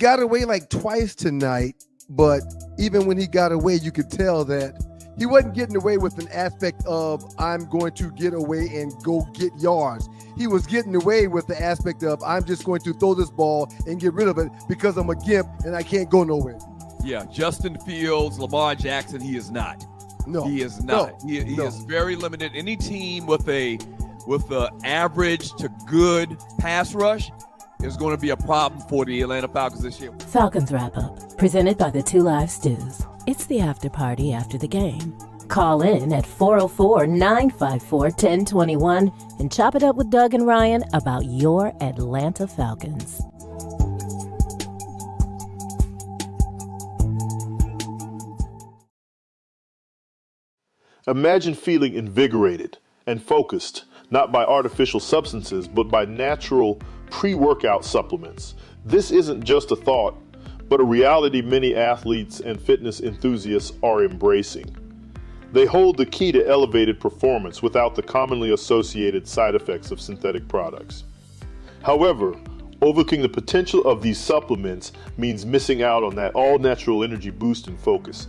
got away like twice tonight, but even when he got away, you could tell that he wasn't getting away with an aspect of I'm going to get away and go get yards. He was getting away with the aspect of I'm just going to throw this ball and get rid of it because I'm a gimp and I can't go nowhere. Yeah, Justin Fields, Lamar Jackson, he is not. No, he is not. No, he is very limited. Any team with a average to good pass rush is going to be a problem for the Atlanta Falcons this year. Falcons Wrap Up, presented by the Two Live Stews. It's the after party after the game. Call in at 404-954-1021 and chop it up with Doug and Ryan about your Atlanta Falcons. Imagine feeling invigorated and focused, not by artificial substances, but by natural pre-workout supplements. This isn't just a thought, but a reality many athletes and fitness enthusiasts are embracing. They hold the key to elevated performance without the commonly associated side effects of synthetic products. However, overlooking the potential of these supplements means missing out on that all-natural energy boost and focus.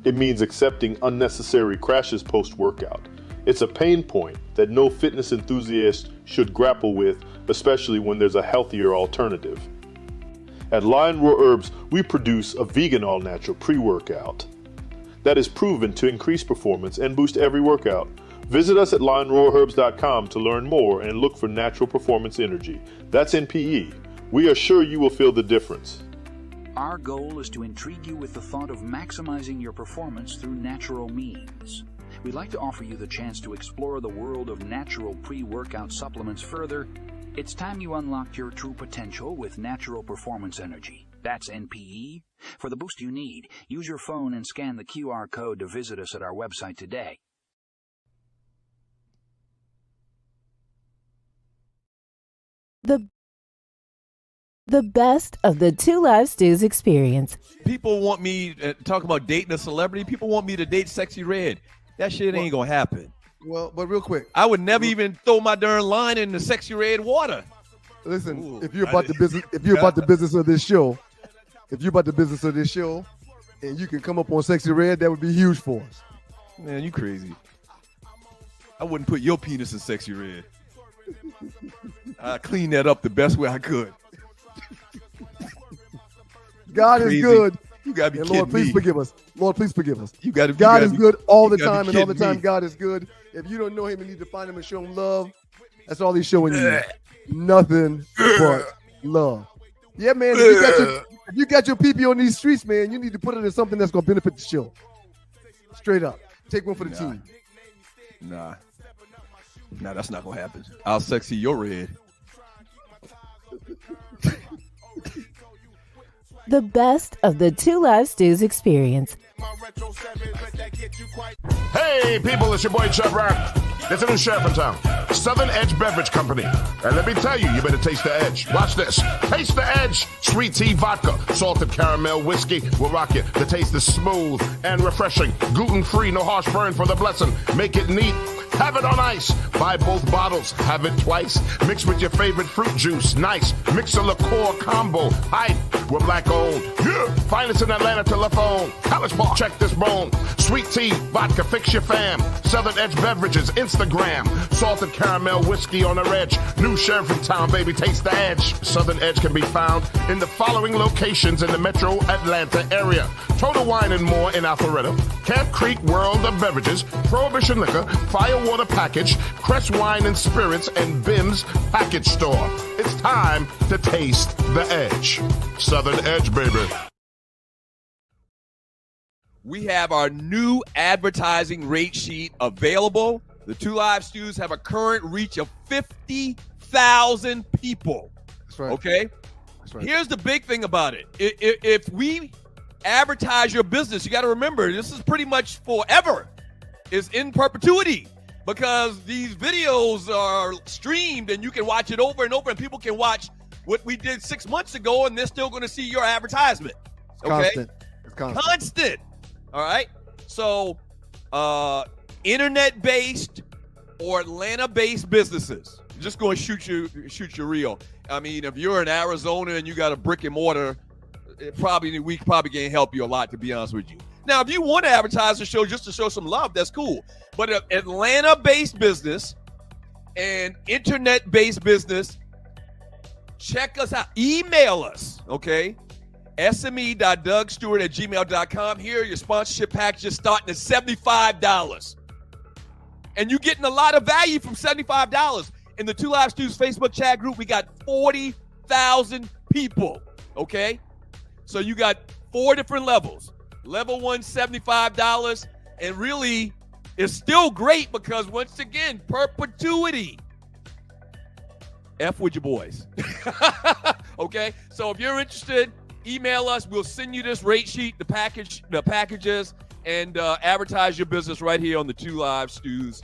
It means accepting unnecessary crashes post-workout. It's a pain point that no fitness enthusiast should grapple with, especially when there's a healthier alternative. At Lion Roar Herbs, we produce a vegan all-natural pre-workout that is proven to increase performance and boost every workout. Visit us at lionroarherbs.com to learn more and look for natural performance energy. That's NPE. We are sure you will feel the difference. Our goal is to intrigue you with the thought of maximizing your performance through natural means. We'd like to offer you the chance to explore the world of natural pre-workout supplements further. It's time you unlocked your true potential with natural performance energy. That's NPE. For the boost you need, use your phone and scan the QR code to visit us at our website today. The best of the Two Live Stews experience. People want me to talk about dating a celebrity. People want me to date Sexy Red. That shit ain't going to happen. Well, but real quick. I would never even throw my darn line in the Sexy Red water. Listen, Ooh, if you're about the business of this show, and you can come up on Sexy Red, that would be huge for us. Man, you crazy. I wouldn't put your penis in Sexy Red. I cleaned that up the best way I could. God is good. You gotta be and kidding Lord, please me. forgive us. Lord, please forgive us. God is good all the time, and all the kidding time me. God is good. If you don't know him and need to find him and show him love, that's all he's showing you. Nothing but love. Yeah, man. If you got your PP on these streets, man, you need to put it in something that's going to benefit the show. Straight up. Take one for the team. Nah, that's not going to happen. I'll sexy your red. The best of the Two Live Stews experience. Hey, people, it's your boy Chubb Rock. There's a new sheriff in town, Southern Edge Beverage Company. And let me tell you, you better taste the edge. Watch this. Taste the edge. Sweet tea vodka, salted caramel whiskey will rock you. The taste is smooth and refreshing. Gluten-free, no harsh burn for the blessing. Make it neat. Have it on ice. Buy both bottles. Have it twice. Mix with your favorite fruit juice. Nice. Mix a liqueur combo. Hype. We're black owned. Yeah. Find us in Atlanta telephone. College Park. Check this bone. Sweet tea, vodka, fix your fam. Southern Edge Beverages, Instagram. Salted caramel whiskey on the edge. New sheriff in town, baby. Taste the edge. Southern Edge can be found in the following locations in the metro Atlanta area. Total Wine and More in Alpharetta. Camp Creek World of Beverages. Prohibition Liquor. Firewater Package. Crest Wine and Spirits. And Bim's Package Store. It's time to taste the edge. Southern Edge, baby. We have our new advertising rate sheet available. The Two Live Stews have a current reach of 50,000 people. That's right. Okay? That's right. Here's the big thing about it. If we advertise your business, you got to remember, this is pretty much forever. It's in perpetuity because these videos are streamed and you can watch it over and over and people can watch what we did 6 months ago and they're still going to see your advertisement. Okay? It's Constant. All right. So, internet-based or Atlanta-based businesses, just going to shoot you real. I mean, if you're in Arizona and you got a brick and mortar we probably can't help you a lot, to be honest with you. Now, if you want to advertise the show just to show some love, that's cool. But an Atlanta-based business and internet-based business, check us out. Email us, okay? sme.dougstewart@gmail.com. Here are your sponsorship packages starting at $75. And you're getting a lot of value from $75. In the Two Live Stews Facebook chat group, we got 40,000 people, okay? So you got 4 different levels. Level 1, $75. And really, it's still great because, once again, perpetuity. F with your boys. Okay? So if you're interested, email us. We'll send you this rate sheet, the packages, and advertise your business right here on the Two Live Stews.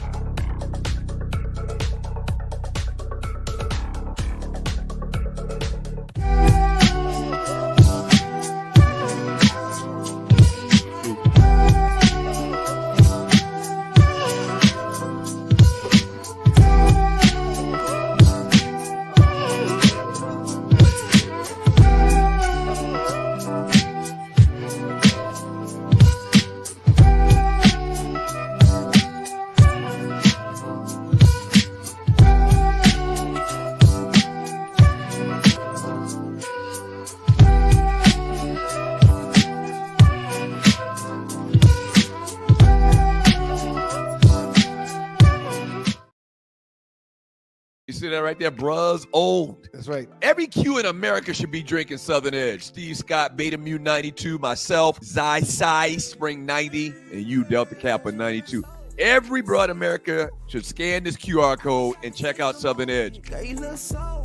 You see that right there? Bruh's old. That's right. Every Q in America should be drinking Southern Edge. Steve Scott, Beta Mu 92, myself, Zy Spring 90, and you, Delta Kappa 92. Every Bruh in America should scan this QR code and check out Southern Edge. Girl, you look so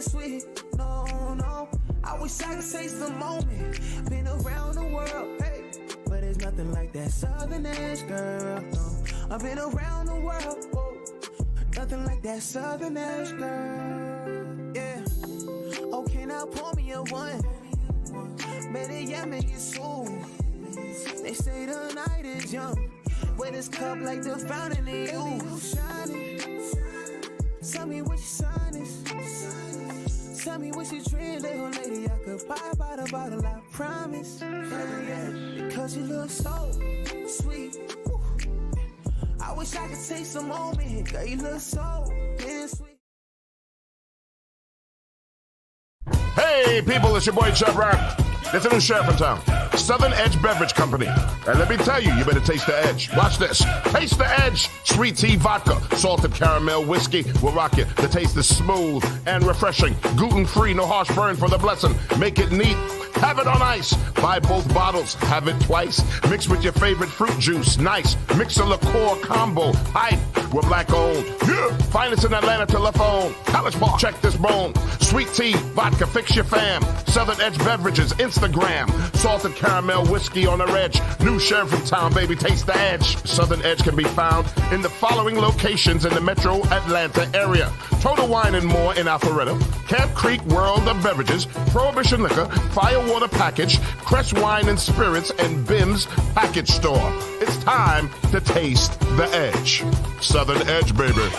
sweet. No, I wish I could taste the moment. Been around the world, hey, but there's nothing like that Southern Edge, girl. No, I've been around the world, whoa. Nothing like that Southern Edge, girl. Yeah. Okay, now pour me a one. Better yet, make it soon. They say the night is young. With this cup like the fountain in you. Shining. Tell me what your sign is. Tell me what your dream, little lady. I could buy by the bottle, I promise. Yeah. Because you look so sweet. I wish I could take some moment. Girl, you look so damn sweet. Hey, people, it's your boy Chub Rock. There's a new sheriff in town. Southern Edge Beverage Company. And let me tell you, you better taste the edge. Watch this. Taste the edge. Sweet tea vodka, salted caramel whiskey will rock you. The taste is smooth and refreshing. Gluten-free, no harsh burn for the blessing. Make it neat. Have it on ice. Buy both bottles. Have it twice. Mix with your favorite fruit juice. Nice. Mix a liqueur combo. Hype. We're black owned. Yeah. Find us in Atlanta telephone. College Park. Check this bone. Sweet tea, vodka, fix your fam. Southern Edge Beverages, Instagram. Salted caramel whiskey on the edge. New sheriff in town, baby. Taste the edge. Southern Edge can be found in the following locations in the metro Atlanta area. Total Wine and More in Alpharetta. Camp Creek World of Beverages. Prohibition Liquor. Firewater Package. Crest Wine and Spirits. And Bim's Package Store. It's time to taste the edge. Southern Edge, baby.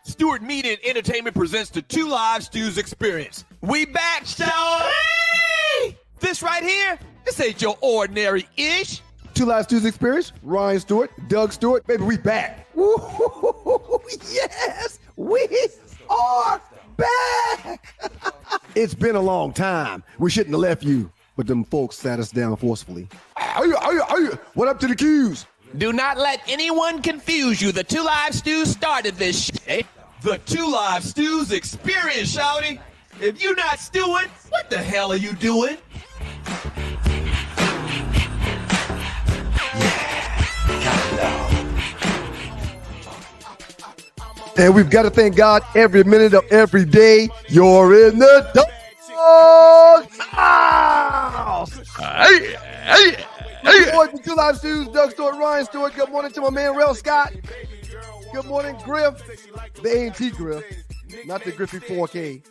Stewart Media and Entertainment presents the Two Live Stews Experience. We back, Hey! This right here, this ain't your ordinary-ish. Two Live Stews Experience, Ryan Stewart, Doug Stewart, baby, we back. Woo-hoo-hoo-hoo-hoo. Yes, we are back. It's been a long time. We shouldn't have left you, but them folks sat us down forcefully. What up to the Qs? Do not let anyone confuse you. The Two Live Stews started this shit. The Two Live Stews Experience, shouty. If you're not stewing, what the hell are you doing? And we've got to thank God every minute of every day. You're in the dog house. Good morning to Two Live Stews, Doug Stewart, Ryan Stewart. Good morning to my man, Rel Scott. Good morning, Griff. The A&T Griff, not the Griffey 4K.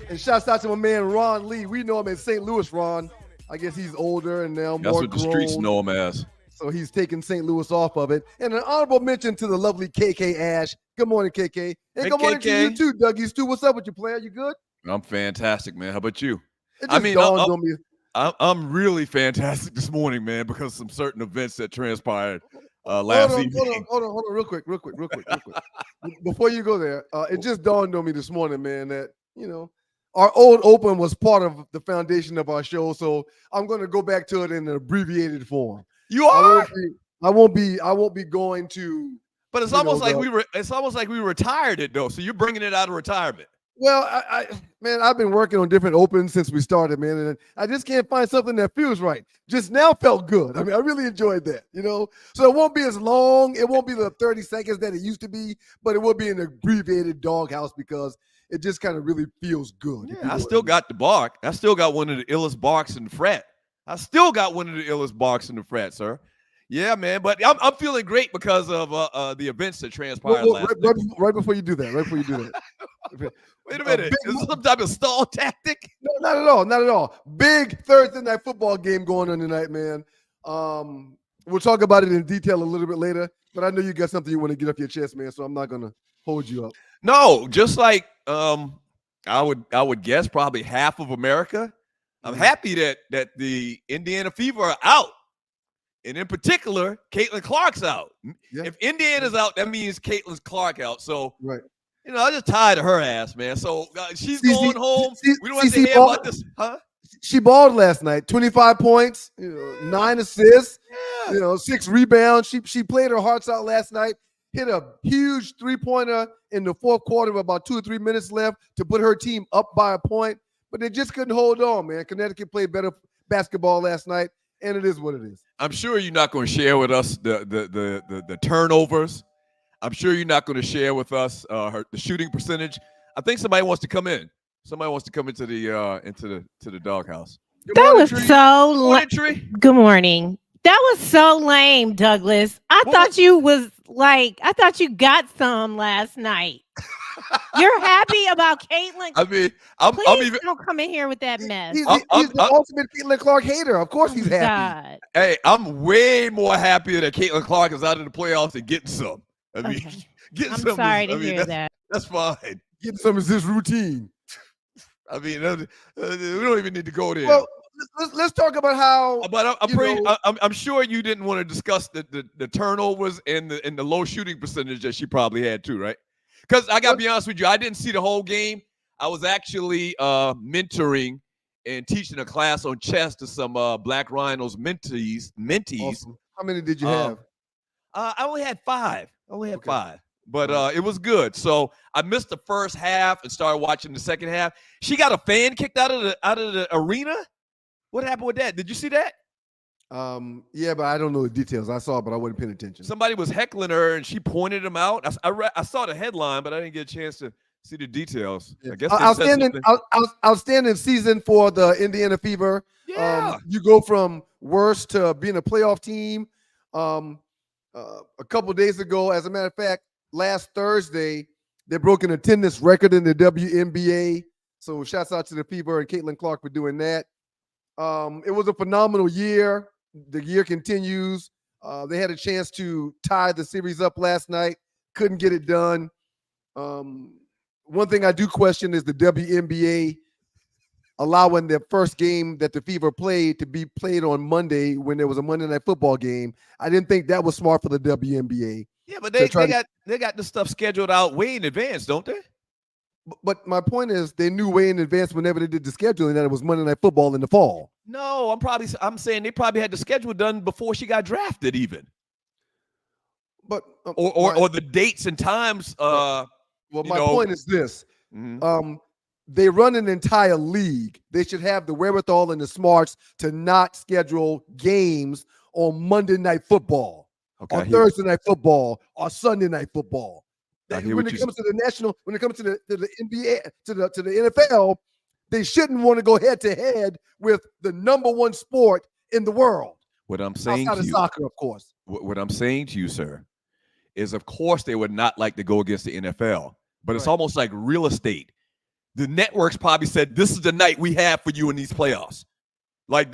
And shouts out to my man, Ron Lee. We know him in St. Louis, Ron. I guess he's older and now That's more what the grown. streets know him as. So he's taking St. Louis off of it. And an honorable mention to the lovely KK Ash. Good morning, KK. And Hey, good morning to KK. you too, Dougie Stu. What's up with you, player? You good? I'm fantastic, man. How about you? It just dawned on me. I'm really fantastic this morning, man, because of some certain events that transpired last evening. Hold on, real quick. Before you go there, it just dawned on me this morning, man, that, our old open was part of the foundation of our show. So I'm going to go back to it in an abbreviated form. You are? I won't be going to. But it's almost like we retired it though. So you're bringing it out of retirement. Well, I've been working on different opens since we started, man, and I just can't find something that feels right. Just now felt good. I mean, I really enjoyed that, So it won't be as long. It won't be the 30 seconds that it used to be, but it will be an abbreviated doghouse because it just kind of really feels good. Yeah, I still got the bark. I still got one of the illest barks in the frat. Sir. Yeah, man. But I'm feeling great because of the events that transpired last night. Right before you do that. Wait a minute. Is this some type of stall tactic? No, not at all. Big Thursday night football game going on tonight, man. We'll talk about it in detail a little bit later, but I know you got something you want to get off your chest, man, so I'm not going to hold you up. No, just like I would guess probably half of America. I'm happy that the Indiana Fever are out. And in particular, Caitlin Clark's out. Yeah. If Indiana's out, that means Caitlin Clark out. So, right. I'm just tired of her ass, man. So she's going home. We don't have to hear about this, huh? She balled last night. 25 points, 9 assists, 6 rebounds. She played her hearts out last night. Hit a huge three-pointer in the fourth quarter with about 2 or 3 minutes left to put her team up by a point. But they just couldn't hold on, man. Connecticut played better basketball last night, and it is what it is. I'm sure you're not going to share with us the turnovers. I'm sure you're not going to share with us the shooting percentage. I think somebody wants to come in. Somebody wants to come into the doghouse. That was so lame. Good morning. That was so lame, Douglas. I thought you got some last night. You're happy about Caitlin. I mean, Please don't come in here with that mess. He's the ultimate Caitlin Clark hater. Of course he's happy. God. Hey, I'm way more happy that Caitlin Clark is out of the playoffs and getting some. I mean, Okay. getting I'm some. sorry to hear that. That's fine. Getting some is his routine. I mean, we don't even need to go there. Well, let's talk about how. But I'm sure you didn't want to discuss the turnovers and the low shooting percentage that she probably had too, right? Because I got to be honest with you, I didn't see the whole game. I was actually mentoring and teaching a class on chess to some Black Rhinos mentees. Awesome. How many did you have? I only had 5. But it was good. So I missed the first half and started watching the second half. She got a fan kicked out of the arena. What happened with that? Did you see that? Yeah, but I don't know the details. I saw it, but I wasn't paying attention. Somebody was heckling her, and she pointed him out. I saw the headline, but I didn't get a chance to see the details. Yeah. I guess outstanding season for the Indiana Fever. Yeah. You go from worst to being a playoff team. A couple days ago, as a matter of fact, last Thursday, they broke an attendance record in the WNBA. So shouts out to the Fever and Caitlin Clark for doing that. It was a phenomenal year. The year continues. They had a chance to tie the series up last night. Couldn't get it done. One thing I do question is the WNBA allowing the first game that the Fever played to be played on Monday when there was a Monday Night Football game. I didn't think that was smart for the WNBA. Yeah, but they got this stuff scheduled out way in advance, don't they? But my point is, they knew way in advance whenever they did the scheduling that it was Monday Night Football in the fall. No, I'm saying they probably had the schedule done before she got drafted, even. But or the dates and times. My point is this: they run an entire league. They should have the wherewithal and the smarts to not schedule games on Monday Night Football, or Thursday Night Football, or Sunday Night Football. When it comes to the NBA, to the NFL, they shouldn't want to go head to head with the number one sport in the world. What I'm saying outside to you, of soccer, of course. What I'm saying to you, sir, is of course they would not like to go against the NFL, but it's almost like real estate. The networks probably said, "This is the night we have for you in these playoffs." Like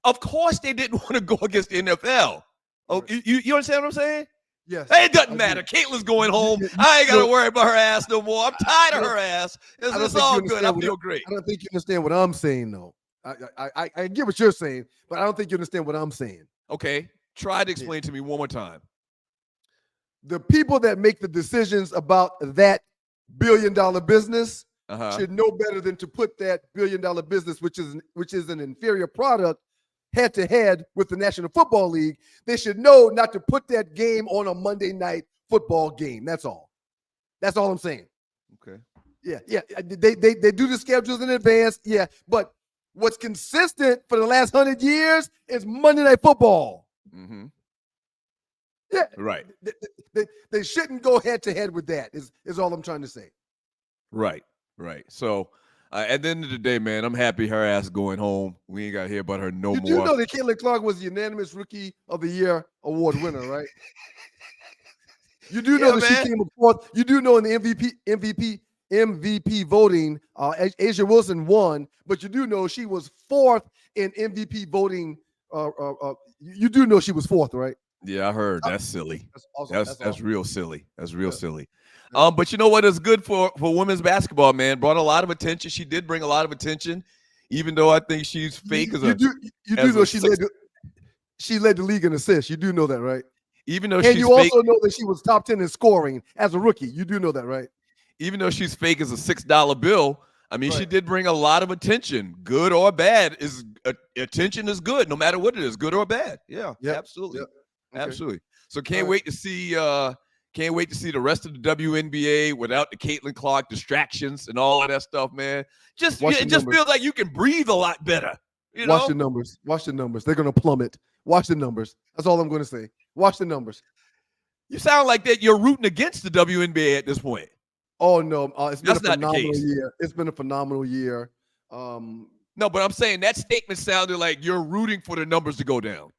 of course they didn't want to go against the NFL. Oh, you understand what I'm saying? Yes. Hey, it doesn't matter. Caitlin's going home. I ain't got to worry about her ass no more. I'm tired of her ass. It's all good. I feel great. I don't think you understand what I'm saying, though. I get what you're saying, but I don't think you understand what I'm saying. Okay. Try to explain to me one more time. The people that make the decisions about that billion-dollar business should know better than to put that billion-dollar business, which is an inferior product, head-to-head with the National Football League. They should know not to put that game on a Monday night football game. That's all. That's all I'm saying. Okay. Yeah. They do the schedules in advance. Yeah, but what's consistent for the last 100 years is Monday Night Football. Mm-hmm. Yeah. Right. They shouldn't go head-to-head with that is all I'm trying to say. Right. So at the end of the day, man, I'm happy her ass going home. We ain't got to hear about her no more. You do know that Caitlin Clark was the unanimous Rookie of the Year award winner, right? You do know that she came up fourth. You do know in the MVP voting, Asia Wilson won, but you do know she was fourth in MVP voting. You do know she was fourth, right? Yeah, I heard. That's silly. That's awesome. That's real silly. That's real silly. But you know what is good for women's basketball, man? Brought a lot of attention. She did bring a lot of attention, even though I think she's fake as a. You do know she led the league in assists. You do know that, right? Even though you also know that she was top 10 in scoring as a rookie. You do know that, right? Even though she's fake as a $6 bill, I mean, she did bring a lot of attention, good or bad. Attention is good, no matter what it is, good or bad. Yeah, absolutely, absolutely. So can't wait to see the rest of the WNBA without the Caitlin Clark distractions and all of that stuff, man. It just feels like you can breathe a lot better. You know? Watch the numbers. Watch the numbers. They're going to plummet. Watch the numbers. That's all I'm going to say. Watch the numbers. You sound like that you're rooting against the WNBA at this point. Oh, no. It's been a phenomenal year. It's been a phenomenal year. No, but I'm saying that statement sounded like you're rooting for the numbers to go down.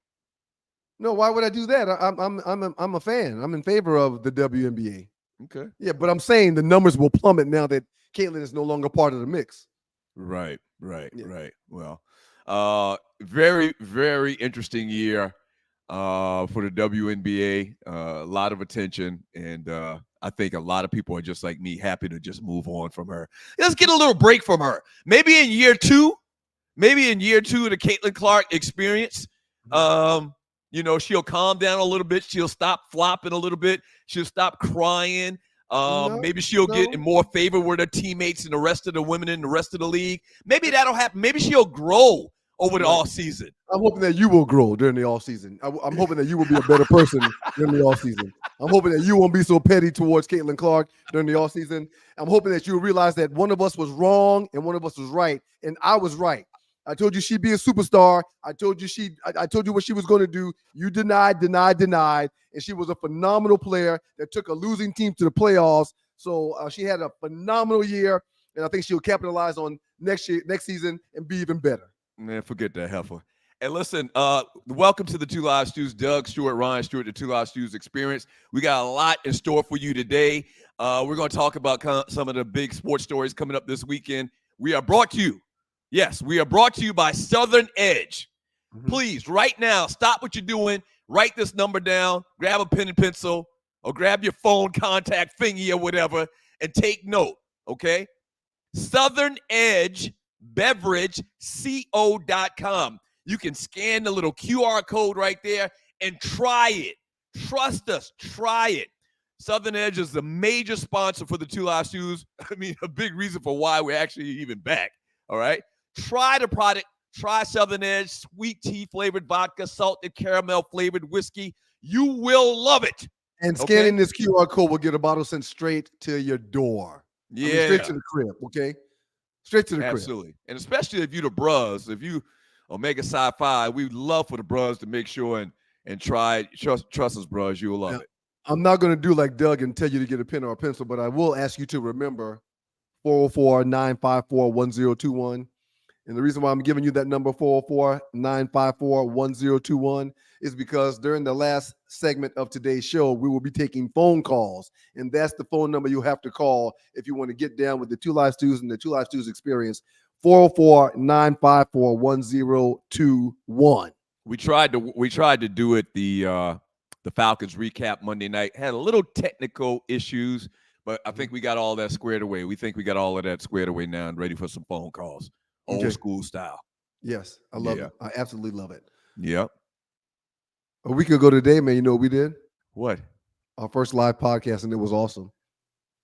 No, why would I do that? I'm a fan. I'm in favor of the WNBA. Okay. Yeah, but I'm saying the numbers will plummet now that Caitlin is no longer part of the mix. Right. Well, very, very interesting year for the WNBA. A lot of attention, and I think a lot of people are just like me, happy to just move on from her. Let's get a little break from her. Maybe in year two of the Caitlin Clark experience, she'll calm down a little bit. She'll stop flopping a little bit. She'll stop crying. Maybe she'll get in more favor with her teammates and the rest of the women in the rest of the league. Maybe that'll happen. Maybe she'll grow over the off season. I'm hoping that you will grow during the off season. I'm hoping that you will be a better person during the off season. I'm hoping that you won't be so petty towards Caitlin Clark during the off season. I'm hoping that you'll realize that one of us was wrong and one of us was right, and I was right. I told you she'd be a superstar. I told you what she was going to do. You denied, and she was a phenomenal player that took a losing team to the playoffs. So she had a phenomenal year, and I think she'll capitalize on next season and be even better. Man, forget that heifer. And listen, welcome to the Two Live Stews. Doug Stewart, Ryan Stewart, the Two Live Stews Experience. We got a lot in store for you today. We're going to talk about some of the big sports stories coming up this weekend. We are brought to you by Southern Edge. Mm-hmm. Please, right now, stop what you're doing. Write this number down. Grab a pen and pencil or grab your phone contact thingy or whatever and take note, okay? Southern Edge Beverage CO.com. You can scan the little QR code right there and try it. Trust us, try it. Southern Edge is the major sponsor for the Two Live Stews. I mean, a big reason for why we're actually even back. All right. Try the product. Try Southern Edge, sweet tea flavored vodka, salted caramel flavored whiskey. You will love it. And scanning this QR code will get a bottle sent straight to your door. Yeah. Straight to the crib. Okay. Straight to the crib. Absolutely. And especially if you the bros, if you Omega Sci-Fi, we'd love for the bros to make sure and try. Trust us, bros. You'll love it. I'm not going to do like Doug and tell you to get a pen or a pencil, but I will ask you to remember 404-954-1021. And the reason why I'm giving you that number, 404-954-1021, is because during the last segment of today's show, we will be taking phone calls. And that's the phone number you have to call if you want to get down with the Two Live Stews and the Two Live Stews experience, 404-954-1021. We tried to do it the Falcons recap Monday night. Had a little technical issues, but I think we got all that squared away. We think we got all of that squared away now and ready for some phone calls. Old school style. Yes, I love it. I absolutely love it. Yep. A week ago today, man, you know what we did? What? Our first live podcast, and it was awesome.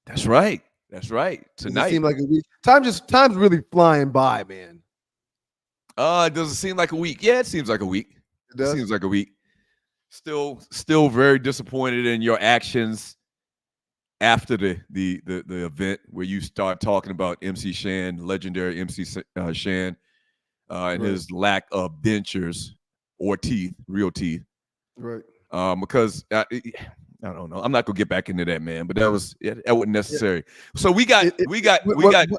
That's right. That's right. Tonight. It seemed like a week. Time's really flying by, man. It doesn't seem like a week. Yeah, it seems like a week. It does? Seems like a week. Still very disappointed in your actions after the event where you start talking about MC Shan, legendary MC Shan, and his lack of dentures or teeth, real teeth. Right. Because I don't know. I'm not gonna get back into that, man. But that wasn't necessary. So we got.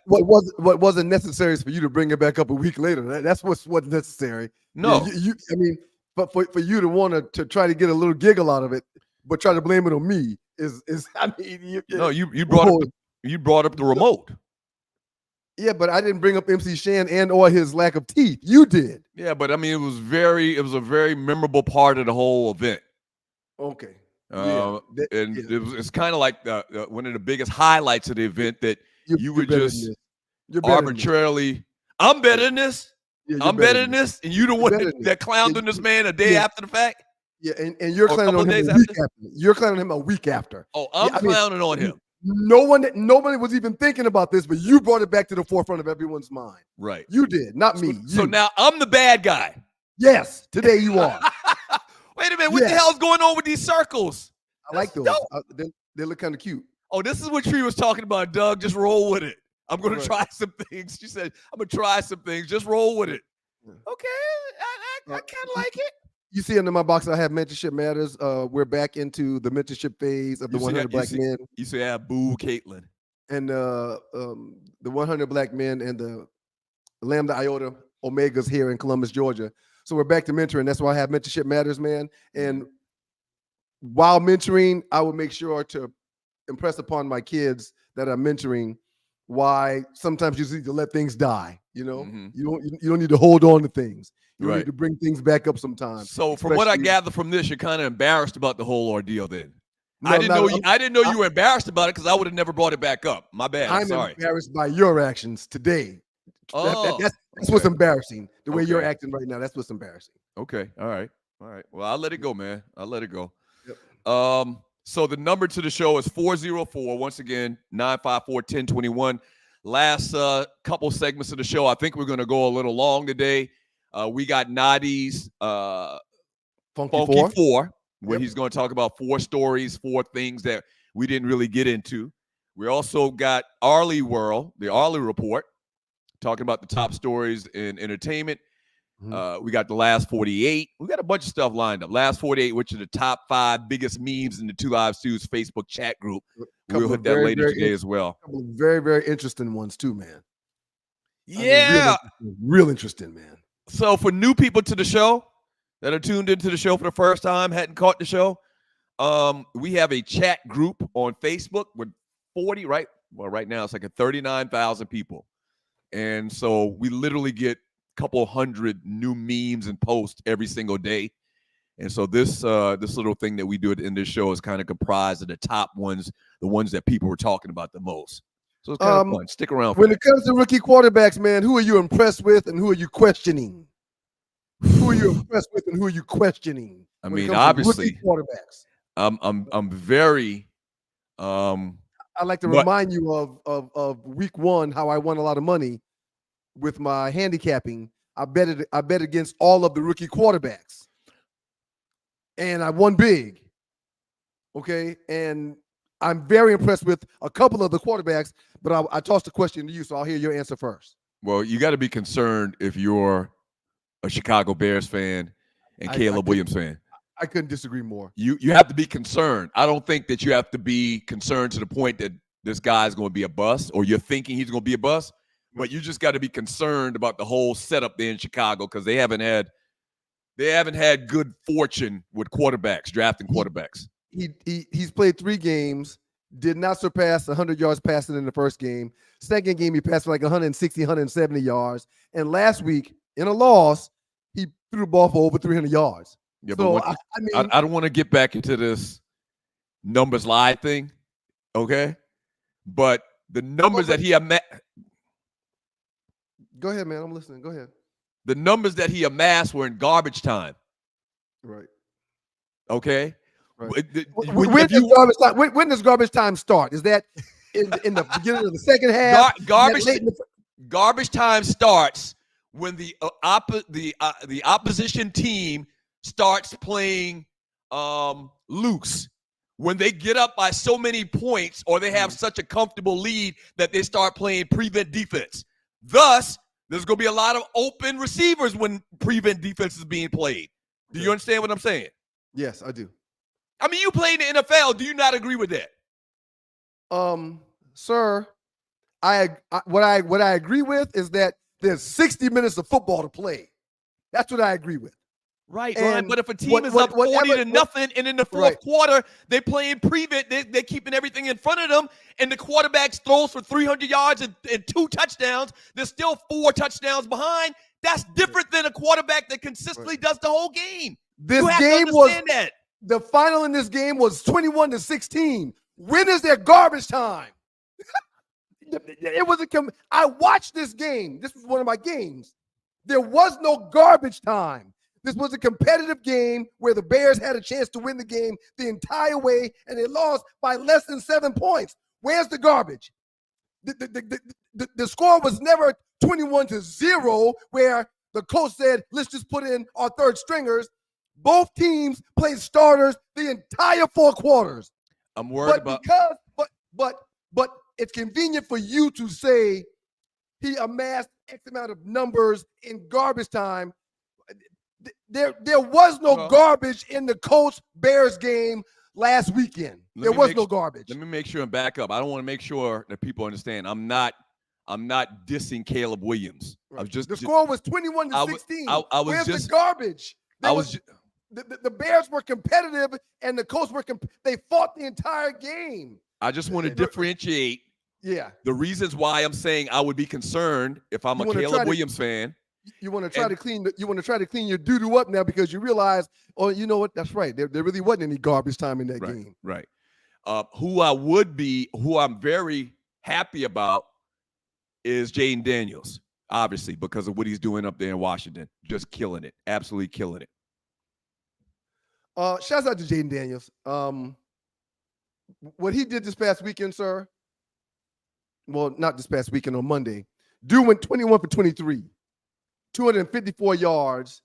What wasn't necessary is for you to bring it back up a week later. That's what's necessary. No, I mean, but for you to want to try to get a little giggle out of it, but try to blame it on me is I mean, you brought up the remote. Yeah, but I didn't bring up MC Shan and or his lack of teeth. You did. Yeah, but I mean, it was a very memorable part of the whole event. Okay. It's kind of like one of the biggest highlights of the event that you would just arbitrarily. I'm better than this. Yeah, I'm better than this, and you the one that clowned on this man a day after the fact. Yeah, and you're clowning on him a week after. You're clowning him a week after. Oh, I'm clowning on him. Nobody was even thinking about this, but you brought it back to the forefront of everyone's mind. Right. You did, not me. So now I'm the bad guy. Yes, today you are. Wait a minute, what the hell's going on with these circles? I like those. They look kind of cute. Oh, this is what Tree was talking about, Doug. Just roll with it. I'm going to try some things. She said, I'm going to try some things. Just roll with it. Okay, I kind of like it. You see under my box, I have Mentorship Matters. We're back into the mentorship phase of the 100 Black Men. You say, I boo Caitlin. And the 100 Black Men and the Lambda Iota Omegas here in Columbus, Georgia. So we're back to mentoring. That's why I have Mentorship Matters, man. And while mentoring, I will make sure to impress upon my kids that I'm mentoring why sometimes you need to let things die. You know, you don't need to hold on to things. You need to bring things back up sometimes. So from what I gather from this, you're kind of embarrassed about the whole ordeal then. No, I didn't know you were embarrassed about it because I would have never brought it back up. My bad. I'm sorry. Embarrassed by your actions today. Oh, that's what's embarrassing. The way you're acting right now, that's what's embarrassing. Okay. All right. Well, I'll let it go, man. I'll let it go. Yep. So the number to the show is 404, once again, 954-1021. Last couple segments of the show, I think we're going to go a little long today. We got Nadi's Funky Four, where he's going to talk about 4 stories, 4 things that we didn't really get into. We also got Arlie World, the Arlie Report, talking about the top stories in entertainment. We got the Last 48. We got a bunch of stuff lined up. Last 48, which are the top 5 biggest memes in the Two Live Stews Facebook chat group. We'll hit that later today as well. A couple of very, very interesting ones too, man. Yeah. I mean, real interesting, man. So for new people to the show that are tuned into the show for the first time, hadn't caught the show, we have a chat group on Facebook with 40, right? Well, right now it's like 39,000 people. And so we literally get couple hundred new memes and posts every single day. And so this little thing that we do in this show is kind of comprised of the top ones, the ones that people were talking about the most. So it's kind of fun. Stick around. When it comes to rookie quarterbacks, man, who are you impressed with and who are you questioning? Who are you impressed with and who are you questioning? I mean, obviously, quarterbacks. I'm very. I'd like to remind you of week 1, how I won a lot of money with my handicapping. I bet against all of the rookie quarterbacks, and I won big. Okay, and I'm very impressed with a couple of the quarterbacks, but I tossed the question to you, so I'll hear your answer first. Well, you got to be concerned if you're a Chicago Bears fan and Caleb Williams fan. I couldn't disagree more. You have to be concerned. I don't think that you have to be concerned to the point that this guy's going to be a bust or you're thinking he's going to be a bust, but you just got to be concerned about the whole setup there in Chicago because they haven't had good fortune with quarterbacks, drafting quarterbacks. He's played 3 games, did not surpass 100 yards passing in the first game. Second game, he passed for like 160, 170 yards. And last week, in a loss, he threw the ball for over 300 yards. Yeah, so, but I don't want to get back into this numbers lie thing, okay? But the numbers that he amassed. Go ahead, man. I'm listening. Go ahead. The numbers that he amassed were in garbage time. Right. Okay. Right. When does garbage time start? Is that in the beginning of the second half? Garbage time starts when the opposition team starts playing loose. When they get up by so many points or they have such a comfortable lead that they start playing prevent defense. Thus, there's going to be a lot of open receivers when prevent defense is being played. Do you understand what I'm saying? Yes, I do. I mean, you play in the NFL. Do you not agree with that? Sir, what I agree with is that there's 60 minutes of football to play. That's what I agree with. Right, Ryan. But if a team is up 40-0, and in the fourth quarter they playing prevent, they're keeping everything in front of them, and the quarterback throws for 300 yards and 2 touchdowns. There's still 4 touchdowns behind. That's different than a quarterback that consistently does the whole game. This game the final in this game was 21-16. When is there garbage time? It was I watched this game. This was one of my games. There was no garbage time. This was a competitive game where the Bears had a chance to win the game the entire way, and they lost by less than 7 points. Where's the garbage? The score was never 21-0, where the coach said, let's just put in our third stringers. Both teams played starters the entire 4 quarters. I'm worried but it's convenient for you to say he amassed X amount of numbers in garbage time. There was no garbage in the Colts-Bears game last weekend. There was no garbage. Let me make sure and back up. I don't want to make sure that people understand. I'm not dissing Caleb Williams. Right. The score was 21-16. Where's the garbage? The Bears were competitive, and the Colts were they fought the entire game. I just want to differentiate the reasons why I'm saying I would be concerned if I'm a Caleb Williams fan. You want to try to clean your doo-doo up now because you realize, oh, you know what? That's right. There really wasn't any garbage time in that game. Right. Who I'm very happy about is Jayden Daniels, obviously, because of what he's doing up there in Washington. Just killing it. Absolutely killing it. Shouts out to Jayden Daniels. What he did this past weekend, sir, well, not this past weekend, on Monday, dude went 21 for 23, 254 yards,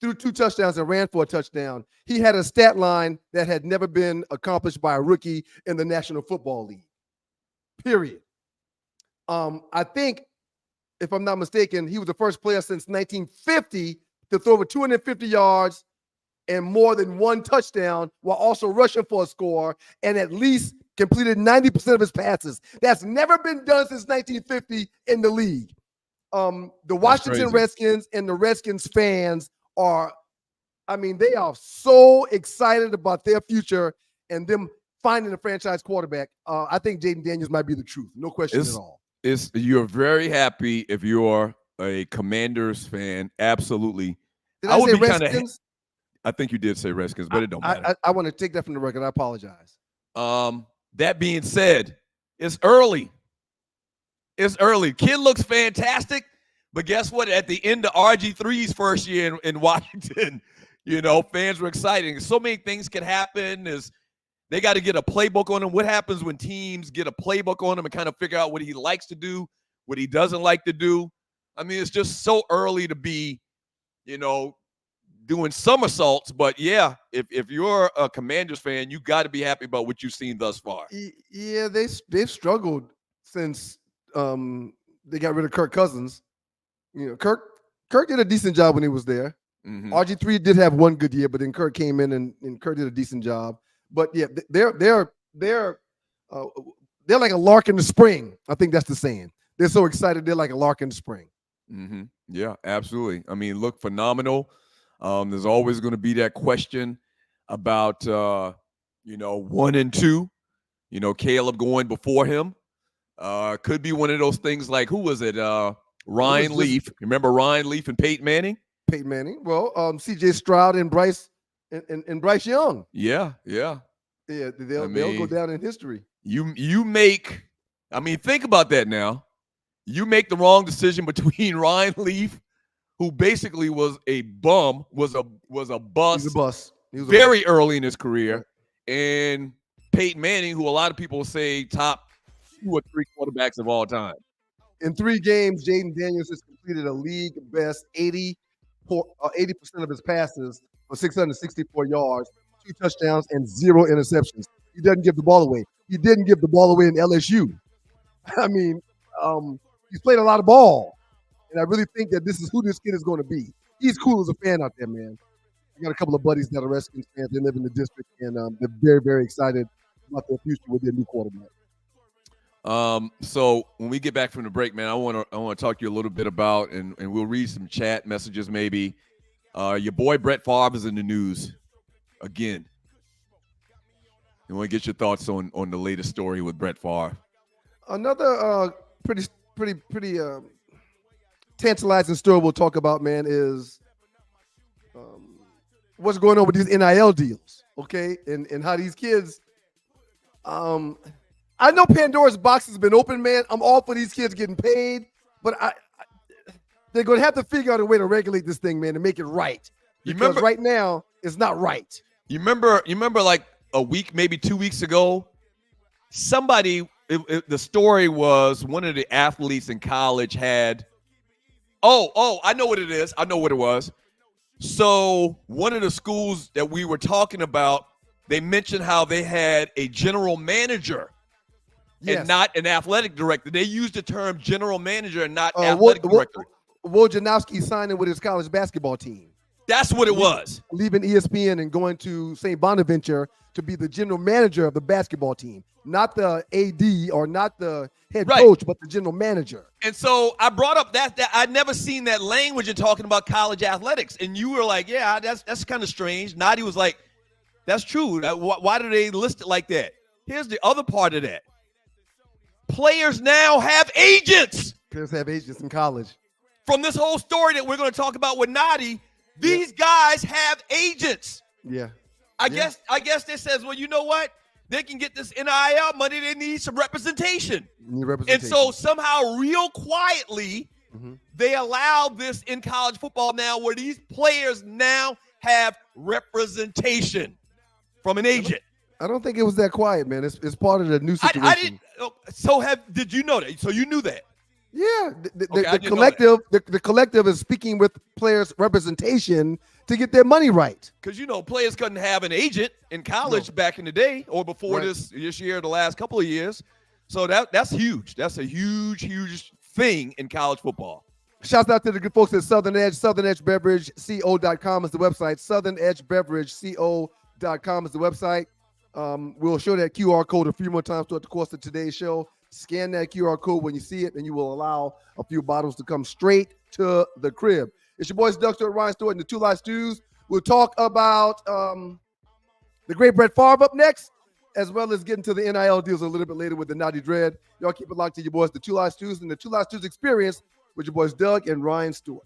threw 2 touchdowns and ran for a touchdown. He had a stat line that had never been accomplished by a rookie in the National Football League, period. I think, if I'm not mistaken, he was the first player since 1950 to throw over 250 yards and more than 1 touchdown while also rushing for a score and at least completed 90% of his passes. That's never been done since 1950 in the league. The Washington Redskins and the Redskins fans they are so excited about their future and them finding a franchise quarterback. I think Jayden Daniels might be the truth. No question at all. You're very happy if you're a Commanders fan. Absolutely. Did I say Redskins? I think you did say Redskins, but it don't matter. I want to take that from the record. I apologize. That being said, it's early. It's early. Kid looks fantastic, but guess what? At the end of RG3's first year in Washington, fans were excited. So many things can happen. They got to get a playbook on him. What happens when teams get a playbook on him and kind of figure out what he likes to do, what he doesn't like to do? I mean, it's just so early to be, doing somersaults. But yeah, if you're a Commanders fan, you got to be happy about what you've seen thus far. Yeah, they've struggled since they got rid of Kirk Cousins. Kirk did a decent job when he was there. RG3 did have one good year, but then Kurt came in and Kurt did a decent job. But yeah, they're like a lark in the spring. I think that's the saying. They're so excited. They're like a lark in the spring. Yeah, absolutely. I mean, look phenomenal. There's always going to be that question about 1 and 2. Caleb going before him. Could be one of those things like, who was it? Ryan Leaf. Remember Ryan Leaf and Peyton Manning? Peyton Manning. Well, CJ Stroud and Bryce and Bryce Young. Yeah. They'll go down in history. Think about that now. You make the wrong decision between Ryan Leaf, who basically was a bum, was a bust. He's a bust. He was very early in his career, and Peyton Manning, who a lot of people say top 2 or 3 quarterbacks of all time. In 3 games, Jayden Daniels has completed a league best 80% of his passes for 664 yards, 2 touchdowns, and 0 interceptions. He doesn't give the ball away. He didn't give the ball away in LSU. I mean, he's played a lot of ball, and I really think that this is who this kid is going to be. He's cool as a fan out there, man. I got a couple of buddies that are Redskins fans. They live in the district, and they're very, very excited about their future with their new quarterback. So when we get back from the break, man, I want to talk to you a little bit about, and we'll read some chat messages maybe. Your boy Brett Favre is in the news again. I want to get your thoughts on the latest story with Brett Favre. Another pretty tantalizing story we'll talk about, man, is what's going on with these NIL deals, okay? And how these kids I know Pandora's box has been open, man. I'm all for these kids getting paid, but they're going to have to figure out a way to regulate this thing, man, and make it right. Because right now, it's not right. You remember like a week, maybe 2 weeks ago, the story was one of the athletes in college had, I know what it is. I know what it was. So one of the schools that we were talking about, they mentioned how they had a general manager and not an athletic director. They used the term general manager and not athletic director. Wojnarowski signing with his college basketball team. That's what it was. Leaving ESPN and going to St. Bonaventure to be the general manager of the basketball team. Not the AD or not the head coach, but the general manager. And so I brought up that I'd never seen that language in talking about college athletics. And you were like, yeah, that's kind of strange. Nadi was like, that's true. Why do they list it like that? Here's the other part of that. Players now have agents. Players have agents in college. From this whole story that we're going to talk about with Nadi, these guys have agents. Yeah. I guess this says, well, you know what? They can get this NIL money. They need some representation. And so somehow real quietly, they allow this in college football now where these players now have representation from an agent. I don't think it was that quiet, man. It's part of the new situation. I didn't. So did you know that? So you knew that? Yeah. The collective is speaking with players' representation to get their money right. Because, players couldn't have an agent in college back in the day or before this year, the last couple of years. So that's huge. That's a huge, huge thing in college football. Shouts out to the good folks at Southern Edge. SouthernEdgeBeverageCO.com is the website. SouthernEdgeBeverageCO.com is the website. We'll show that QR code a few more times throughout the course of today's show. Scan that QR code when you see it, and you will allow a few bottles to come straight to the crib. It's your boys, Doug Stewart, Ryan Stewart, and the Two Live Stews. We'll talk about the great Brett Favre up next, as well as getting to the NIL deals a little bit later with the Naughty Dread. Y'all keep it locked to your boys, the Two Live Stews, and the Two Live Stews Experience with your boys, Doug and Ryan Stewart.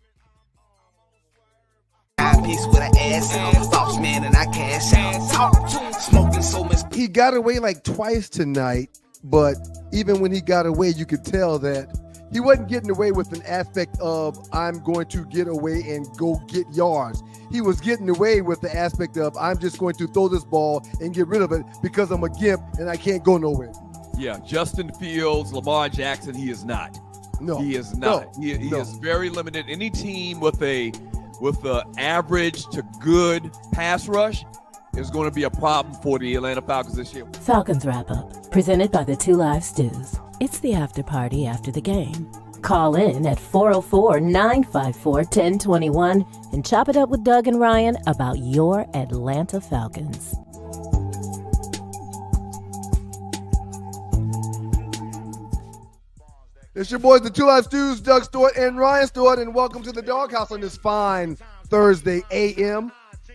He got away like twice tonight, but even when he got away, you could tell that he wasn't getting away with an aspect of I'm going to get away and go get yards. He was getting away with the aspect of I'm just going to throw this ball and get rid of it because I'm a gimp and I can't go nowhere. Yeah, Justin Fields, Lamar Jackson, he is not. No, he is not. He is very limited. Any team with a average to good pass rush is going to be a problem for the Atlanta Falcons this year. Falcons Wrap Up, presented by the Two Live Stews. It's the after party after the game. Call in at 404-954-1021 and chop it up with Doug and Ryan about your Atlanta Falcons. It's your boys, the Two Live Stews, Doug Stewart and Ryan Stewart, and welcome to the Doghouse on this fine Thursday a.m.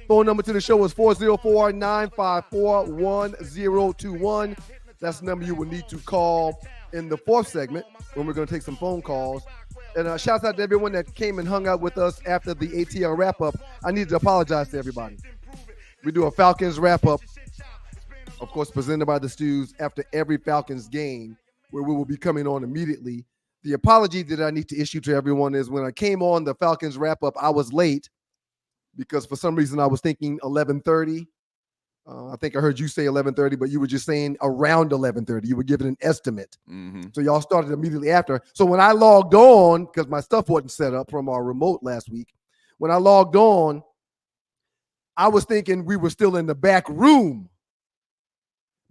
Phone number to the show is 404-954-1021. That's the number you will need to call in the fourth segment when we're going to take some phone calls. And shouts out to everyone that came and hung out with us after the ATL wrap-up. I need to apologize to everybody. We do a Falcons wrap-up, of course, presented by the Stews after every Falcons game, where we will be coming on immediately. The apology that I need to issue to everyone is when I came on the Falcons wrap-up, I was late because for some reason I was thinking 11:30. I think I heard you say 11:30, but you were just saying around 11:30. You were giving an estimate. Mm-hmm. So y'all started immediately after. So when I logged on, because my stuff wasn't set up from our remote last week, when I logged on, I was thinking we were still in the back room.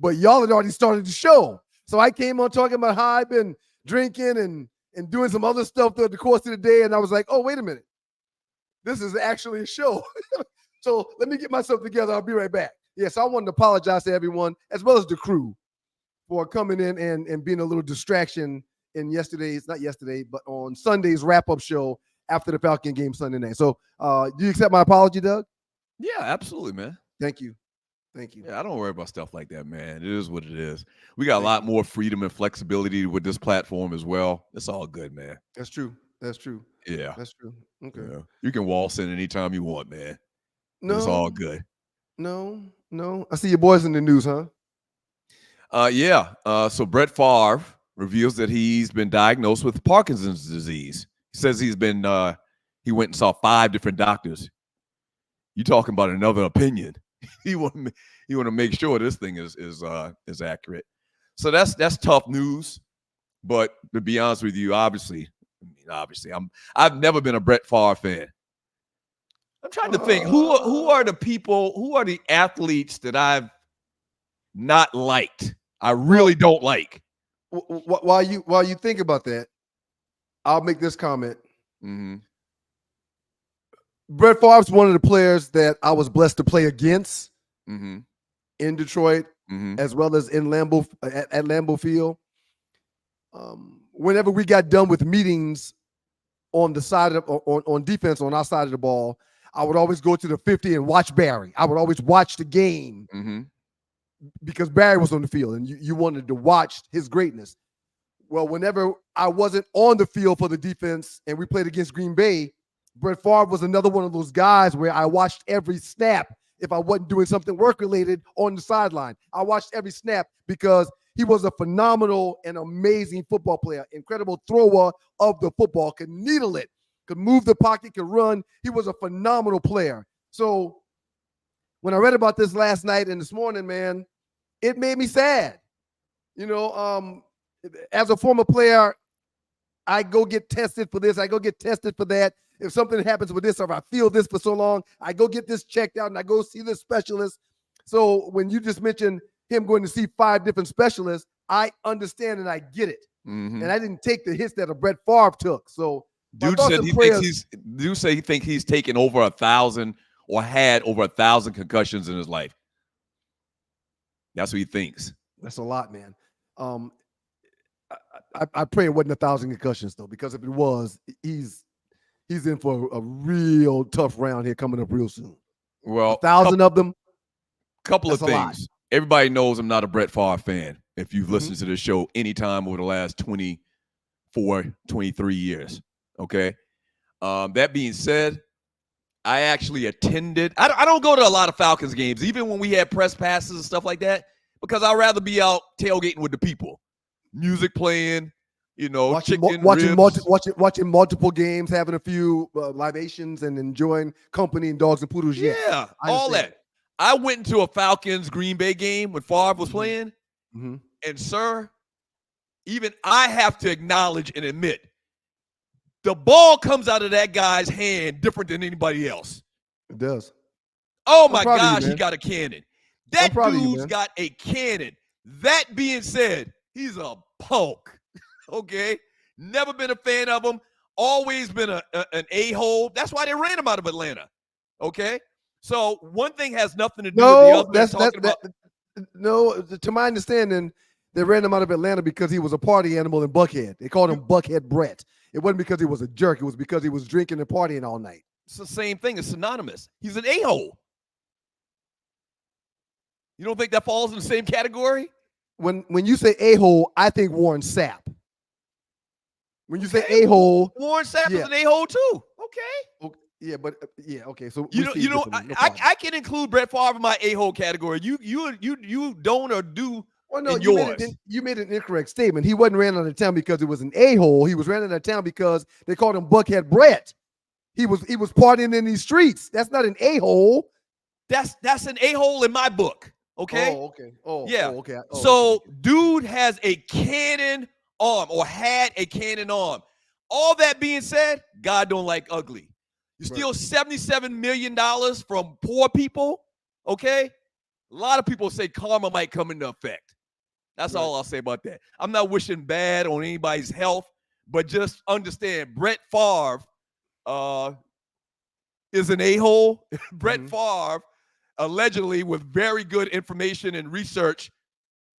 But y'all had already started the show. So I came on talking about how I've been drinking and doing some other stuff throughout the course of the day. And I was like, oh, wait a minute. This is actually a show. So let me get myself together. I'll be right back. Yes, I wanted to apologize to everyone, as well as the crew, for coming in and being a little distraction in but on Sunday's wrap-up show after the Falcon game Sunday night. So do you accept my apology, Doug? Yeah, absolutely, man. Thank you. Yeah, I don't worry about stuff like that, man. It is what it is. We got a lot more freedom and flexibility with this platform as well. It's all good, man. That's true. Yeah. That's true. Okay. Yeah. You can waltz in anytime you want, man. No. It's all good. No. I see your boys in the news, huh? Yeah. So Brett Favre reveals that he's been diagnosed with Parkinson's disease. He says he went and saw 5 different doctors. You talking about another opinion. He want to make sure this thing is accurate. So that's tough news. But to be honest with you, obviously, I've never been a Brett Favre fan. I'm trying to think who are the athletes that I've not liked. I really don't like. While you think about that, I'll make this comment. Mm-hmm. Brett Favre's one of the players that I was blessed to play against in Detroit, as well as in at Lambeau Field. Whenever we got done with meetings on the side of on defense on our side of the ball, I would always go to the 50 and watch Barry. I would always watch the game because Barry was on the field, and you wanted to watch his greatness. Well, whenever I wasn't on the field for the defense and we played against Green Bay, Brett Favre was another one of those guys where I watched every snap if I wasn't doing something work-related on the sideline. I watched every snap because he was a phenomenal and amazing football player, incredible thrower of the football, could needle it, could move the pocket, could run. He was a phenomenal player. So when I read about this last night and this morning, man, it made me sad. You know, as a former player, I go get tested for this, I go get tested for that. If something happens with this, or if I feel this for so long, I go get this checked out and I go see this specialist. So when you just mentioned him going to see 5 different specialists, I understand and I get it. And I didn't take the hits that a Brett Favre took. So dude say he thinks he's taken over 1,000 or had over 1,000 concussions in his life. That's what he thinks. That's a lot, man. I pray it wasn't 1,000 concussions though, because if it was, he's in for a real tough round here coming up real soon. Well, 1,000 of them. Couple of things. Everybody knows I'm not a Brett Favre fan. If you've listened to this show anytime over the last 24, 23 years, okay? That being said, I actually attended. I don't go to a lot of Falcons games, even when we had press passes and stuff like that, because I'd rather be out tailgating with the people. Music playing, you know, watching multiple games, having a few libations and enjoying company and dogs and poodles. Yeah, all that. I went into a Falcons Green Bay game when Favre was playing, and sir, even I have to acknowledge and admit, the ball comes out of that guy's hand different than anybody else. It does. Oh my gosh, he got a cannon. That dude's got a cannon. That being said, he's a punk. Okay, Never been a fan of him. Always been an a-hole. That's why they ran him out of Atlanta. Okay? So one thing has nothing to do with the other. No, to my understanding, they ran him out of Atlanta because he was a party animal in Buckhead. They called him Buckhead Brett. It wasn't because he was a jerk. It was because he was drinking and partying all night. It's the same thing. It's synonymous. He's an a-hole. You don't think that falls in the same category? When you say a-hole, I think Warren Sapp. When you say a-hole, Warren Sapp is an a-hole too. Okay. Yeah, but okay. So I can include Brett Favre in my a-hole category. You don't or do. Well, no, you made an incorrect statement. He wasn't ran out of town because it was an a-hole. He was ran out of town because they called him Buckhead Brett. He was partying in these streets. That's not an a-hole. That's an a-hole in my book. Okay. Oh, okay. Oh, yeah. Oh, okay. Oh, so, okay. dude has a cannon arm or had a cannon arm. All that being said, God don't like ugly. You steal $77 million from poor people, okay? A lot of people say karma might come into effect. That's all I'll say about that. I'm not wishing bad on anybody's health, but just understand Brett Favre is an a-hole. Brett Favre, allegedly with very good information and research,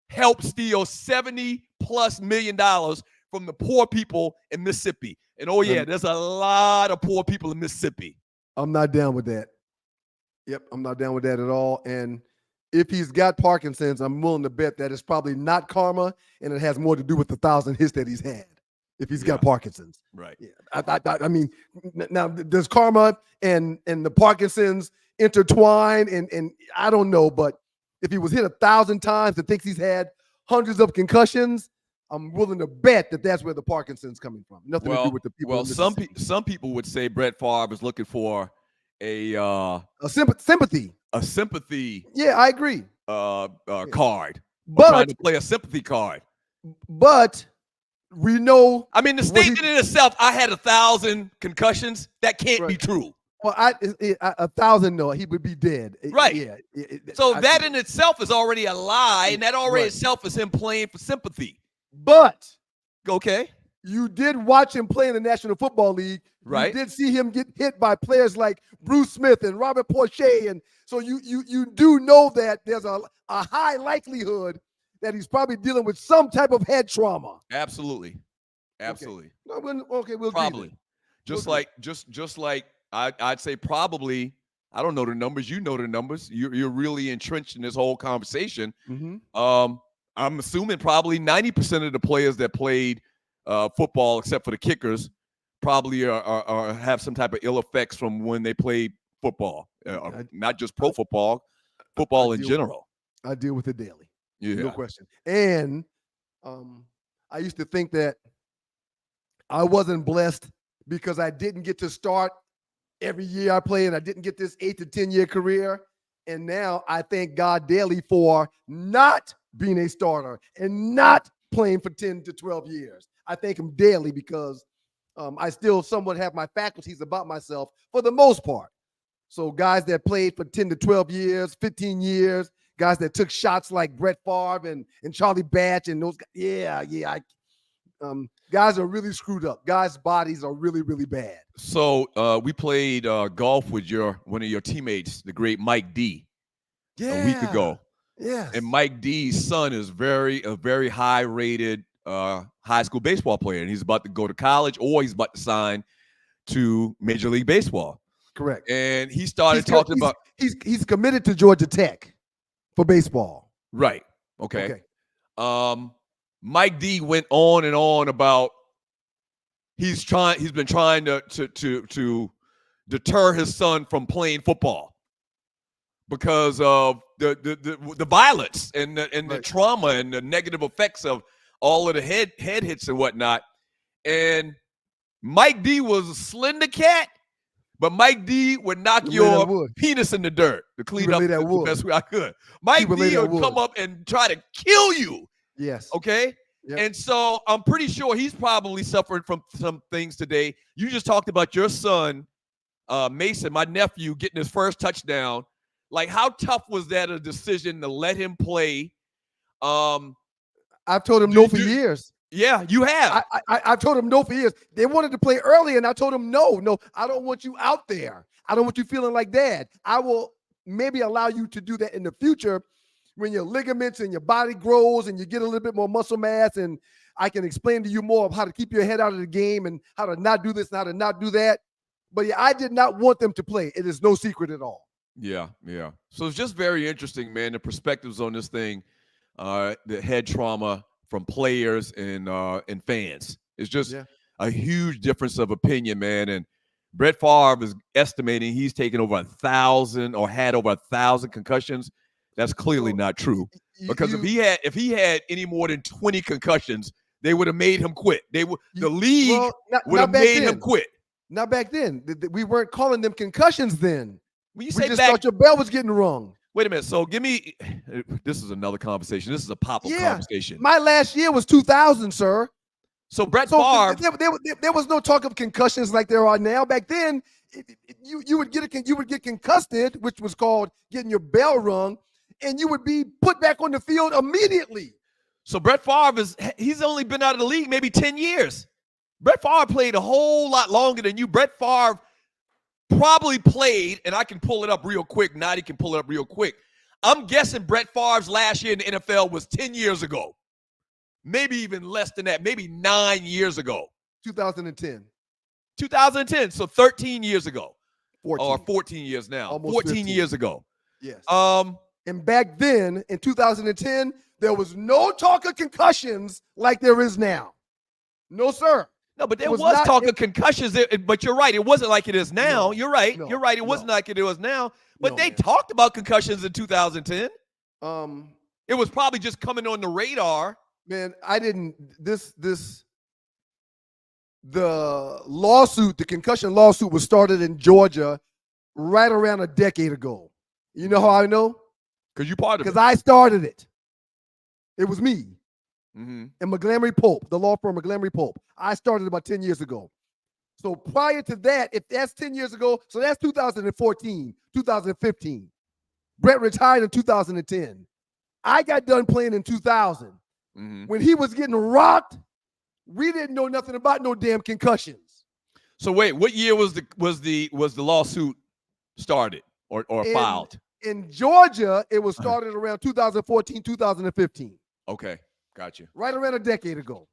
helped steal $70+ million from the poor people in Mississippi. And there's a lot of poor people in Mississippi. I'm not down with that. Yep, I'm not down with that at all. And if he's got Parkinson's, I'm willing to bet that it's probably not karma, and it has more to do with the 1,000 hits that he's had. If he's got Parkinson's, right? Yeah, I mean, now does karma and the Parkinson's intertwine? And I don't know, but if he was hit 1,000 times and thinks he's had hundreds of concussions, I'm willing to bet that that's where the Parkinson's coming from. Nothing to do with the people. Well, some people would say Brett Favre is looking for a sympathy. A sympathy. Yeah, I agree. Card. But trying to play a sympathy card. But we know. I mean, the statement in itself, I had 1,000 concussions. That can't be true. Well, 1,000, no, he would be dead. Right. Yeah. So that in itself is already a lie, and that already itself is him playing for sympathy. But okay, you did watch him play in the National Football League. Right. You did see him get hit by players like Bruce Smith and Robert Porcher, and so you do know that there's a high likelihood that he's probably dealing with some type of head trauma. Absolutely. Okay, we'll probably. Just like I'd say probably. I don't know the numbers. You know the numbers. You're really entrenched in this whole conversation. Mm-hmm. I'm assuming probably 90% of the players that played football, except for the kickers, probably are have some type of ill effects from when they played football. Not just pro football in general. I deal with it daily. Yeah. No question. And I used to think that I wasn't blessed because I didn't get to start every year I played, and I didn't get this 8 to 10 year career. And now I thank God daily for not being a starter and not playing for 10 to 12 years. I thank him daily because I still somewhat have my faculties about myself for the most part. So guys that played for 10 to 12 years, 15 years, guys that took shots like Brett Favre and Charlie Batch and those guys, guys are really screwed up. Guys' bodies are really, really bad. So we played golf with one of your teammates, the great Mike D, a week ago. Yes. And Mike D's son is a very high-rated high school baseball player, and he's about to go to college or he's about to sign to Major League Baseball. Correct. And he started talking about he's committed to Georgia Tech for baseball. Right. Okay. Mike D went on and on about he's been trying to deter his son from playing football because of the violence and the trauma and the negative effects of all of the head hits and whatnot. And Mike D was a slender cat, but Mike D would knock your penis in the dirt to clean up the best way I could. Mike D would come up and try to kill you. Yes. Okay. Yep. And so I'm pretty sure he's probably suffering from some things today. You just talked about your son, Mason, my nephew, getting his first touchdown. Like, how tough was that a decision to let him play? I've told him no for years. Yeah, you have. I've told them no for years. They wanted to play early, and I told them no, I don't want you out there. I don't want you feeling like that. I will maybe allow you to do that in the future when your ligaments and your body grows and you get a little bit more muscle mass, and I can explain to you more of how to keep your head out of the game and how to not do this and how to not do that. But yeah, I did not want them to play. It is no secret at all. Yeah. So it's just very interesting, man, the perspectives on this thing, the head trauma from players and fans. It's just a huge difference of opinion, man. And Brett Favre is estimating he's taken over 1,000 or had over 1,000 concussions. That's clearly not true. Because if he had any more than 20 concussions, they would have made him quit. The league would have made him quit. Not back then. We weren't calling them concussions then. When you we just thought your bell was getting wrong. Wait a minute. So this is another conversation. This is a pop-up conversation. My last year was 2000, sir. So Brett Favre. There was no talk of concussions like there are now. Back then, you would get concussed, which was called getting your bell rung, and you would be put back on the field immediately. So Brett Favre he's only been out of the league maybe 10 years. Brett Favre played a whole lot longer than you. Brett Favre probably played, and I can pull it up real quick. Nadi can pull it up real quick. I'm guessing Brett Favre's last year in the NFL was 10 years ago. Maybe even less than that. Maybe 9 years ago. 2010. 2010. So 13 years ago. 14. Or 14 years now. Almost 14 15. years ago. Yes. And back then, in 2010, there was no talk of concussions like there is now. No, sir. No, but there was talk of concussions. But you're right. It wasn't like it is now. You're right. You're right. It wasn't like it is now. But they talked about concussions in 2010. It was probably just coming on the radar. Man, I didn't. The concussion lawsuit was started in Georgia right around a decade ago. You know how I know? Because you part of it. Because I started it. It was me. Mm-hmm. And McGlamry Pope, the law firm McGlamry Pope. I started about 10 years ago. So prior to that, if that's 10 years ago, so that's 2014, 2015. Brett retired in 2010. I got done playing in 2000. Mm-hmm. When he was getting rocked, we didn't know nothing about no damn concussions. So wait, what year was the lawsuit started or filed? In Georgia, it was started around 2014, 2015. Okay. Gotcha. Right around a decade ago.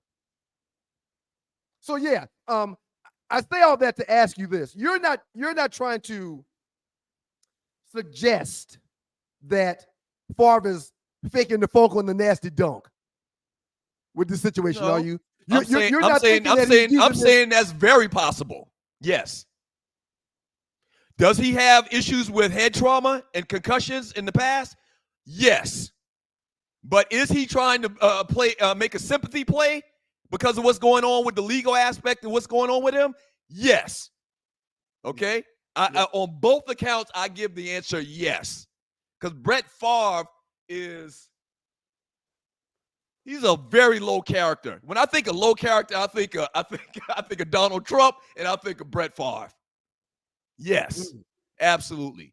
So yeah, I say all that to ask you this. You're not trying to suggest that Favre is faking the funk on the nasty dunk with this situation, are you? I'm saying that's very possible. Yes. Does he have issues with head trauma and concussions in the past? Yes. But is he trying to make a sympathy play because of what's going on with the legal aspect and what's going on with him? Yes. Okay. On both accounts, I give the answer yes. Because Brett Favre he's a very low character. When I think of low character, I think of Donald Trump and I think of Brett Favre. Yes, absolutely.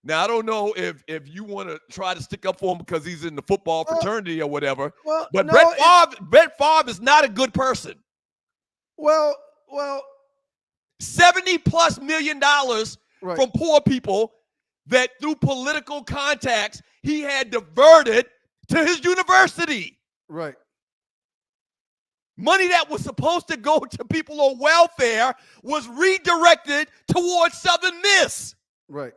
Now, I don't know if you want to try to stick up for him because he's in the football fraternity or whatever. But Brett Favre is not a good person. Well, $70+ million from poor people that through political contacts he had diverted to his university. Right. Money that was supposed to go to people on welfare was redirected towards Southern Miss. Right.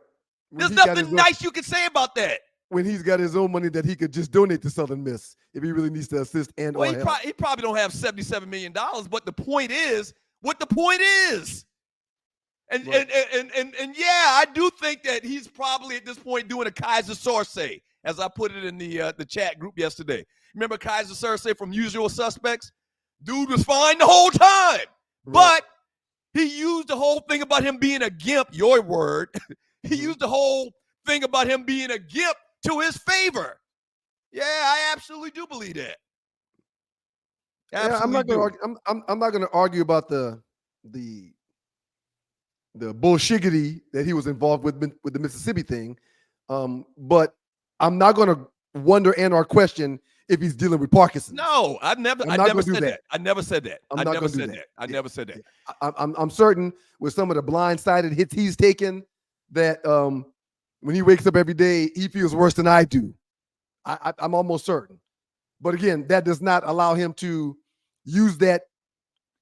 There's nothing nice you can say about that. When he's got his own money that he could just donate to Southern Miss if he really needs to assist and well, he probably don't have $77 million, but the point is what the point is. And yeah, I do think that he's probably at this point doing a Kaiser Soze, as I put it in the chat group yesterday. Remember Kaiser Soze from Usual Suspects? Dude was fine the whole time, but he used the whole thing about him being a gimp, your word. He used the whole thing about him being a gimp to his favor. Yeah, I absolutely do believe that. Yeah, I'm not going to argue about the bullshiggity that he was involved with the Mississippi thing, but I'm not going to wonder and or question if he's dealing with Parkinson's. No, I never said that. I never said that. I never said that. I never said that. I'm certain with some of the blindsided hits he's taken that when he wakes up every day, he feels worse than I do. I'm almost certain. But again, that does not allow him to use that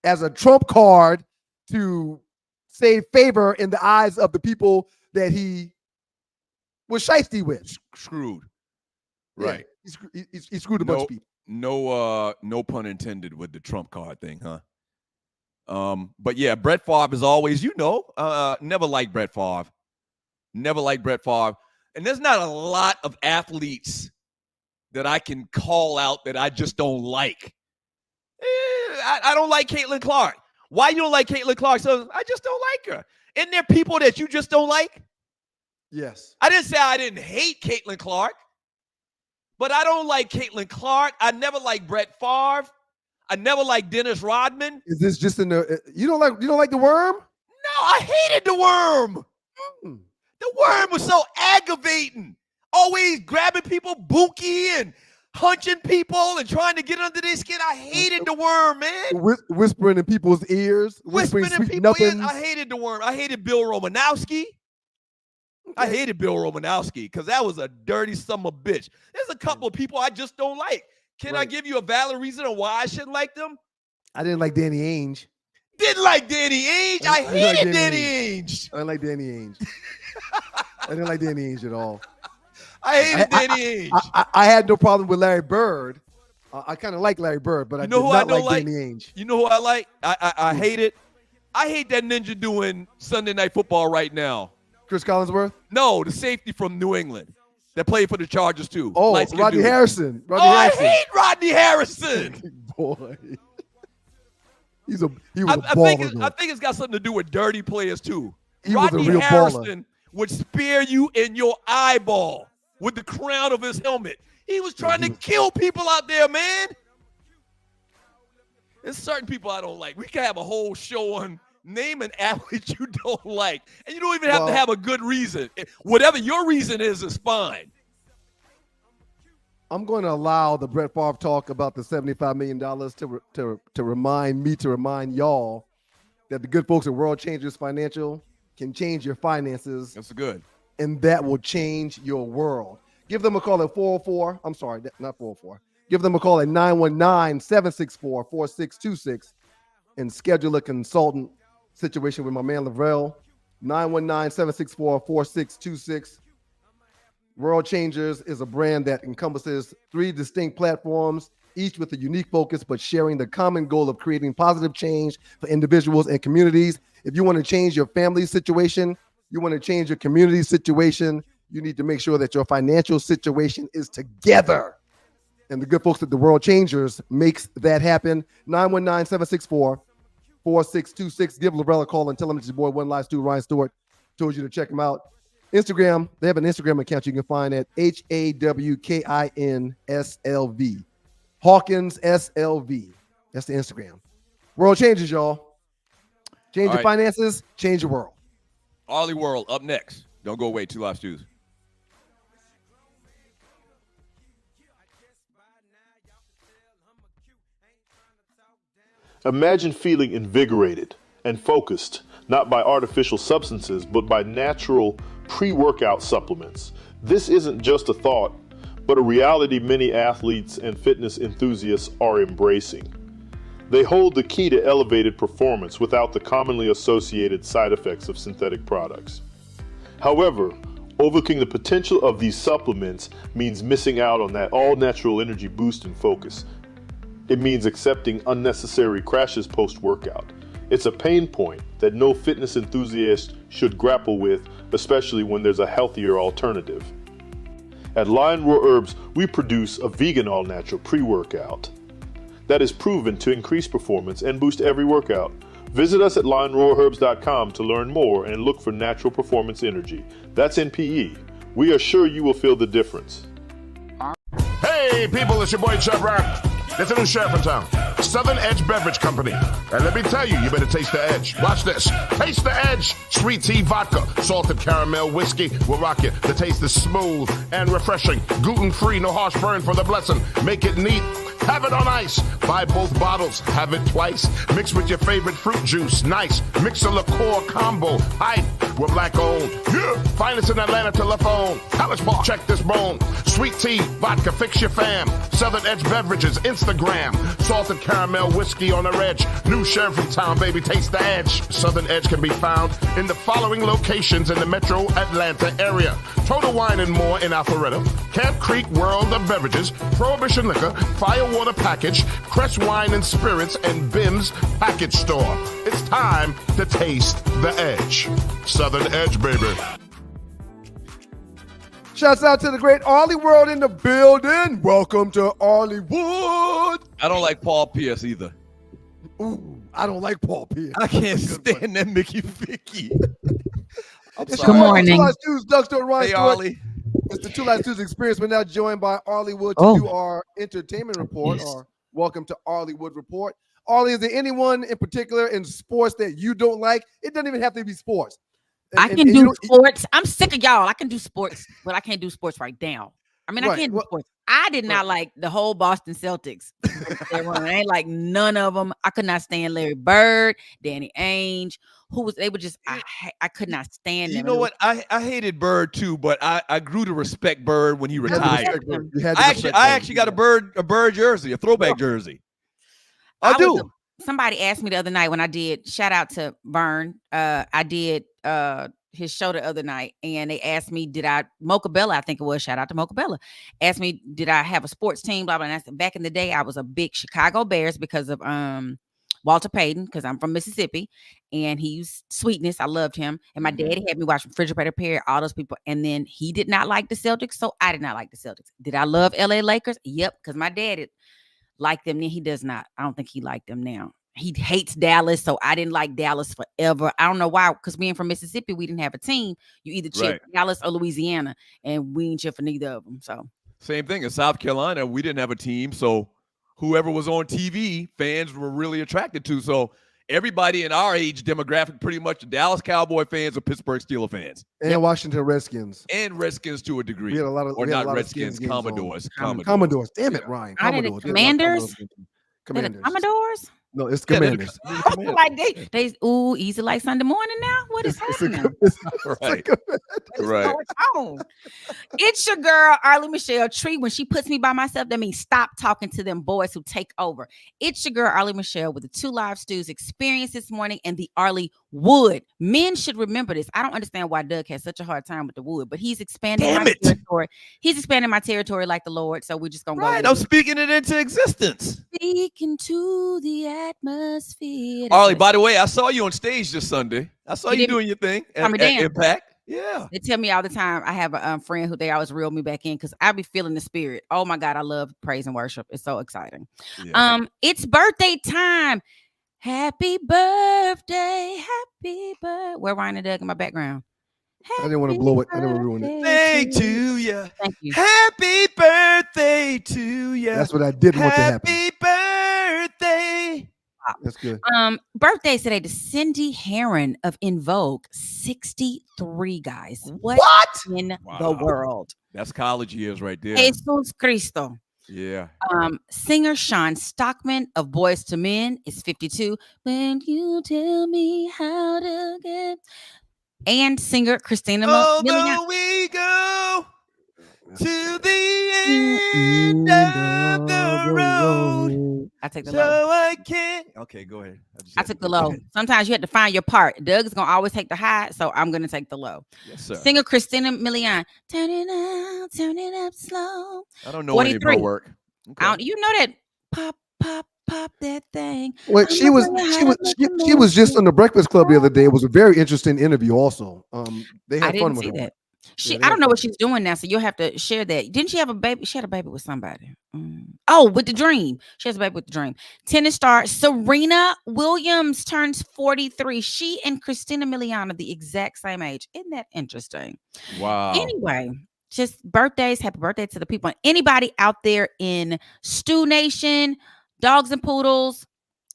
as a trump card to save favor in the eyes of the people that he was shiesty with. Screwed. Right. Yeah, he screwed a bunch of people. No pun intended with the trump card thing, huh? But yeah, Brett Favre is always, never liked Brett Favre. Never liked Brett Favre. And there's not a lot of athletes that I can call out that I just don't like. I don't like Caitlin Clark. Why you don't like Caitlin Clark? So I just don't like her. Isn't there people that you just don't like? Yes. I didn't say I didn't hate Caitlin Clark, but I don't like Caitlin Clark. I never liked Brett Favre. I never liked Dennis Rodman. Is this just in the you don't like the worm? No, I hated the worm. The worm was so aggravating. Always grabbing people bookie and punching people and trying to get under their skin. I hated the worm, man. Whispering in people's ears. Whispering in people's ears. I hated the worm. I hated Bill Romanowski. I hated Bill Romanowski because that was a dirty son of a bitch. There's a couple of people I just don't like. Can I give you a valid reason on why I shouldn't like them? I didn't like Danny Ainge. Didn't like Danny Ainge. I hated Danny Ainge. I didn't like Danny Ainge. I didn't like Danny Ainge at all. I hated Danny Ainge. I had no problem with Larry Bird. I kind of like Larry Bird, but I did not like Danny Ainge. You know who I like? I hate it. I hate that ninja doing Sunday Night Football right now. Chris Collinsworth? No, the safety from New England that played for the Chargers too. Oh, Rodney Harrison. I hate Rodney Harrison. Boy. He was a baller. I think it's got something to do with dirty players too. Rodney Harrison would spear you in your eyeball with the crown of his helmet. He was trying to kill people out there, man. There's certain people I don't like. We can have a whole show on name an athlete you don't like. And you don't even have to have a good reason. Whatever your reason is fine. I'm going to allow the Brett Favre talk about the $75 million to remind y'all that the good folks at World Changers Financial can change your finances. That's good. And that will change your world. Give them a call at 404. I'm sorry, not 404. Give them a call at 919-764-4626 and schedule a consultant situation with my man Lavrell. 919-764-4626. World Changers is a brand that encompasses 3 distinct platforms, each with a unique focus, but sharing the common goal of creating positive change for individuals and communities. If you want to change your family situation, you want to change your community situation, you need to make sure that your financial situation is together. And the good folks at the World Changers makes that happen. 919-764-4626. Give Lavrell a call and tell him it's your boy One Live Stu, Ryan Stewart, told you to check him out. Instagram, they have an Instagram account you can find at HAWKINSLV. Hawkins SLV. That's the Instagram. World Changers, y'all. Change your finances, change your world. Arlie World up next. Don't go away. 2 Live Stews. Imagine feeling invigorated and focused, not by artificial substances, but by natural pre-workout supplements. This isn't just a thought, but a reality many athletes and fitness enthusiasts are embracing. They hold the key to elevated performance without the commonly associated side effects of synthetic products. However, overlooking the potential of these supplements means missing out on that all-natural energy boost and focus. It means accepting unnecessary crashes post-workout. It's a pain point that no fitness enthusiast should grapple with, especially when there's a healthier alternative. At Lion Roar Herbs, we produce a vegan all-natural pre-workout that is proven to increase performance and boost every workout. Visit us at lionroarherbs.com to learn more and look for natural performance energy. That's NPE. We are sure you will feel the difference. Hey people, it's your boy Chub Rock. There's a new sheriff in town, Southern Edge Beverage Company. And let me tell you, you better taste the edge. Watch this. Taste the edge. Sweet tea vodka, salted caramel whiskey will rock you. The taste is smooth and refreshing. Gluten-free, no harsh burn for the blessing. Make it neat. Have it on ice. Buy both bottles. Have it twice. Mix with your favorite fruit juice. Nice. Mix a liqueur combo. Hype. We're black owned. Yeah. Finest in Atlanta telephone. College Park. Check this bone. Sweet tea, vodka, fix your fam. Southern Edge Beverages, Instagram. Salted caramel whiskey on the edge. New sheriff in town, baby. Taste the edge. Southern Edge can be found in the following locations in the metro Atlanta area. Total Wine and More in Alpharetta. Camp Creek World of Beverages. Prohibition Liquor. Firewater Package. Crest Wine and Spirits. And Bim's Package Store. It's time to taste the edge. Southern Edge, baby. Shouts out to the great Arlie World in the building. Welcome to Arleywood. I don't like Paul Pierce either. Ooh, I don't like Paul Pierce. I can't stand that Mickey Vicky. Good morning. Hey, Arlie. It's the Two Live Stews Experience. We're now joined by Arlie Wood to do our entertainment report, or welcome to Arlie Wood Report. Arlie, is there anyone in particular in sports that you don't like? It doesn't even have to be sports. I can do sports. I'm sick of y'all. I can do sports, but I can't do sports right now. I mean, I can't do sports. I did not like the whole Boston Celtics. I ain't like none of them. I could not stand Larry Bird, Danny Ainge. They were just, I could not stand them. You know what? I hated Bird too, but I grew to respect Bird when he retired. I actually got a Bird jersey, a throwback jersey. I do. Somebody asked me the other night when I did, shout out to Vern. I did his show the other night, and they asked me, Mocha Bella, I think it was, shout out to Mocha Bella, asked me, did I have a sports team, blah, blah, and I said, back in the day, I was a big Chicago Bears because of Walter Payton, because I'm from Mississippi, and he used sweetness. I loved him, and my daddy had me watch Refrigerator Perry, all those people, and then he did not like the Celtics, so I did not like the Celtics. Did I love LA Lakers? Yep, because my dad liked them, then he does not. I don't think he liked them now. He hates Dallas, so I didn't like Dallas forever. I don't know why, because being from Mississippi, we didn't have a team. You either cheer for Dallas or Louisiana, and we didn't cheer for neither of them. So same thing in South Carolina, we didn't have a team, so whoever was on TV, fans were really attracted to. So everybody in our age demographic, pretty much the Dallas Cowboy fans or Pittsburgh Steelers fans, and Washington Redskins, and Redskins to a degree. We had a lot of, or not Redskins, Commodores. Commodores. Damn it, Ryan. Commodores. Commanders. Commanders. No, it's Commanders. Like they easy like Sunday morning now. What is happening? Right. It's your girl, Arlie Michelle Tree. When she puts me by myself, that means stop talking to them boys who take over. It's your girl, Arlie Michelle, with the Two Live Stews Experience this morning and the Arlie Wood. Men should remember this. I don't understand why Doug has such a hard time with the wood, but he's expanding my territory. He's expanding my territory like the Lord. So we're just gonna go. I'm speaking it into existence. Speaking to the atmosphere. Arlie, by the way, I saw you on stage this Sunday. I saw you doing your thing at Impact. Yeah. They tell me all the time. I have a friend who they always reel me back in because I be feeling the spirit. Oh my God, I love praise and worship. It's so exciting. Yeah. It's birthday time. Happy birthday. Happy birthday. Where Ryan and Doug in my background? I didn't want to blow it. I didn't want to ruin it. Birthday to you. Thank you. Happy birthday to you. That's what I didn't want to happen. Happy birthday. That's good. Birthdays today to Cindy Heron of In Vogue, 63, guys. What? In the world? That's college years right there. Jesus Cristo. Yeah. Singer Sean Stockman of Boys to Men is 52. When you tell me how to get. And singer Christina Although we go to the end of the road. I take the so low. I can't. Okay, go ahead. I took the low. Sometimes you have to find your part. Doug is gonna always take the high, so I'm gonna take the low. Yes, sir. Singer Christina Milian, turn it up slow. I don't know any of her work. Okay. You know that pop that thing. Well, she was just on the Breakfast Club the other day. It was a very interesting interview. Also, they had fun with her. That. I don't know what she's doing now, so you'll have to share that. Didn't she have a baby? She had a baby with somebody. Oh, with the Dream. She has a baby with the Dream. Tennis star Serena Williams turns 43. She and Christina Milian are the exact same age. Isn't that interesting? Wow. Anyway, just birthdays. Happy birthday to the people. Anybody out there in Stew Nation, dogs and poodles,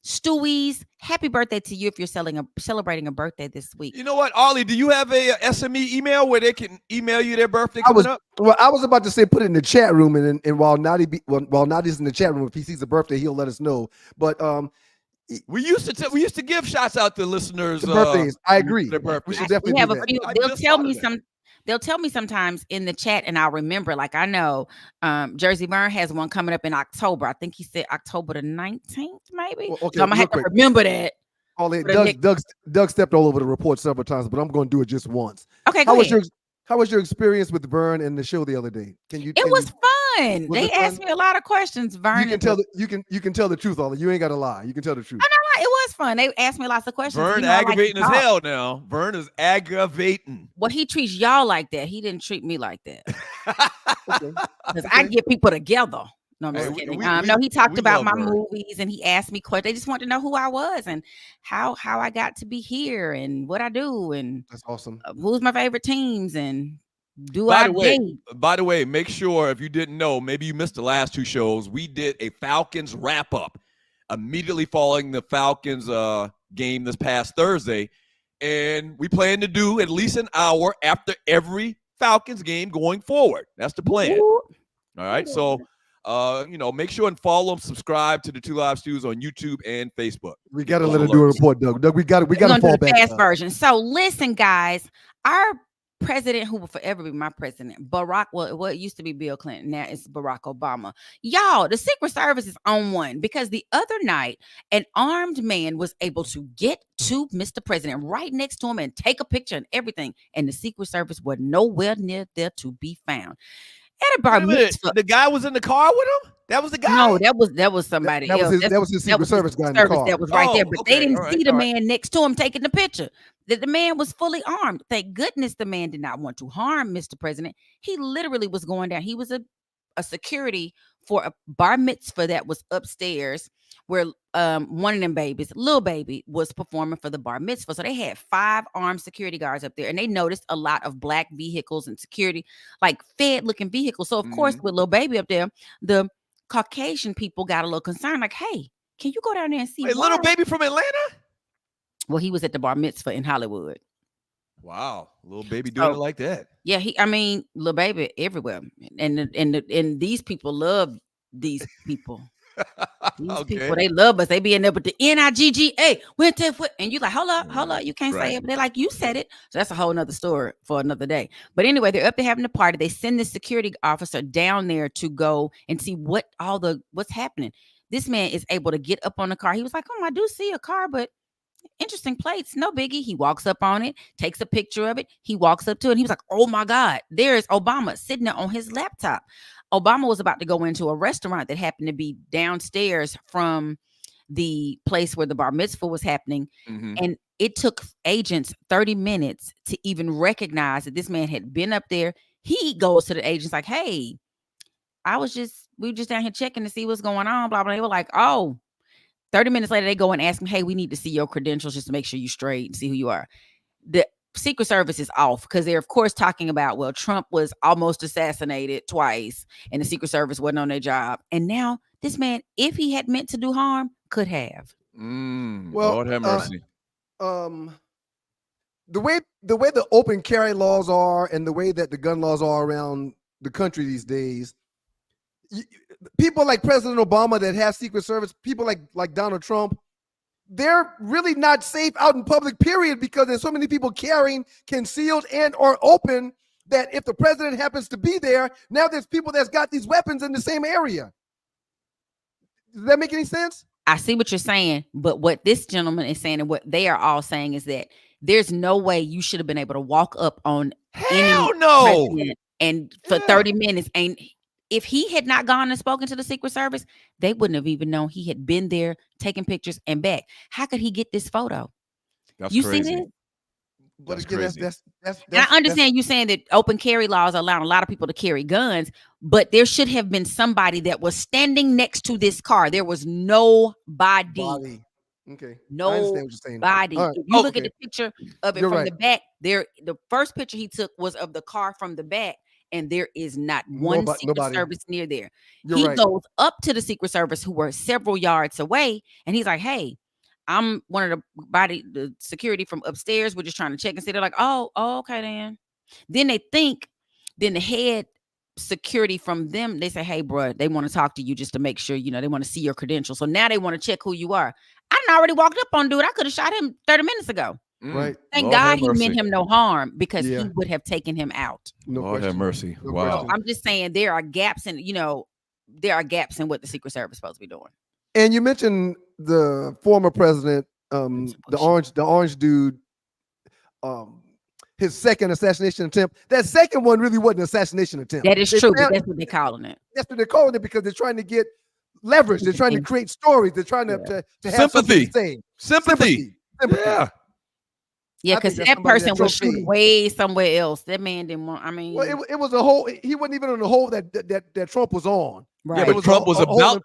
Stewies, happy birthday to you if you're celebrating a birthday this week. You know what, Ollie? Do you have a SME email where they can email you their birthday coming up? Well, I was about to say put it in the chat room, and while Nadi's in the chat room, if he sees a birthday, he'll let us know. But we used to give shots out to listeners. Birthdays, I agree. We should definitely have do a that. few. They'll tell me sometimes in the chat, and I'll remember. Like I know, Jersey Vern has one coming up in October. I think he said October the 19th, maybe. Well, okay, so I'm gonna have to remember that. Doug stepped all over the report several times, but I'm going to do it just once. Okay, go ahead. How was your experience with Vern and the show the other day? It was fun. They asked me a lot of questions, Vern. You can tell the truth, Ollie. You ain't got to lie. You can tell the truth. It was fun. They asked me lots of questions. Vern aggravating as hell now. Vern is aggravating. Well, he treats y'all like that. He didn't treat me like that. Because I get people together. No, I'm just kidding. No, he talked about my movies and he asked me questions. They just wanted to know who I was and how I got to be here and what I do and that's awesome. Who's my favorite teams and By the way, make sure if you didn't know, maybe you missed the last two shows. We did a Falcons wrap up immediately following the Falcons game this past Thursday, and we plan to do at least an hour after every Falcons game going forward. That's the plan. All right, so. Make sure and follow and subscribe to the Two Live Stews on YouTube and Facebook. We got to let her do a report, Doug. Doug, we got to fall back. Fast version. So listen, guys, our president, who will forever be my president, Barack. Well, it used to be Bill Clinton. Now it's Barack Obama. Y'all, the Secret Service is on one because the other night, an armed man was able to get to Mr. President right next to him and take a picture and everything, and the Secret Service was nowhere near there to be found. The guy was in the car with him? That was the guy? No, that was somebody else. That was his Secret Service guy in the car. That was right there. But they didn't see the man next to him taking the picture. That the man was fully armed. Thank goodness the man did not want to harm Mr. President. He literally was going down. He was a security for a bar mitzvah that was upstairs where one of them babies, little baby, was performing for the bar mitzvah. So they had 5 armed security guards up there, and they noticed a lot of black vehicles and security, like Fed-looking vehicles. So, of course, with little baby up there, the Caucasian people got a little concerned, like, hey, can you go down there and see? Wait, little baby from Atlanta? Well, he was at the bar mitzvah in Hollywood. Wow, little baby doing it like that. Yeah, little baby everywhere. And these people love these people. These people, they love us. They be in there with the NIGGA. And you like, hold up, you can't say it. But they're like, you said it. So that's a whole nother story for another day. But anyway, they're up there having a party. They send this security officer down there to go and see what's happening. This man is able to get up on the car. He was like, I do see a car, but interesting plates, no biggie. He walks up on it, takes a picture of it. He walks up to it. And he was like, oh my God, there's Obama sitting there on his laptop. Obama was about to go into a restaurant that happened to be downstairs from the place where the bar mitzvah was happening. Mm-hmm. And it took agents 30 minutes to even recognize that this man had been up there. He goes to the agents like, hey, we were just down here checking to see what's going on, blah, blah. They were like, oh, 30 minutes later, they go and ask him, hey, we need to see your credentials just to make sure you're straight and see who you are. The Secret Service is off because they're, of course, talking about, well, Trump was almost assassinated twice and the Secret Service wasn't on their job. And now this man, if he had meant to do harm, could have. Well, Lord have mercy. The way the open carry laws are and the way that the gun laws are around the country these days, people like President Obama that have Secret Service, people like Donald Trump, they're really not safe out in public, period, because there's so many people carrying concealed and or open that if the president happens to be there, now there's people that's got these weapons in the same area. Does that make any sense? I see what you're saying, but what this gentleman is saying and what they are all saying is that there's no way you should have been able to walk up on any president and for 30 minutes. And if he had not gone and spoken to the Secret Service, they wouldn't have even known he had been there taking pictures and back. How could he get this photo? That's crazy. See this? But again, that's I understand you saying that open carry laws allow a lot of people to carry guns, but there should have been somebody that was standing next to this car. There was nobody. Okay. Nobody. Right. If you look at the picture of it from the back, the first picture he took was of the car from the back. and there is not one Secret Service near there. He goes up to the Secret Service, who were several yards away, and he's like, "Hey, I'm one of the security from upstairs. We're just trying to check and see." They're like, "Oh, okay, then." Then the head security from them, they say, "Hey, bro, they want to talk to you just to make sure, they want to see your credentials. So now they want to check who you are." I done already walked up on dude. I could have shot him 30 minutes ago. Right. Thank God he meant him no harm, because he would have taken him out. Lord have mercy. No Wow. question. I'm just saying there are gaps in, what the Secret Service is supposed to be doing. And you mentioned the former president, the orange dude, his second assassination attempt. That second one really wasn't an assassination attempt. That is true, but that's what they're calling it. That's what they're calling it, because they're trying to get leverage. They're trying to create stories. They're trying to have sympathy. To say. Sympathy. Yeah, because that person was shooting way somewhere else. That man didn't want. I mean, well, it was a hole. He wasn't even on the hole that Trump was on. Right. Yeah, but Trump was about.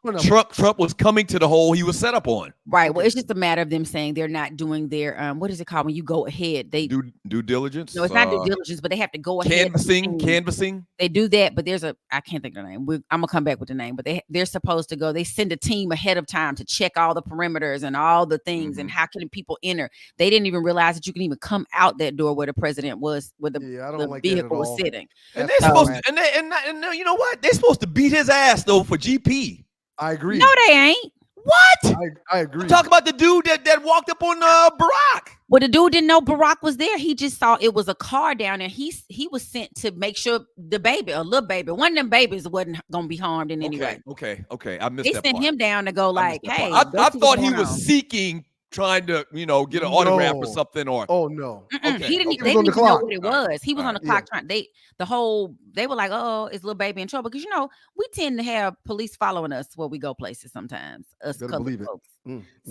Trump was coming to the hole he was set up on. Right. Well, it's just a matter of them saying they're not doing their what is it called when you go ahead? They do due diligence. No, it's not due diligence, but they have to go ahead. Canvassing. They do that, but I can't think of the name. I'm gonna come back with the name, but they're supposed to go. They send a team ahead of time to check all the perimeters and all the things, and how can people enter. They didn't even realize that you can even come out that door where the president was, where the vehicle was sitting. And they're supposed to, and you know what? They're supposed to beat his ass though for GP. I agree. No, they ain't. What? I agree. I'm talking about the dude that walked up on Barack. Well, the dude didn't know Barack was there. He just saw it was a car down there. He was sent to make sure the baby, a little baby, one of them babies wasn't gonna be harmed in any way. Okay. I missed they that sent part. him down to go like, hey. I thought he was seeking, trying to, get an autograph or something. Or no. Okay. They didn't even know what it was. He was on the clock trying. They were like, oh, is little baby in trouble? Because we tend to have police following us where we go places sometimes. Us colored folks.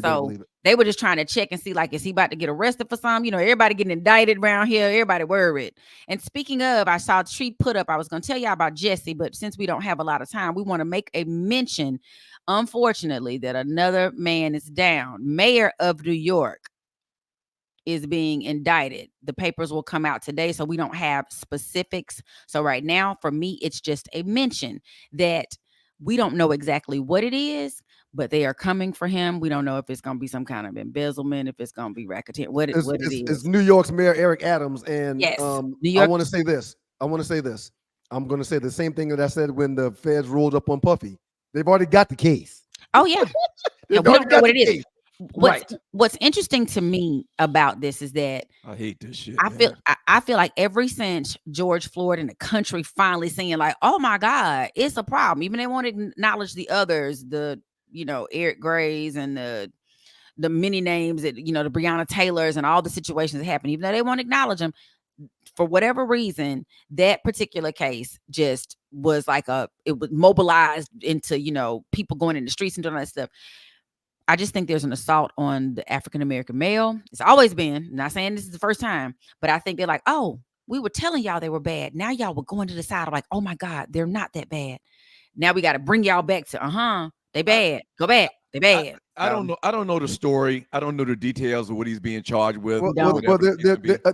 So they were just trying to check and see, like, is he about to get arrested for something? Everybody getting indicted around here. Everybody worried. And speaking of, I saw a tweet put up. I was going to tell y'all about Jesse, but since we don't have a lot of time, we want to make a mention, unfortunately, that another man is down. Mayor of New York is being indicted. The papers will come out today, so we don't have specifics. So right now, for me, it's just a mention that we don't know exactly what it is, but they are coming for him. We don't know if it's going to be some kind of embezzlement, if it's going to be racketeering, what it is. It's New York's Mayor Eric Adams, and yes, New York. I want to say this. I'm going to say the same thing that I said when the feds rolled up on Puffy. They've already got the case. Oh yeah, we don't know what it is. Right. What's interesting to me about this is that I hate this shit. I feel like ever since George Floyd and the country finally saying like, oh my God, it's a problem. Even they want to acknowledge the others, the Eric Grays and the many names that the Breonna Taylors and all the situations that happened. Even though they won't acknowledge them, for whatever reason, that particular case just was like it was mobilized into people going in the streets and doing all that stuff. I just think there's an assault on the African-American male. It's always been. I'm not saying this is the first time, but I think they're like, oh, we were telling y'all they were bad. Now y'all were going to the side of like, oh my God, they're not that bad. Now we got to bring y'all back to, they bad. Go back. They bad. I don't know. I don't know the story. I don't know the details of what he's being charged with. Well,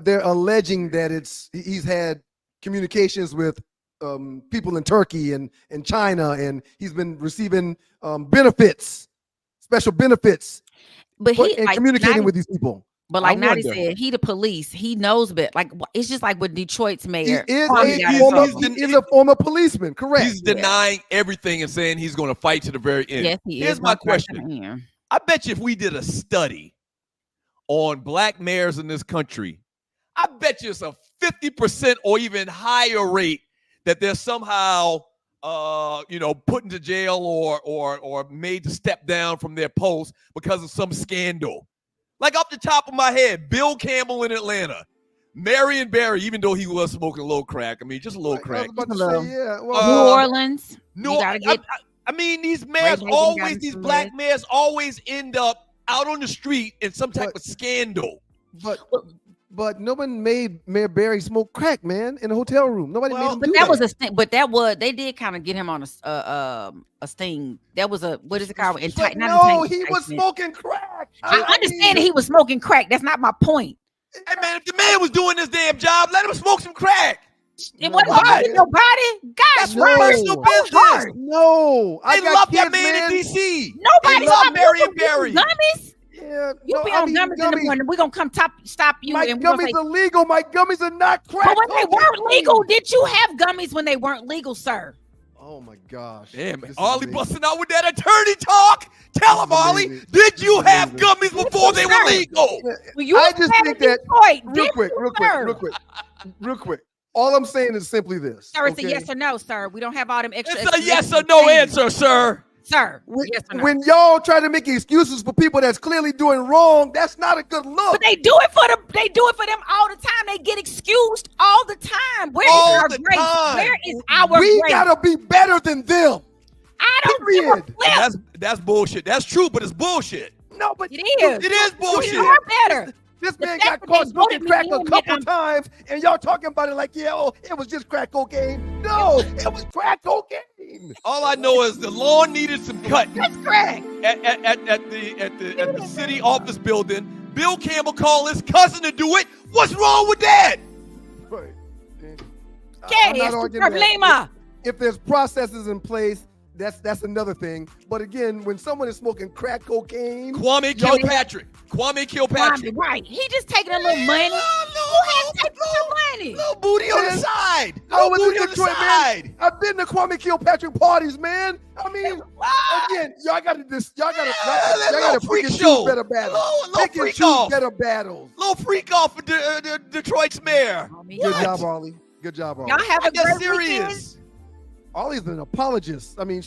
they're alleging that he's had communications with people in Turkey and China, and he's been receiving benefits. Special benefits, but communicating with these people. But like Nadi said, he the police. He knows, but like it's just like with Detroit's mayor. He is a former policeman, correct? He's denying everything and saying he's going to fight to the very end. Yes, he Here's my question: I bet you if we did a study on black mayors in this country, I bet you it's a 50% or even higher rate that they're somehow put into jail or made to step down from their post because of some scandal. Like off the top of my head, Bill Campbell in Atlanta, Marion Barry, even though he was smoking a little crack. I mean, just a little crack. New Orleans. I mean, these mayors always, these black mayors always end up out on the street in some type of scandal. But no one made Mayor Barry smoke crack, man, in a hotel room. Nobody made him do that. They did kind of get him on a sting. That was what is it called? He was smoking crack. I understand that he was smoking crack. That's not my point. Hey man, if the man was doing this damn job, let him smoke some crack. It wasn't hard in your body. Gosh, That's personal business. No, They love that man in DC. Nobody love Marion Barry. Gummies. Yeah, You be on gummies in the morning. We're gonna come stop you. My and we're gonna gummies say, are legal. My gummies are not crack. but when they weren't legal, did you have gummies when they weren't legal, sir? Oh my gosh. Damn, This is Ollie amazing. busting out with that attorney talk. Tell him, Ollie, amazing. did you This is have amazing. gummies before they were legal? Well, you I just think that real real quick. All I'm saying is simply this. Sir, it's a okay? yes or no, sir. We don't have all them extra. It's a yes or no answer, sir. Sir. When, Yes or no? when y'all try to make excuses for people that's clearly doing wrong, that's not a good look. But they do it for them all the time. They get excused all the time. Where is All our the grace? time. Where is our We grace? gotta be better than them. I don't give a Period. flip. That's bullshit. That's true, but it's bullshit. No, but It is. It is bullshit. You are better. this The man fact got that caught they smoking voted me crack in, a couple I'm- times, and y'all talking about it like, yeah, oh, it was just crack cocaine. No, it was crack cocaine. All I know is the lawn needed some cut That's correct. at the city office building. Bill Campbell called his cousin to do it. What's wrong with that? Right. Okay, I'm not it's the arguing that. problema. If there's processes in place, that's another thing. But again, when someone is smoking crack cocaine, Kwame Kilpatrick. Kwame Kilpatrick. Right. He just taking a little money. Who has taken some money? Little booty on the side. I Little was booty in on the Detroit, side. man. I've been to Kwame Kilpatrick parties, man. I mean, again, y'all gotta freak pick and show. choose better battles. Little Pick and freak choose off. better battles. Little freak off for Detroit's mayor. Good job, Ollie. Good job, Ollie. Y'all have a That's great weekend. serious. Ollie's an apologist. I mean,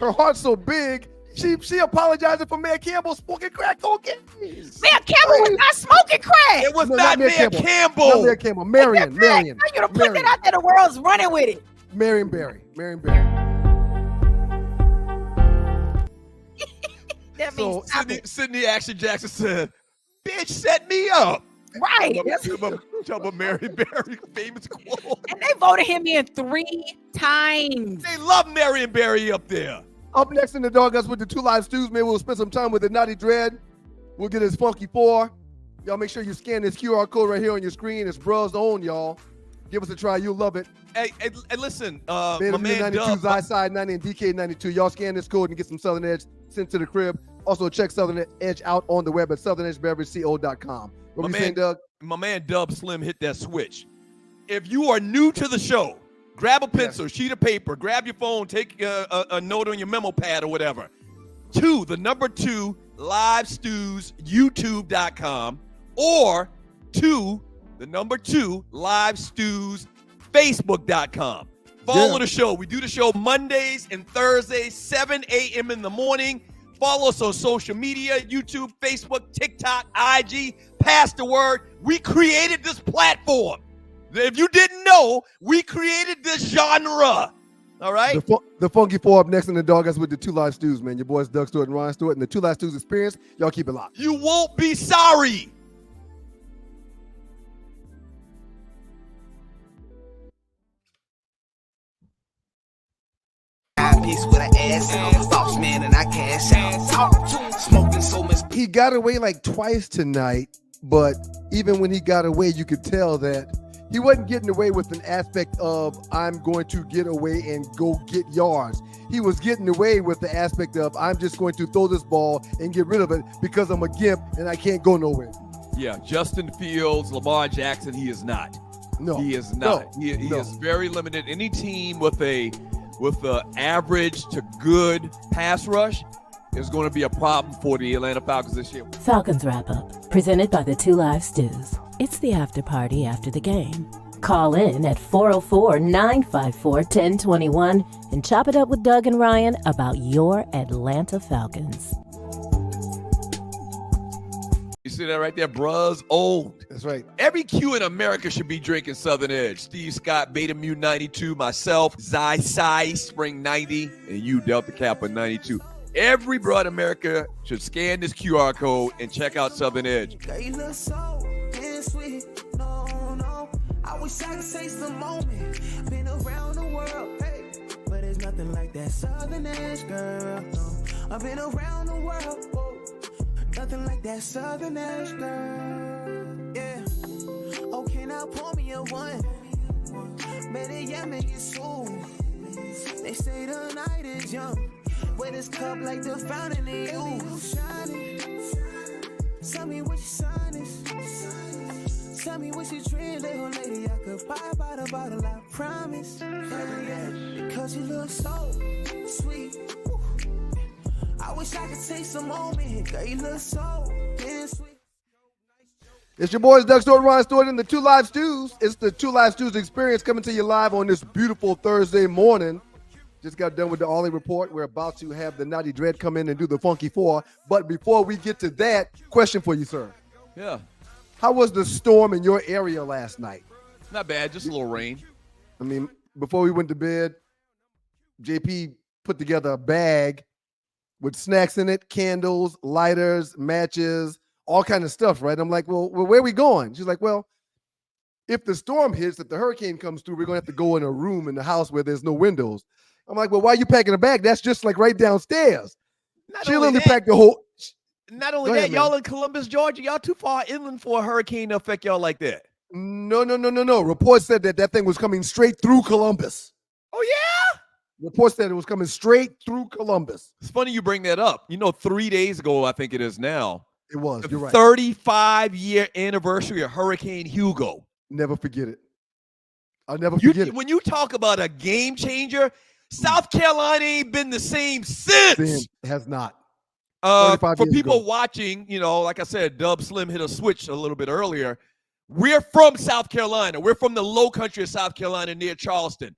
her heart's so big. She apologizing for Mayor Campbell smoking crack cocaine. Mayor Campbell was not smoking crack. It was No, not Mayor Not Campbell. Mayor Campbell. Marion. Now you to put that out there, the world's running with it. Marion Barry. That So, means stop it. Sidney Action Jackson said, "Bitch, set me up." Right. Talk about Mary Barry, famous quote. And they voted him in 3 times. They love Marion Barry up there. Up next in the Doghouse with the Two Live Stews, man, we'll spend some time with the Naughty Dread. We'll get his Funky 4. Y'all make sure you scan this QR code right here on your screen. It's Bruh's own, y'all. Give us a try. You'll love it. Hey, listen, Man, my man 92, Dub. Zyside 90, and DK92. Y'all scan this code and get some Southern Edge sent to the crib. Also, check Southern Edge out on the web at southernedgebeverage.co.com. What were you saying, Doug? My man Dub Slim hit that switch. If you are new to the show, grab a pencil, sheet of paper, grab your phone, take a note on your memo pad or whatever. 2, the number 2, livestews.youtube.com, or 2, the number 2, livestews.facebook.com. Follow the show. We do the show Mondays and Thursdays, 7 a.m. in the morning. Follow us on social media, YouTube, Facebook, TikTok, IG. Pass the word. We created this platform. If you didn't know, we created this genre. All right? The Funky 4 up next in the Doghouse with the Two Live Stews, man. Your boys Doug Stewart and Ryan Stewart and the Two Live Stews Experience. Y'all keep it locked. You won't be sorry. He got away like twice tonight, but even when he got away, you could tell that he wasn't getting away with an aspect of I'm going to get away and go get yards. He was getting away with the aspect of I'm just going to throw this ball and get rid of it because I'm a gimp and I can't go nowhere. Yeah, Justin Fields, Lamar Jackson, he is not. No, he is not. He is very limited. Any team with a average to good pass rush is going to be a problem for the Atlanta Falcons this year. Falcons Wrap Up, presented by the Two Live Stews. It's the after party after the game. Call in at 404-954-1021 and chop it up with Doug and Ryan about your Atlanta Falcons. You see that right there? Bruh's old. That's right. Every Q in America should be drinking Southern Edge. Steve Scott, Beta Mu 92, myself, Zy Spring 90, and you, Delta Kappa 92. Every Bruh in America should scan this QR code and check out Southern Edge. Girl, you look so damn sweet. No. I wish I could taste the moment. Been around the world, hey. But there's nothing like that Southern Edge, girl. No. I've been around the world, whoa. Nothing like that Southern Edge, girl. Yeah. Oh, can I pour me a one? Better yet, make it soon. They say the night is young. Wet this cup like the fountain in you. Shining. Tell me what your sign is. Tell me what you dream, little lady. I could buy by the bottle, I promise. Yeah, because you look so sweet. I wish I could take some moment. Girl, you look so damn sweet. It's your boys, Doug Stewart, Ron Stewart, and the Two Live Stews. It's the Two Live Stews experience coming to you live on this beautiful Thursday morning. Just got done with the Ollie Report. We're about to have the Naughty Dread come in and do the Funky Four. But before we get to that, question for you, sir. Yeah. How was the storm in your area last night? Not bad, just a little rain. I mean, before we went to bed, JP put together a bag with snacks in it, candles, lighters, matches, all kind of stuff, right? I'm like, well, where are we going? She's like, well, if the storm hits, if the hurricane comes through, we're going to have to go in a room in the house where there's no windows. I'm like, well, why are you packing a bag? That's just like right downstairs. She literally packed the whole. Not only that, y'all in Columbus, Georgia, y'all too far inland for a hurricane to affect y'all like that. No. Reports said that thing was coming straight through Columbus. Oh, yeah? Reports said it was coming straight through Columbus. It's funny you bring that up. 3 days ago, I think it is now. It was, you're right. 35-year anniversary of Hurricane Hugo. Never forget it. I'll never forget it. When you talk about a game changer, South Carolina ain't been the same since. It has not. For people watching, like I said, Dub Slim hit a switch a little bit earlier. We're from South Carolina. We're from the low country of South Carolina near Charleston.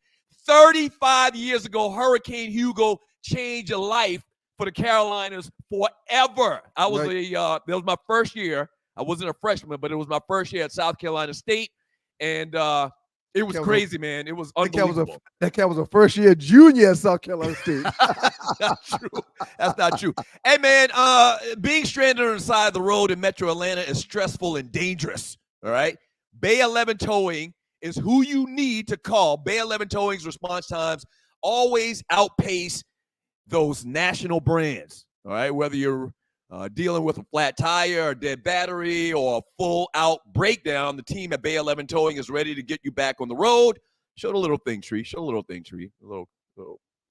35 years ago, Hurricane Hugo changed a life for the Carolinas forever. That was my first year. I wasn't a freshman, but it was my first year at South Carolina State. And it was crazy, man. It was unbelievable. That cat was a first-year junior at South Carolina State. That's not true. That's not true. Hey, man, being stranded on the side of the road in Metro Atlanta is stressful and dangerous, all right? Bay 11 Towing is who you need to call. Bay 11 Towing's response times always outpace those national brands, all right? Whether you're dealing with a flat tire, a dead battery, or a full-out breakdown, the team at Bay 11 Towing is ready to get you back on the road. Show the little thing, Tree. Show the little thing, Tree. A little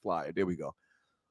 flyer. There we go.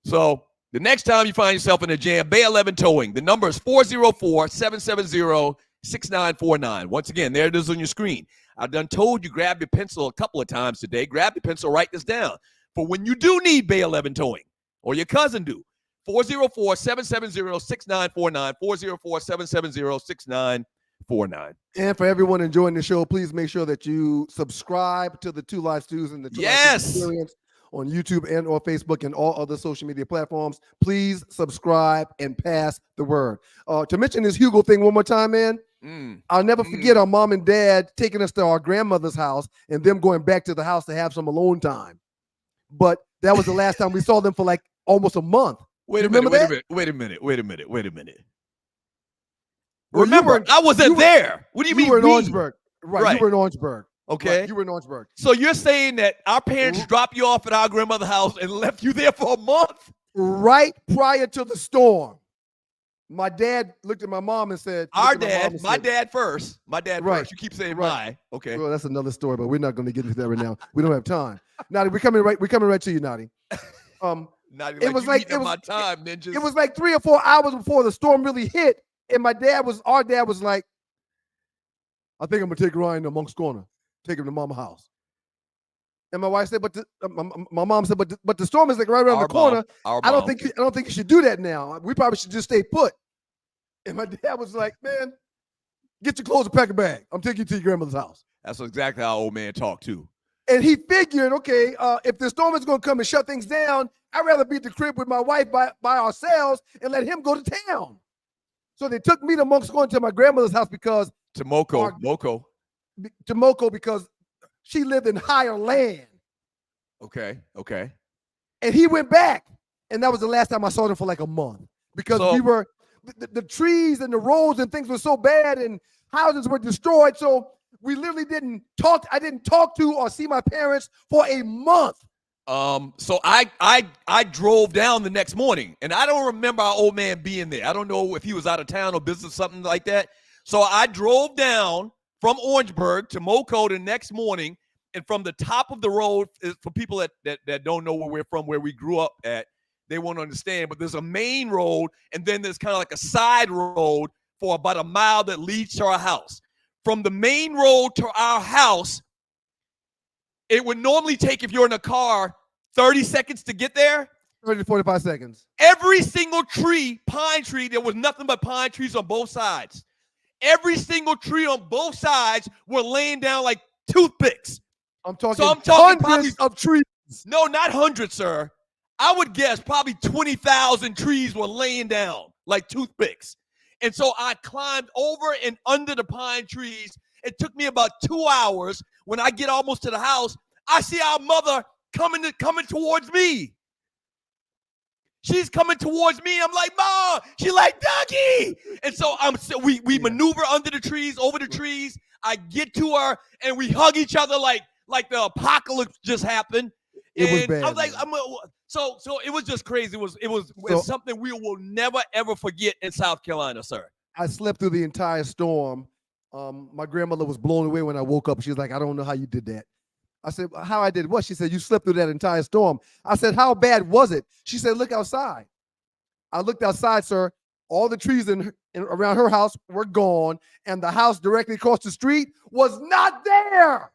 So the next time you find yourself in a jam, Bay 11 Towing. The number is 404-770-6949. Once again, there it is on your screen. I've done told you grab your pencil a couple of times today. Grab your pencil, write this down. For when you do need Bay 11 Towing, or your cousin do, 404-770-6949, 404-770-6949. And for everyone enjoying the show, please make sure that you subscribe to the Two Live Stews and the Two Live Stews Experience on YouTube and or Facebook and all other social media platforms. Please subscribe and pass the word. To mention this Hugo thing one more time, man, I'll never forget our mom and dad taking us to our grandmother's house and them going back to the house to have some alone time. But that was the last time we saw them for like almost a month. Wait a minute. Remember, I wasn't there. What do you mean? You were in Orangeburg. Right. You were in Orangeburg. Okay. Right. You were in Orangeburg. So you're saying that our parents dropped you off at our grandmother's house and left you there for a month? Right prior to the storm. My dad looked at my mom and said, my dad first. My dad first. You keep saying my. Okay. Well, that's another story, but we're not going to get into that right now. We don't have time. Nadi, we're coming right to you, Nadi. It was like my time, ninjas. It was like 3 or 4 hours before the storm really hit, and our dad was like, I think I'm gonna take Ryan to Monk's Corner, take him to Mama's house. And my wife said, my mom said, but the storm is like right around the corner. I don't think you should do that now. We probably should just stay put. And my dad was like, man, get your clothes and pack a bag. I'm taking you to your grandmother's house. That's exactly how old man talked too. And he figured, okay, if the storm is going to come and shut things down, I'd rather be at the crib with my wife by ourselves and let him go to town. So they took me to Monk's Corner to my grandmother's house because Moko because she lived in higher land. Okay. And he went back, and that was the last time I saw them for like a month because we were the trees and the roads and things were so bad and houses were destroyed. So we literally didn't talk. I didn't talk to or see my parents for a month. So I drove down the next morning, and I don't remember our old man being there. I don't know if he was out of town or business, something like that. So I drove down from Orangeburg to Moco the next morning, And from the top of the road, for people that don't know where we're from, where we grew up at, they won't understand. But there's a main road, and then there's kind of like a side road for about a mile that leads to our house. From the main road to our house, it would normally take, if you're in a car, 30 seconds to get there. 30 to 45 seconds. Every single tree, pine tree, there was nothing but pine trees on both sides. Every single tree on both sides were laying down like toothpicks. I'm talking hundreds of trees. No, not hundreds, sir. I would guess probably 20,000 trees were laying down like toothpicks. And so I climbed over and under the pine trees. It took me about 2 hours. When I get almost to the house, I see our mother coming towards me. She's coming towards me. I'm like, Mom. She's like, Dougie. And so we maneuver under the trees, over the trees. I get to her, and we hug each other like the apocalypse just happened. It was bad. I was like, so it was just crazy. It was something we will never ever forget in South Carolina, sir. I slept through the entire storm. My grandmother was blown away when I woke up. She's like, I don't know how you did that. I said, how I did what? She said, you slept through that entire storm. I said, how bad was it? She said, look outside. I looked outside, sir. All the trees around her house were gone, and the house directly across the street was not there.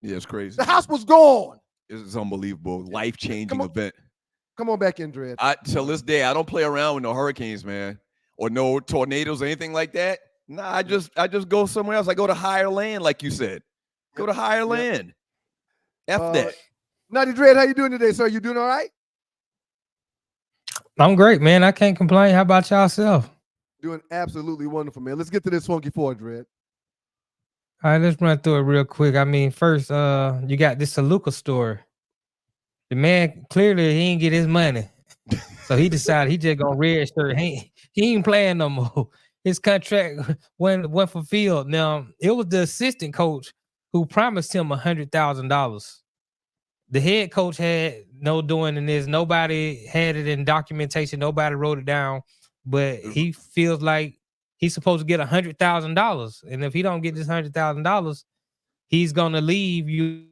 Yeah, it's crazy. The house was gone. It's unbelievable. Life-changing event. Come on back in, Dred. Till this day, I don't play around with no hurricanes, man, or no tornadoes or anything like that. Nah, I just go somewhere else. I go to higher land, like you said. Go to higher land. F that. Naughty Dred, how you doing today, sir? You doing all right? I'm great, man. I can't complain. How about yourself? Doing absolutely wonderful, man. Let's get to this funky four, Dred. All right, let's run through it real quick. I mean, first, you got this Sluka story. The man, clearly, he didn't get his money. So he decided he just gonna register. He ain't playing no more. His contract went fulfilled. Now, it was the assistant coach who promised him $100,000. The head coach had no doing in this. Nobody had it in documentation. Nobody wrote it down. But he feels like he's supposed to get $100,000. And if he don't get this $100,000, he's going to leave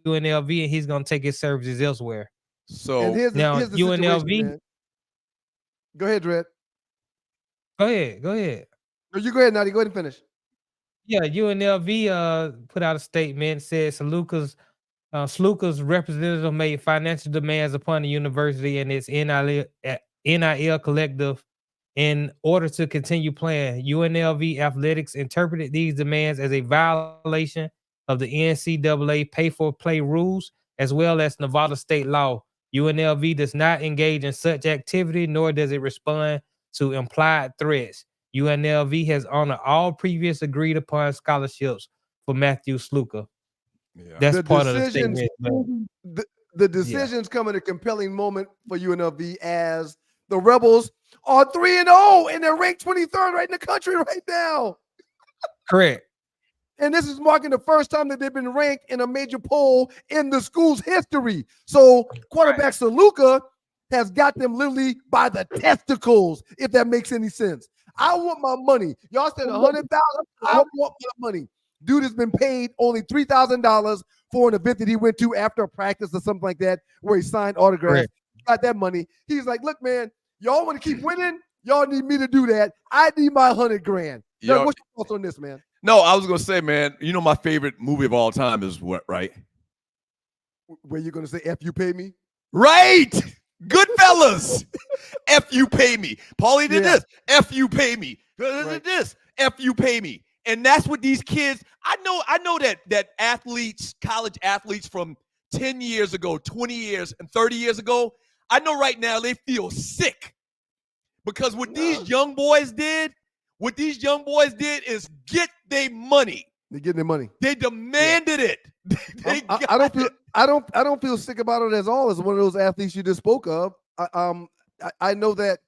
UNLV and he's going to take his services elsewhere. So here's the UNLV. Go ahead, Dred. Go ahead. No, you go ahead, Naughty. Go ahead and finish. Yeah, UNLV put out a statement, said Sluka's representative made financial demands upon the university and its NIL collective in order to continue playing. UNLV Athletics interpreted these demands as a violation of the NCAA pay-for-play rules as well as Nevada state law. UNLV does not engage in such activity, nor does it respond to implied threats. UNLV has honored all previous agreed upon scholarships for Matthew Sluka. Yeah. That's part of the statement. The decisions come at a compelling moment for UNLV as the Rebels are 3-0 and they're ranked 23rd right in the country right now. Correct. And this is marking the first time that they've been ranked in a major poll in the school's history. So quarterback Sluka has got them literally by the testicles, if that makes any sense. I want my money. Y'all said $100,000. I want my money. Dude has been paid only $3,000 for an event that he went to after a practice or something like that, where he signed autographs. Right. Got that money. He's like, look, man, y'all want to keep winning? Y'all need me to do that. I need my $100,000. Yo, what's your thoughts on this, man? No, I was gonna say, man, you know my favorite movie of all time is what, right? Where you gonna say F you pay me? Right. Goodfellas. F you pay me. Paulie did this. F you pay me. Did this. F you pay me. And that's what these kids, I know that athletes, college athletes from 10 years ago, 20 years, and 30 years ago, I know right now they feel sick. Because what these young boys did is get their money. They're getting their money. They demanded it. I don't feel sick about it at all. As one of those athletes you just spoke of. I know that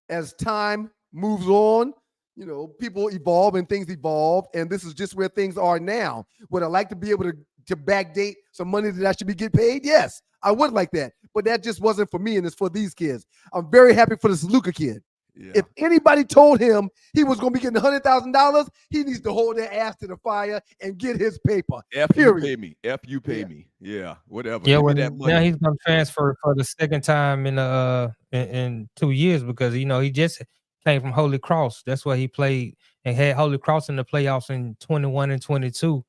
as time moves on, you know, people evolve and things evolve, and this is just where things are now. Would I like to be able to backdate some money that I should be getting paid? Yes, I would like that, but that just wasn't for me, and it's for these kids. I'm very happy for the Sluka kid. If anybody told him he was going to be getting $100,000, he needs to hold their ass to the fire and get his paper. You pay me. You pay me. Yeah, whatever. Yeah, Give well, me that money. now he's going to transfer for the second time in 2 years because he just came from Holy Cross. That's where he played and had Holy Cross in the playoffs in 21 and 22.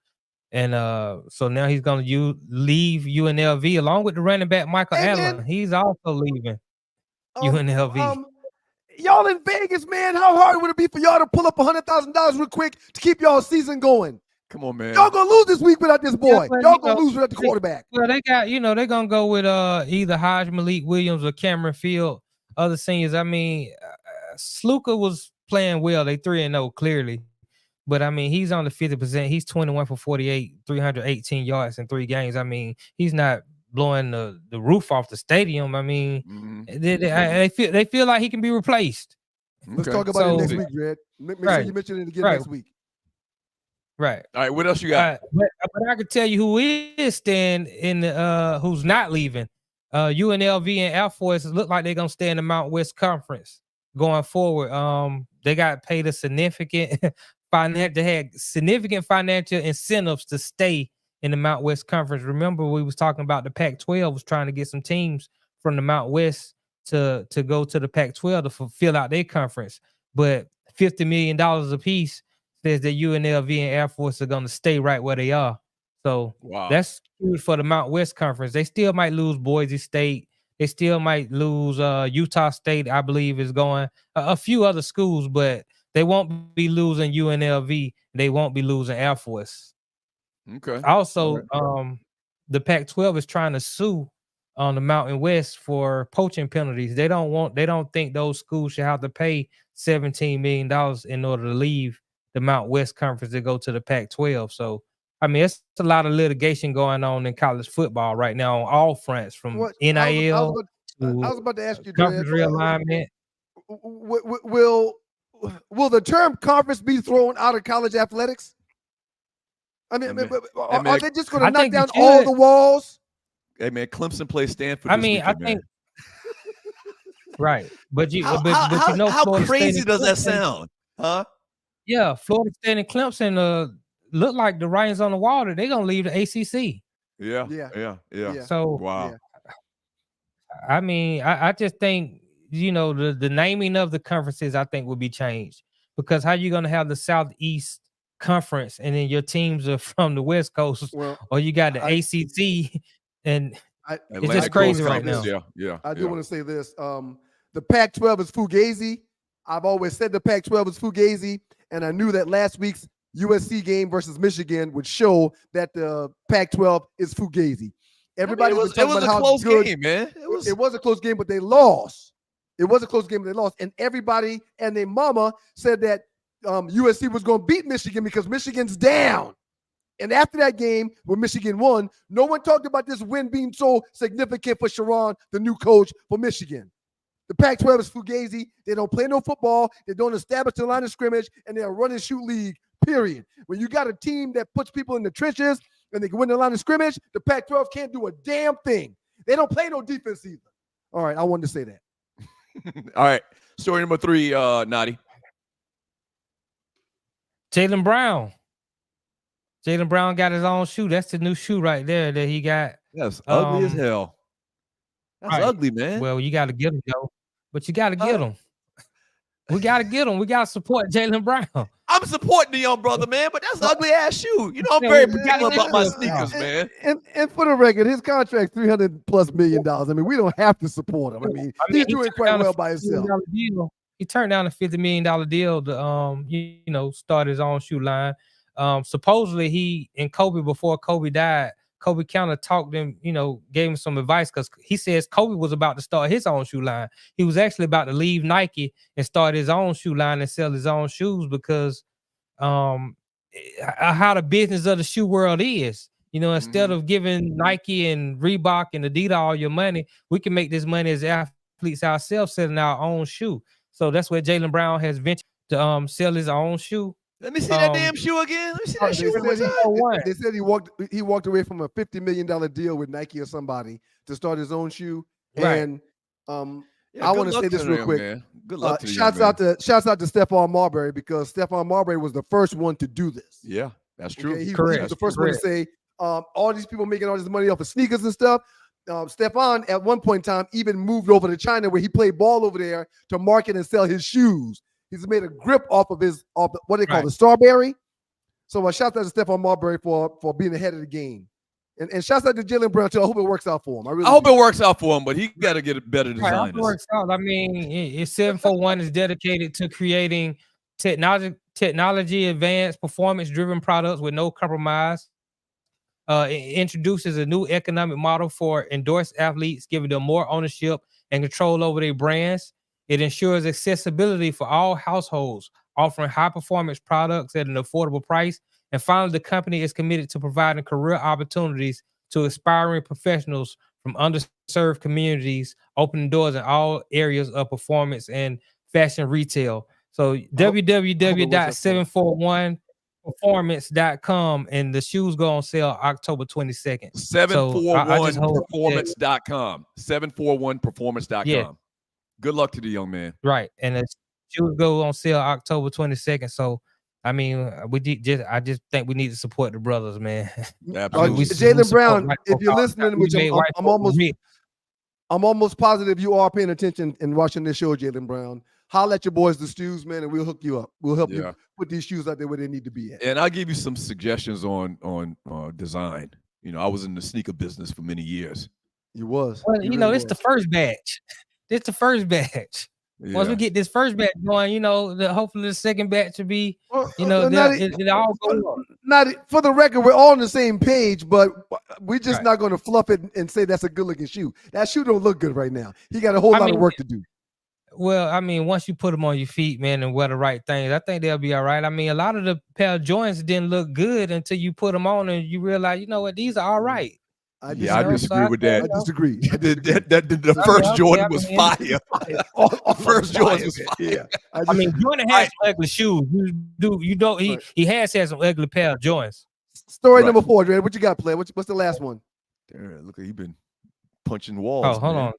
And so now he's going to leave UNLV along with the running back Michael Allen. He's also leaving UNLV. Y'all in Vegas, man, how hard would it be for y'all to pull up $100,000 real quick to keep y'all season going? Come on, man. Y'all gonna lose this week without this boy. Y'all gonna lose without the quarterback. Well, they got, they're gonna go with either Hajj Malik Williams or Cameron Field, other seniors. I mean, Sluka was playing well. They 3-0 clearly. But I mean, he's on the 50%. He's 21 for 48, 318 yards in 3 games. I mean, he's not blowing the roof off the stadium. I mean, they feel like he can be replaced. Let's talk about it next week, Red. Make sure you mention it again next week. Right. All right. What else you got? But I can tell you who is staying in the who's not leaving. UNLV and Air Force look like they're gonna stay in the Mountain West Conference going forward. They got paid a significant they had significant financial incentives to stay in the Mountain West Conference. Remember, we was talking about the Pac-12 was trying to get some teams from the Mountain West to go to the Pac-12 to fulfill out their conference. But $50 million a piece says that UNLV and Air Force are going to stay right where they are. So that's huge for the Mountain West Conference. They still might lose Boise State. They still might lose Utah State, I believe, is going. A few other schools, but they won't be losing UNLV. They won't be losing Air Force. Okay. Also, the Pac-12 is trying to sue on the Mountain West for poaching penalties. They don't think those schools should have to pay $17 million in order to leave the Mountain West Conference to go to the Pac-12. So, I mean, it's a lot of litigation going on in college football right now on all fronts, from NIL I was about to ask you, conference realignment. Will the term conference be thrown out of college athletics? I mean, are they just going to knock down all the walls? Hey, man, Clemson plays Stanford. I mean, I think right, but how crazy does that sound, huh? Yeah, Florida State and Clemson look like the writings on the wall that they're gonna leave the ACC. Yeah. So wow. I mean, I just think the naming of the conferences I think will be changed, because how you gonna have the Southeast Conference and then your teams are from the West Coast, or you got the ACC, and it's just crazy right now. Yeah. I do want to say this: the Pac-12 is fugazi. I've always said the Pac-12 is fugazi, and I knew that last week's USC game versus Michigan would show that the Pac-12 is fugazi. Everybody was talking about how close good game, man. It was a close game, but they lost. It was a close game, but they lost. And everybody and their mama said that USC was going to beat Michigan because Michigan's down. And after that game, when Michigan won, no one talked about this win being so significant for Sharon, the new coach for Michigan. The Pac-12 is fugazi. They don't play no football. They don't establish the line of scrimmage, and they're a run-and-shoot league, period. When you got a team that puts people in the trenches and they can win the line of scrimmage, the Pac-12 can't do a damn thing. They don't play no defense either. All right, I wanted to say that. All right, story number 3, Nadi. Jayden Brown. Jayden Brown got his own shoe. That's the new shoe right there that he got. That's ugly as hell. That's ugly, man. Well, you got to get him, though. But you got to get him. We got to get him. We got to support Jayden Brown. I'm supporting the young brother, man, but that's an ugly ass shoe. I'm very particular about my sneakers, man. And for the record, his contract's $300+ million. I mean, we don't have to support him. I mean he's doing quite well by himself. He turned down a $50 million deal to start his own shoe line. Supposedly he and Kobe, before Kobe died, Kobe kind of talked him, gave him some advice, because he says Kobe was about to start his own shoe line. He was actually about to leave Nike and start his own shoe line and sell his own shoes, because how the business of the shoe world is. Instead of giving Nike and Reebok and Adidas all your money, we can make this money as athletes ourselves selling our own shoe. So that's where Jayden Brown has ventured to sell his own shoe. Let me see that damn shoe again. Let me see that shoe. They said he walked away from a $50 million deal with Nike or somebody to start his own shoe. Right. And Yeah, I want to say this real quick. Man. Good luck to shouts out to Stephon Marbury, because Stephon Marbury was the first one to do this. Yeah, that's true. Okay? He was the first one to say, all these people making all this money off of sneakers and stuff. Stephon at one point in time even moved over to China, where he played ball over there to market and sell his shoes. He's made a grip off of what they call the Strawberry. So shout out to Stephon Marbury for being ahead of the game. And shouts out to Jaylen Brown too. I hope it works out for him. I hope it works out for him, but he got to get a better design. I hope it works out. I mean, it's 741 is dedicated to creating technology advanced, performance-driven products with no compromise. It introduces a new economic model for endorsed athletes, giving them more ownership and control over their brands. It ensures accessibility for all households, offering high-performance products at an affordable price. And finally, the company is committed to providing career opportunities to aspiring professionals from underserved communities, opening doors in all areas of performance and fashion retail. So www.741performance.com, and the shoes go on sale October 22nd. 741performance.com. 741performance.com. Yeah. Good luck to the young man. Right. And the shoes go on sale October 22nd. So I mean, I just think we need to support the brothers, man. Jaylen Brown, if you're listening, which I'm almost positive you are paying attention and watching this show, Jaylen Brown. Holla at your boys, the Stews, man, and we'll hook you up. We'll help you put these shoes out there where they need to be at. And I'll give you some suggestions on design. You know, I was in the sneaker business for many years. You was. Well, it's the first batch. It's the first batch. Yeah. Once we get this first batch going, hopefully the second batch will be, it all goes on. Not for the record, we're all on the same page, but we're just not going to fluff it and say that's a good looking shoe. That shoe don't look good right now. He got a whole lot of work to do. Well, I mean, once you put them on your feet, man, and wear the right things, I think they'll be all right. I mean, a lot of the pair of joints didn't look good until you put them on and you realize, you know what, these are all right. I disagree with that. I disagree. The first Jordan was fire. First Jordan was fire. Yeah. I mean, Jordan has some ugly shoes. He has had some ugly pair of joints. Story number 4, Dre. What you got, player? What's the last one? Look, you've been punching walls. Oh, hold on.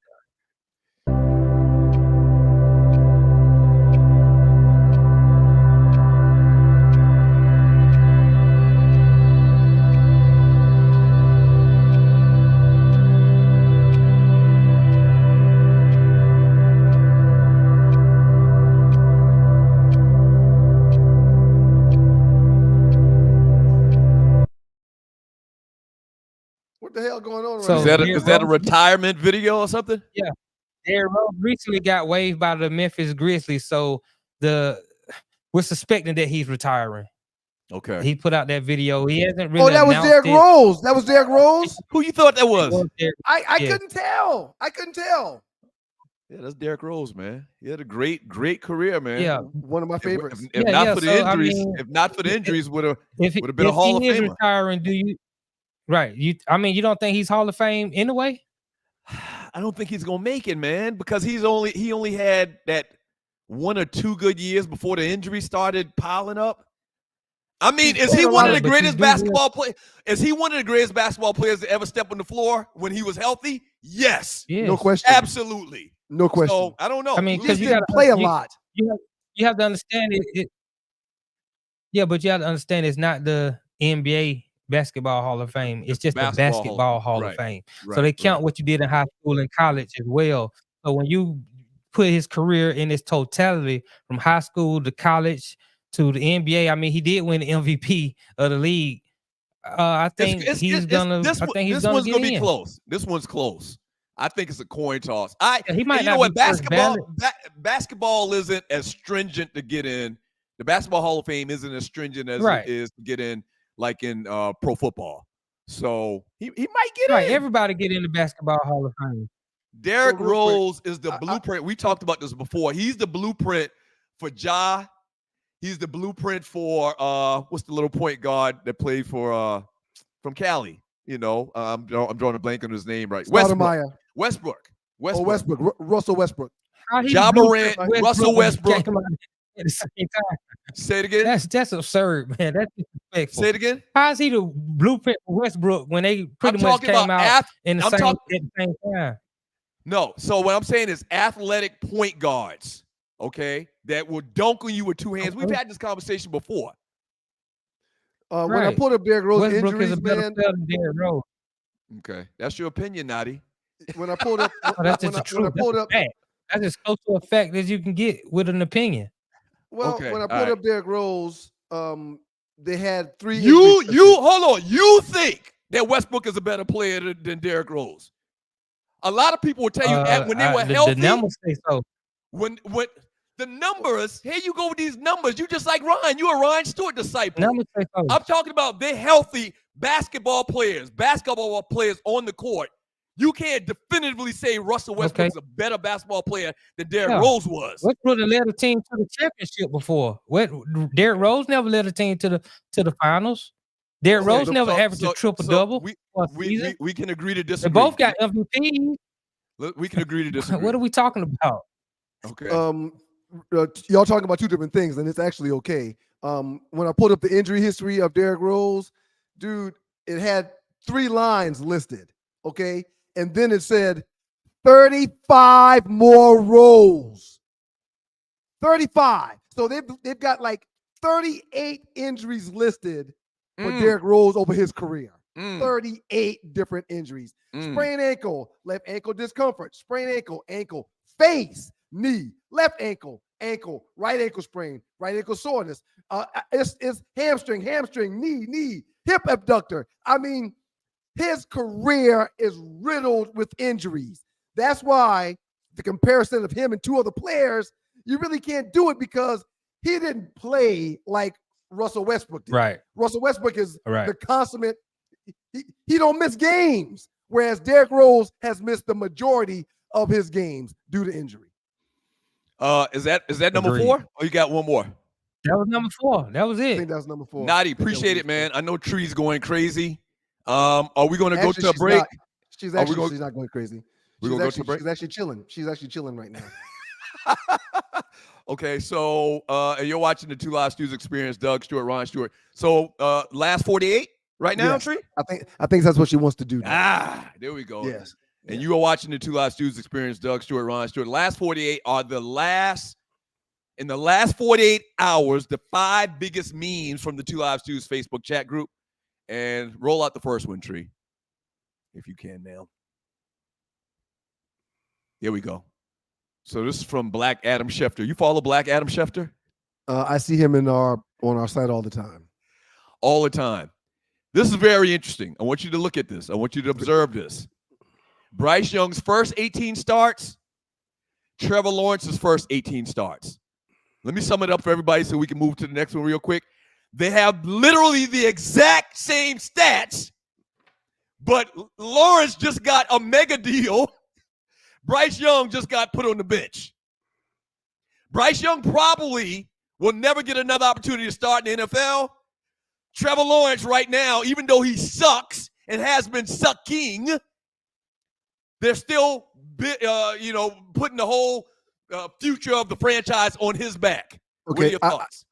What the hell going on? So is that a retirement video or something? Yeah. Derrick Rose recently got waived by the Memphis Grizzlies, so we're suspecting that he's retiring. Okay. He put out that video. He hasn't really. Oh, that was Derrick Rose. That was Derrick Rose. Who you thought that was? I couldn't tell. Yeah, that's Derrick Rose, man. He had a great career, man. Yeah, one of my favorites. If not for the injuries, would have been a Hall of Famer. If he is retiring, do you? Right. You don't think he's Hall of Fame anyway? I don't think he's gonna make it, man, because he only had that 1 or 2 good years before the injury started piling up. I mean, is he one of the greatest basketball players? Is he one of the greatest basketball players to ever step on the floor when he was healthy? Yes. No question. Absolutely. No question. So I don't know. I mean, because you got to play a lot. You have to understand it. Yeah, but you have to understand it's not the NBA Basketball Hall of Fame. It's just the Basketball Hall of Fame. So they count what you did in high school and college as well. So when you put his career in its totality from high school to college to the NBA, I mean, he did win the MVP of the league. I think he's gonna be close. This one's close. I think it's a coin toss. He might not. What basketball isn't as stringent to get in. The Basketball Hall of Fame isn't as stringent as it is to get in, like in pro football. So he might get in. Everybody get in the Basketball Hall of Fame. Derrick Rose is the blueprint. We talked about this before. He's the blueprint for Ja. He's the blueprint for what's the little point guard that played for from Cali? I'm drawing a blank on his name right. Westbrook. Russell Westbrook. Ja Morant, Russell Westbrook. At the same time. Say it again. That's absurd, man. That's disrespectful. Say it again. How is he the blueprint for Westbrook when they pretty much came out at the same time? No. So what I'm saying is athletic point guards, okay, that will dunk on you with two hands. We've had this conversation before. When I pulled up Derrick Rose Westbrook injuries, is a better man. player than Derrick Rose. Okay, that's your opinion, Nadi. When I pulled up, That's just the truth. That's as close to a fact as you can get with an opinion. Well, Okay, when I all pulled right. up Derrick Rose, they had 3. You hold on. You think that Westbrook is a better player than Derrick Rose? A lot of people will tell you when they were healthy. The numbers say so. When the numbers, here you go with these numbers. You just like Ryan. You a Ryan Stewart disciple. Numbers say so. I'm talking about they're healthy basketball players on the court. You can't definitively say Russell Westbrook is a better basketball player than Derrick Rose was. Westbrook led a team to the championship before. Derrick Rose never led a team to the finals. Derrick Rose never averaged a triple-double. We can agree to disagree. They both got MVP. We can agree to disagree. What are we talking about? Okay. Y'all talking about two different things, and it's actually okay. When I pulled up the injury history of Derrick Rose, dude, it had 3 lines listed, okay? And then it said 35 more roles. 35. So they've got like 38 injuries listed for Derrick Rose over his career. 38 different injuries. Sprained ankle, left ankle discomfort, sprained ankle, face, knee, left ankle, right ankle sprain, right ankle soreness. It's hamstring, knee, hip abductor. I mean, his career is riddled with injuries. That's why the comparison of him and 2 other players, you really can't do it because he didn't play like Russell Westbrook did. Right. Russell Westbrook is the consummate. He don't miss games, whereas Derrick Rose has missed the majority of his games due to injury. Is that number 4? Or you got one more? That was number 4. That was it. I think that was number 4. Nadi, appreciate it, man. I know Tree's going crazy. Are we going to go to a break? She's not going crazy. We're going to go to a break? She's actually chilling. She's actually chilling right now. Okay, so you're watching the Two Live Stews Experience, Doug Stewart, Ron Stewart. So last 48 right now, Tree? I think that's what she wants to do. There we go. Yes. And you are watching the Two Live Stews Experience, Doug Stewart, Ron Stewart. Last 48 are in the last 48 hours, the 5 biggest memes from the Two Live Stews Facebook chat group. And roll out the first one, Tree, if you can, now. Here we go. So this is from Black Adam Schefter. You follow Black Adam Schefter? I see him on our site all the time. All the time. This is very interesting. I want you to look at this. I want you to observe this. Bryce Young's first 18 starts, Trevor Lawrence's first 18 starts. Let me sum it up for everybody so we can move to the next one real quick. They have literally the exact same stats, but Lawrence just got a mega deal. Bryce Young just got put on the bench. Bryce Young probably will never get another opportunity to start in the NFL. Trevor Lawrence right now, even though he sucks and has been sucking, they're still putting the whole future of the franchise on his back. Okay, What are your thoughts?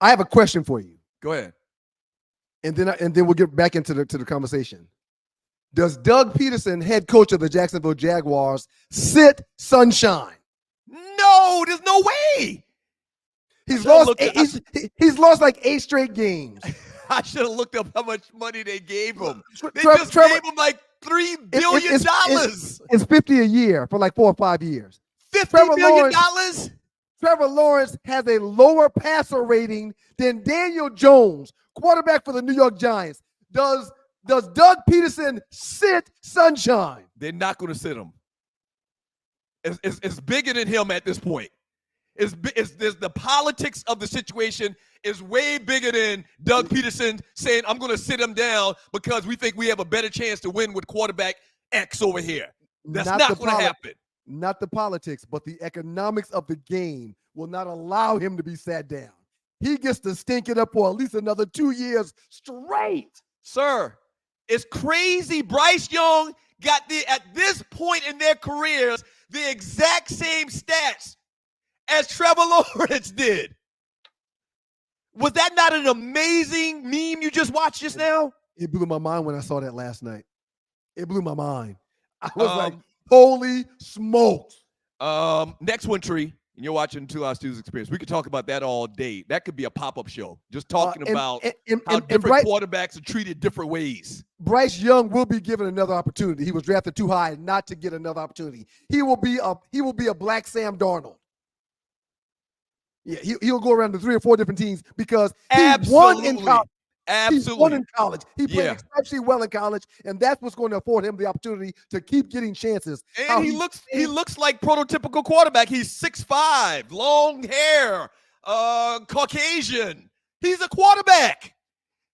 I have a question for you. Go ahead. And then we'll get back into the conversation. Does Doug Peterson, head coach of the Jacksonville Jaguars, sit Sunshine? No, there's no way. He's lost like 8 straight games. I should have looked up how much money they gave him. They just gave him like $3 billion. It's 50 a year for like 4 or 5 years. $50 million? Trevor Lawrence has a lower passer rating than Daniel Jones, quarterback for the New York Giants. Does Doug Peterson sit Sunshine? They're not going to sit him. It's bigger than him at this point. It's the politics of the situation is way bigger than Doug Peterson saying, I'm going to sit him down because we think we have a better chance to win with quarterback X over here. That's not going to happen. Not the politics, but the economics of the game will not allow him to be sat down. He gets to stink it up for at least another 2 years straight. Sir, it's crazy. Bryce Young got at this point in their careers, the exact same stats as Trevor Lawrence did. Was that not an amazing meme you just watched just now? It blew my mind when I saw that last night. It blew my mind. I was like, holy smokes. Next one, Tree. And you're watching Two Live Stews Experience. We could talk about that all day. That could be a pop-up show. Just talking about how different quarterbacks are treated different ways. Bryce Young will be given another opportunity. He was drafted too high not to get another opportunity. He will be a black Sam Darnold. Yeah, he'll go around to 3 or 4 different teams because he won in college. Absolutely. He won in college. He played exceptionally well in college, and that's what's going to afford him the opportunity to keep getting chances. And he looks like prototypical quarterback. He's 6'5", long hair, Caucasian. He's a quarterback.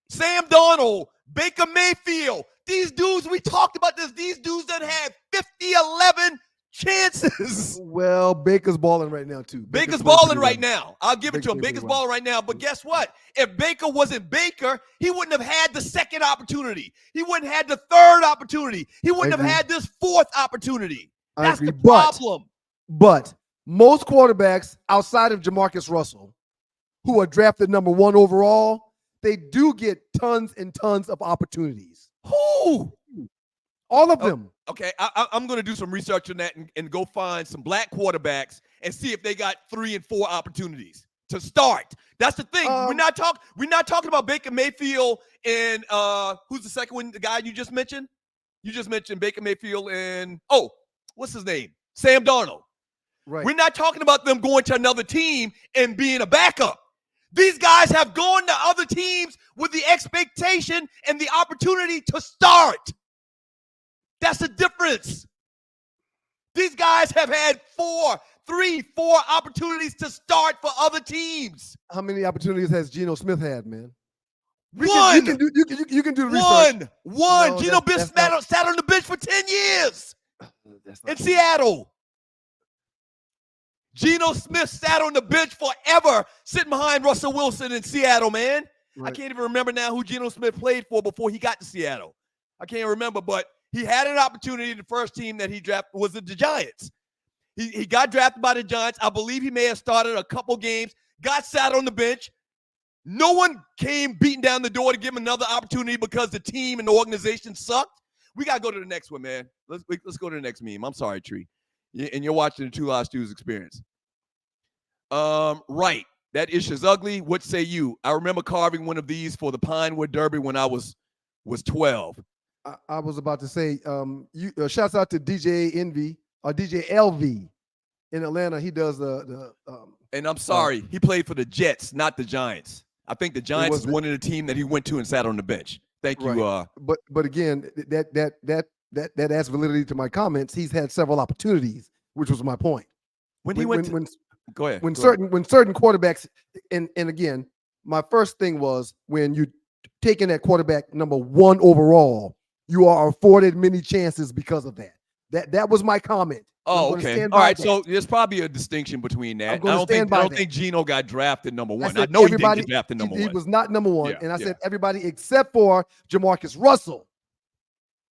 Sam Darnold, Baker Mayfield. These dudes, we talked about this. These dudes that had 50-11 chances. Well, Baker's balling right now, too. Baker's balling right now. I'll give it to him. Baker's balling right now. But guess what? If Baker wasn't Baker, he wouldn't have had the second opportunity. He wouldn't have had the third opportunity. He wouldn't have had this fourth opportunity. That's the problem. But most quarterbacks outside of Jamarcus Russell, who are drafted number 1 overall, they do get tons and tons of opportunities. Who? All of them. Okay, I'm going to do some research on that and go find some black quarterbacks and see if they got 3 and 4 opportunities to start. That's the thing. We're not talking about Baker Mayfield and who's the second one? The guy you just mentioned. You just mentioned Baker Mayfield and what's his name? Sam Darnold. Right. We're not talking about them going to another team and being a backup. These guys have gone to other teams with the expectation and the opportunity to start. That's the difference. These guys have had 3, 4 opportunities to start for other teams. How many opportunities has Geno Smith had, man? One. You can do the research. One. No, Geno Smith sat on the bench for 10 years in Seattle. Geno Smith sat on the bench forever, sitting behind Russell Wilson in Seattle, man. Right. I can't even remember now who Geno Smith played for before he got to Seattle. I can't remember, but he had an opportunity. The first team that he drafted was the Giants. He got drafted by the Giants. I believe he may have started a couple games, got sat on the bench. No one came beating down the door to give him another opportunity because the team and the organization sucked. We got to go to the next one, man. Let's go to the next meme. I'm sorry, Tree. And you're watching the Two Live Stews Experience. Right. That ish is ugly. What say you? I remember carving one of these for the Pinewood Derby when I was 12. I was about to say, shouts out to DJ Envy or DJ LV in Atlanta. He does the and I'm sorry, he played for the Jets, not the Giants. I think the Giants is one of the team that he went to and sat on the bench. Thank you. Right. But again, that adds validity to my comments. He's had several opportunities, which was my point. Go ahead. When certain quarterbacks, and again, my first thing was when you taking that quarterback number 1 overall, you are afforded many chances because of that. That was my comment. Oh, okay. All right. So there's probably a distinction between that. I don't think Geno got drafted number 1. I know he didn't get drafted number 1. He was not number 1. And I said everybody except for Jamarcus Russell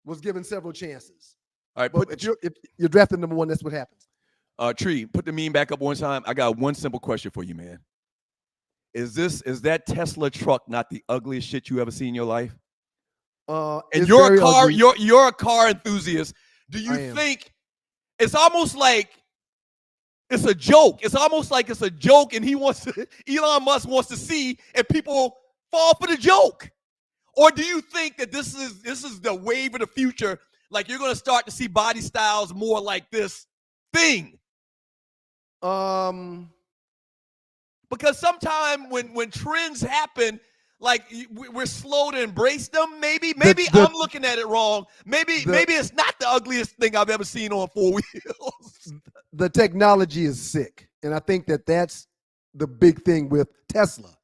was given several chances. All right. But if you're drafted number 1, that's what happens. Tree, put the meme back up one time. I got one simple question for you, man. Is that Tesla truck not the ugliest shit you ever seen in your life? And you're a car enthusiast. Do you think it's almost like it's a joke? It's almost like it's a joke, and Elon Musk wants to see if people fall for the joke. Or do you think that this is the wave of the future? Like you're going to start to see body styles more like this thing? Because sometimes when trends happen, like we're slow to embrace them. Maybe I'm looking at it wrong. Maybe it's not the ugliest thing I've ever seen on 4 wheels. The technology is sick, and I think that's the big thing with Tesla,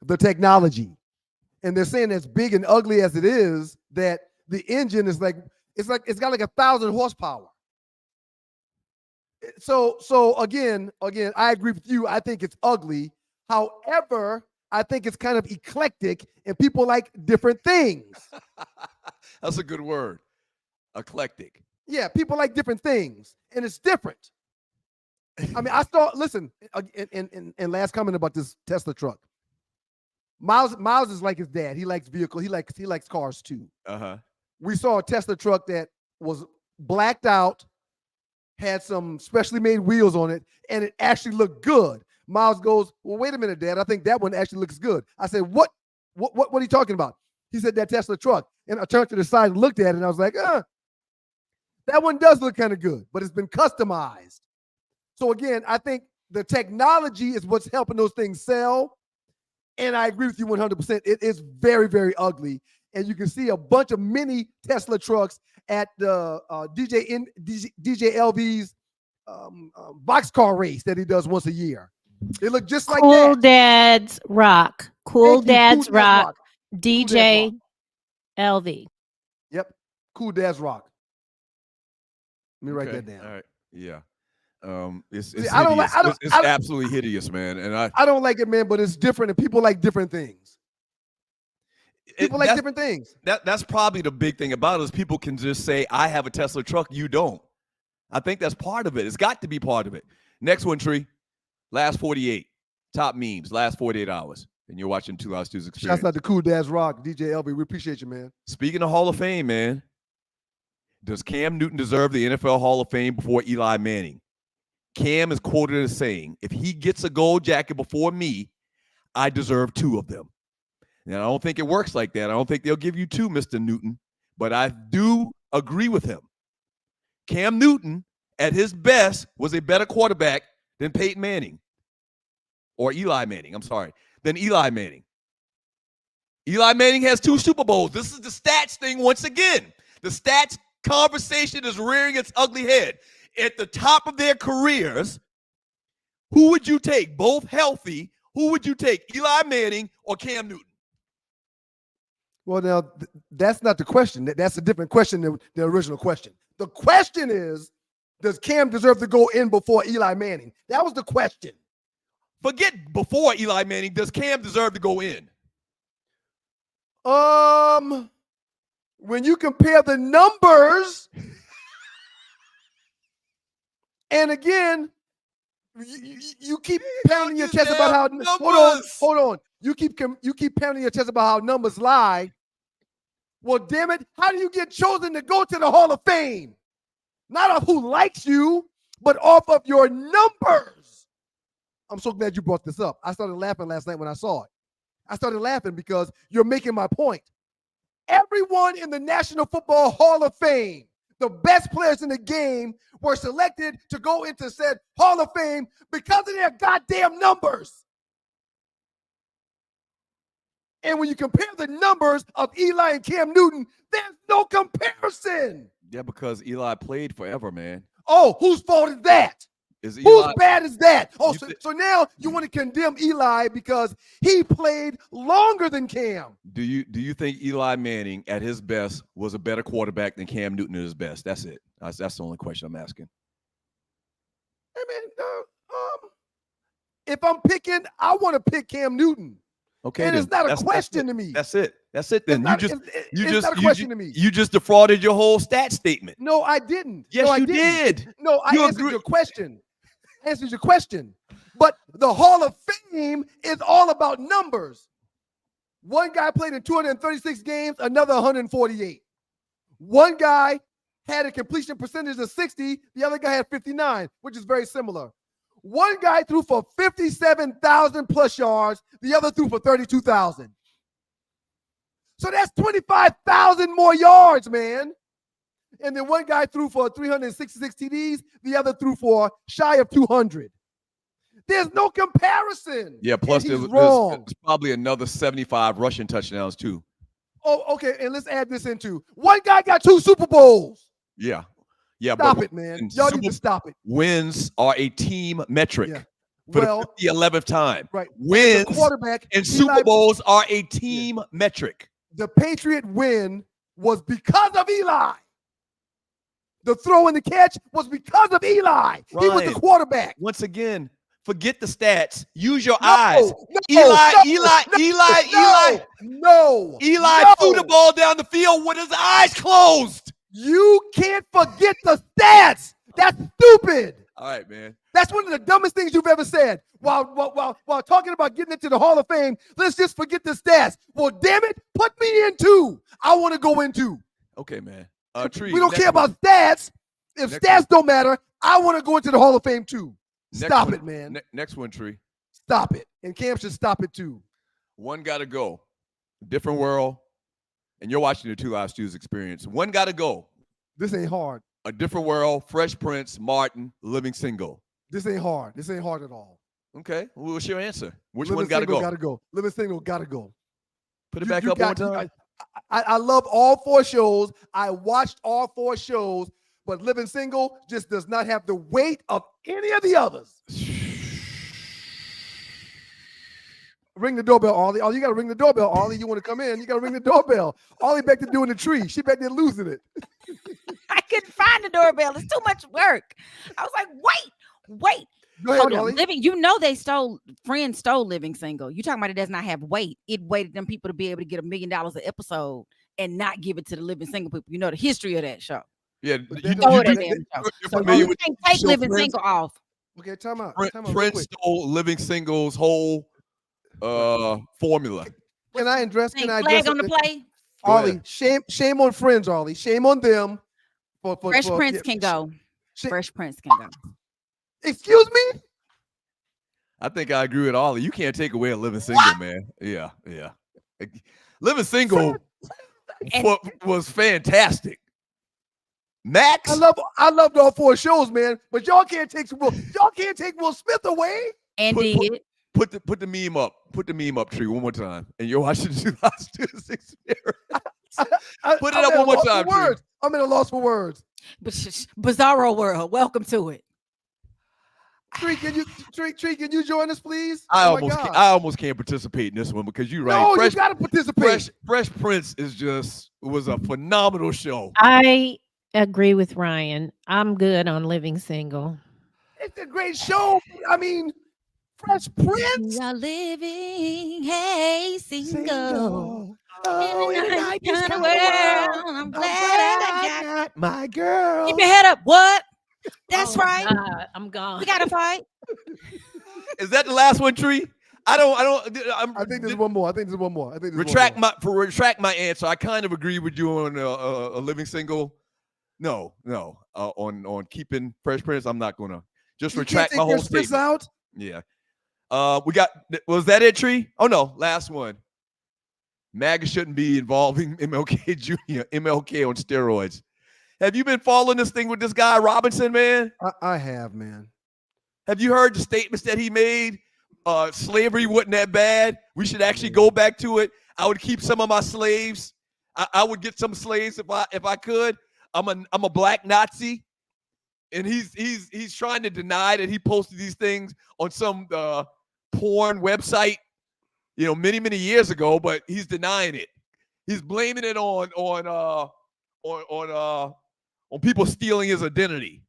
the technology. And they're saying as big and ugly as it is, that the engine is it's got like 1,000 horsepower. So again, I agree with you. I think it's ugly. However, I think it's kind of eclectic, and people like different things. That's a good word, eclectic. Yeah, people like different things, and it's different. I mean, listen, and last comment about this Tesla truck. Miles is like his dad. He likes vehicles. He likes cars too. Uh-huh. We saw a Tesla truck that was blacked out, had some specially made wheels on it, and it actually looked good. Miles goes, well, wait a minute, Dad. I think that one actually looks good. I said, what are you talking about? He said, that Tesla truck. And I turned to the side and looked at it, and I was like, that one does look kind of good, but it's been customized. So again, I think the technology is what's helping those things sell. And I agree with you 100%. It is very, very ugly. And you can see a bunch of mini Tesla trucks at the DJ LV's boxcar race that he does once a year. They look just like Cool that. Dad's Rock. Cool Dad's Cool Dad's Rock. DJ LV. Yep. Cool Dad's Rock. Let me write that down. All right. Yeah. It's absolutely hideous, man. And I don't like it, man, but it's different, and people like different things. People like different things. That's probably the big thing about it is people can just say, I have a Tesla truck, you don't. I think that's part of it. It's got to be part of it. Next one, Tree. Last 48. Top memes, last 48 hours. And you're watching Two Live Stews Experience. Shouts out to Cool Dad's Rock, DJ LB. We appreciate you, man. Speaking of Hall of Fame, man, does Cam Newton deserve the NFL Hall of Fame before Eli Manning? Cam is quoted as saying, if he gets a gold jacket before me, I deserve 2 of them. And I don't think it works like that. I don't think they'll give you 2, Mr. Newton. But I do agree with him. Cam Newton, at his best, was a better quarterback than Peyton Manning. Or Eli Manning, I'm sorry, than Eli Manning. Eli Manning has 2 Super Bowls. This is the stats thing once again. The stats conversation is rearing its ugly head. At the top of their careers, who would you take? Both healthy. Who would you take? Eli Manning or Cam Newton? Well, now, that's not the question. That's a different question than the original question. The question is, does Cam deserve to go in before Eli Manning? That was the question. Forget before Eli Manning. Does Cam deserve to go in? When you compare the numbers, and again, you keep pounding your chest about how hold on. You keep pounding your chest about how numbers lie. Well, damn it, how do you get chosen to go to the Hall of Fame? Not of who likes you, but off of your numbers. I'm so glad you brought this up. I started laughing last night when I saw it. I started laughing because you're making my point. Everyone in the National Football Hall of Fame, the best players in the game, were selected to go into said Hall of Fame because of their goddamn numbers. And when you compare the numbers of Eli and Cam Newton, there's no comparison. Yeah, because Eli played forever, man. Oh, whose fault is that? Whose bad is that? Oh, so now you want to condemn Eli because he played longer than Cam. Do you think Eli Manning at his best was a better quarterback than Cam Newton at his best? That's it. That's the only question I'm asking. Hey, man, if I'm picking, I want to pick Cam Newton. Okay, and it's not a question to me. That's it. That's it. Then it's not a question to me. You just defrauded your whole stat statement. No, I didn't. Yes, no, you did. No, I answered your question. Answers your question. But the Hall of Fame is all about numbers. One guy played in 236 games, another 148. One guy had a completion percentage of 60, the other guy had 59, which is very similar. One guy threw for 57,000 plus yards, the other threw for 32,000. So that's 25,000 more yards, man. And then one guy threw for 366 TDs, the other threw for shy of 200. There's no comparison. Yeah, plus there's probably another 75 rushing touchdowns too. Oh, okay, and let's add this into one guy got 2 Super Bowls. Yeah. Stop it, man. Y'all need to stop it. Wins are a team metric for the 11th time. Right. Wins quarterback and Super Bowls are a team metric. The Patriot win was because of Eli. The throw and the catch was because of Eli. He was the quarterback. Once again, forget the stats. Use your eyes. Eli threw the ball down the field with his eyes closed. You can't forget the stats. That's stupid. All right, man. That's one of the dumbest things you've ever said. While talking about getting into the Hall of Fame, let's just forget the stats. Well, damn it, put me in too. I want to go in too. Okay, man. Tree, we don't care about stats. If stats don't matter, I want to go into the Hall of Fame too. Stop it, man. Next one, Tree. Stop it. And Cam should stop it too. One got to go. Different world. And you're watching the Two Live Stews experience. One got to go. This ain't hard. A Different World, Fresh Prince, Martin, Living Single. This ain't hard. This ain't hard at all. Okay. Well, what's your answer? Which Living one got to go? Got to go. Living Single got to go. Put it back up one time. I love all 4 shows. I watched all 4 shows, but Living Single just does not have the weight of any of the others. Ring the doorbell, Ollie. Oh, you got to ring the doorbell, Ollie. You want to come in? You got to ring the doorbell. Ollie back there doing the tree. She back there losing it. I couldn't find the doorbell. It's too much work. I was like, wait. Go ahead, Ollie. Friends stole Living Single. You talking about it does not have weight. It waited them people to be able to get $1 million an episode and not give it to the Living Single people. You know the history of that show. Yeah, you can't take Living Single off. Okay, time out. Prince stole Living Single's whole formula. Can I address? Flag on the play? Ollie, shame on Friends, Ollie. Shame on them. Fresh Prince can go. Fresh Prince can go. Excuse me? I think I agree with Ollie. You can't take away a Living Single, man. Yeah. Living Single was fantastic. Max, I loved all 4 shows, man. But y'all can't take Will Smith away. And put the meme up. Put the meme up, Tree, one more time. And you're watching the last 2 experience. Put it up one more time, Tree. I'm at a loss for words. Bizarro world. Welcome to it. Tree, can you join us, please? I almost can't participate in this one because you're right. No, you gotta participate. Fresh Prince was a phenomenal show. I agree with Ryan. I'm good on Living Single. It's a great show. I mean, Fresh Prince. We are living, hey, single. Oh, in a nice kind of world. I'm glad I got my girl. Keep your head up. What? That's right. I'm gone. We gotta fight. Is that the last one, Tree? I think there's one more. Retract my answer. I kind of agree with you on a Living Single. No. On keeping Fresh Prince, I'm not gonna just retract my whole statement. Out? Yeah. Was that it, Tree? Oh no, last one. MAGA shouldn't be involving MLK Jr., MLK on steroids. Have you been following this thing with this guy Robinson, man? I have, man. Have you heard the statements that he made? Slavery wasn't that bad. We should actually go back to it. I would keep some of my slaves. I would get some slaves if I could. I'm a black Nazi, and he's trying to deny that he posted these things on some porn website, many years ago. But he's denying it. He's blaming it on people stealing his identity.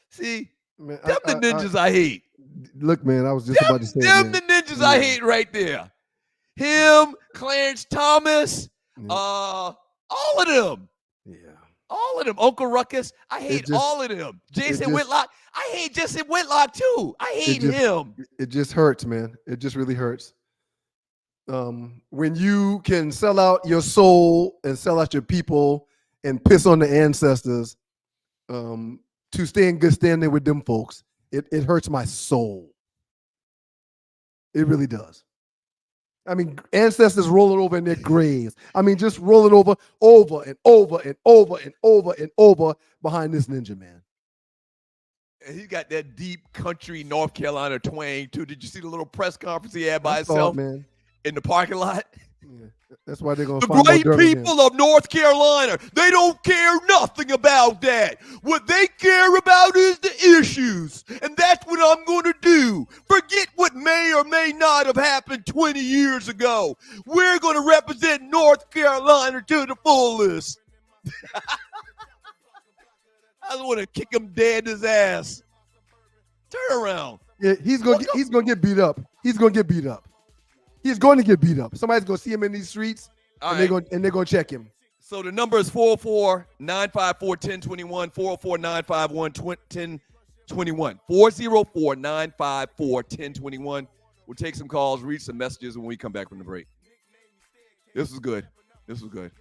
See, man, them the ninjas I hate. Look, man, I was just about to say them the ninjas I hate right there. Him, Clarence Thomas, all of them. Yeah. All of them. Uncle Ruckus. I hate all of them. Jason Whitlock. I hate Jason Whitlock too. I hate him. It just hurts, man. It just really hurts. When you can sell out your soul and sell out your people and piss on the ancestors to stay in good standing with them folks, it hurts my soul. It really does. I mean, ancestors rolling over in their graves. I mean, just rolling over and over and over and over and over behind this ninja, man. And he got that deep country North Carolina twang too. Did you see the little press conference he had by himself, man, in the parking lot? Yeah, that's why they're gonna. The great people of North Carolina, they don't care nothing about that. What they care about is the issues, and that's what I'm going to do. Forget what may or may not have happened 20 years ago. We're going to represent North Carolina to the fullest. I want to kick him dead in his ass. Turn around. Yeah, he's gonna get beat up. He's going to get beat up. Somebody's going to see him in these streets, and they're going to check him. So the number is 404-954-1021, 404-951-1021, 404-954-1021. We'll take some calls, read some messages when we come back from the break. This is good. This was good.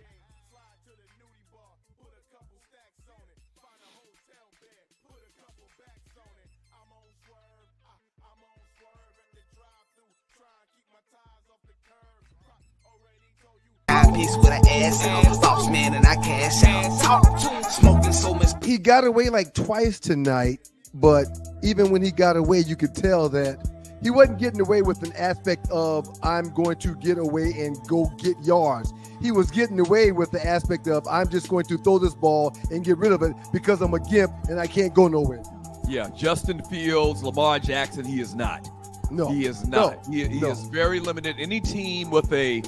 He got away like twice tonight, but even when he got away, you could tell that he wasn't getting away with an aspect of I'm going to get away and go get yards. He was getting away with the aspect of I'm just going to throw this ball and get rid of it because I'm a gimp and I can't go nowhere. Yeah, Justin Fields, Lamar Jackson, he is not. No, he is not. He is very limited. Any team with a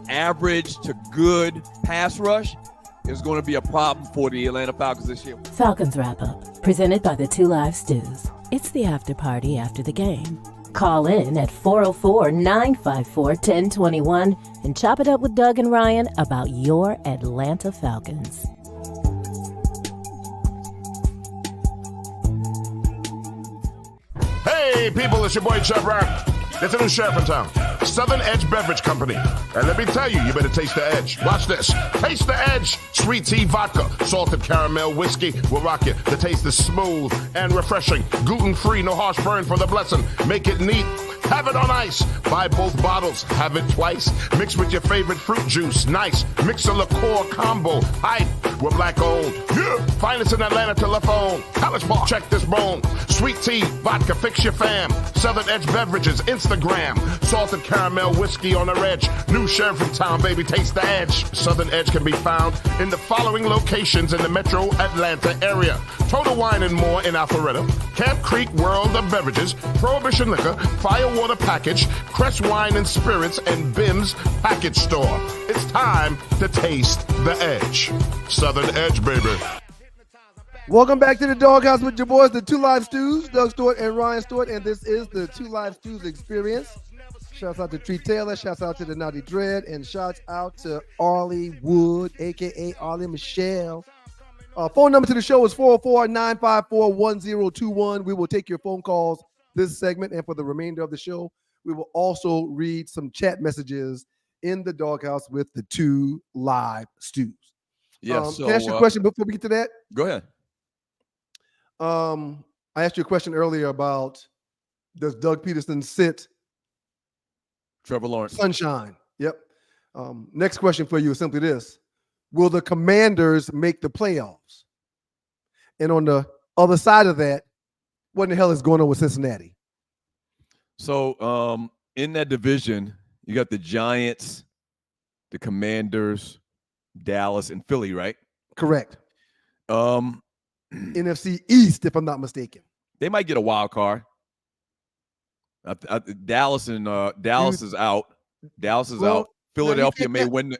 average to good pass rush is going to be a problem for the Atlanta Falcons this year. Falcons Wrap Up, presented by the Two Live Stews. It's the after party after the game. Call in at 404-954-1021 and chop it up with Doug and Ryan about your Atlanta Falcons. Hey, people, it's your boy Chubb Rock. There's a new sheriff in town, Southern Edge Beverage Company. And let me tell you, you better taste the edge. Watch this. Taste the edge. Sweet tea vodka, salted caramel whiskey will rock you. The taste is smooth and refreshing. Gluten-free, no harsh burn for the blessing. Make it neat. Have it on ice. Buy both bottles. Have it twice. Mix with your favorite fruit juice. Nice. Mix a liqueur combo. Hype. We're black owned. Yeah. Find us in Atlanta telephone. College Park. Check this bone. Sweet tea, vodka, fix your fam. Southern Edge Beverages, Instagram. Salted caramel whiskey on the edge. New sheriff in town, baby. Taste the edge. Southern Edge can be found in the following locations in the metro Atlanta area. Total Wine and More in Alpharetta. Camp Creek World of Beverages. Prohibition Liquor. Firewater Package. Crest Wine and Spirits and Bim's Package Store. It's time to taste the edge. Southern Edge, baby. Welcome back to the Doghouse with your boys, the Two Live Stews, Doug Stewart and Ryan Stewart, and this is the Two Live Stews experience. Shouts out to Tree Taylor, shouts out to the Naughty Dread, and shouts out to Arlie Wood, a.k.a. Arlie Michelle. Phone number to the show is 404-954-1021. We will take your phone calls this segment, and for the remainder of the show, we will also read some chat messages in the Doghouse with the Two Live Stews. Yeah, can I ask you a question before we get to that? Go ahead. I asked you a question earlier about does Doug Peterson sit Trevor Lawrence? Sunshine. Yep. Next question for you is simply this. Will the Commanders make the playoffs? And on the other side of that, what in the hell is going on with Cincinnati? So in that division, you got the Giants, the Commanders, Dallas, and Philly, right? Correct. NFC East, if I'm not mistaken. They might get a wild card. Dallas is out. Dallas is out. Philadelphia may win.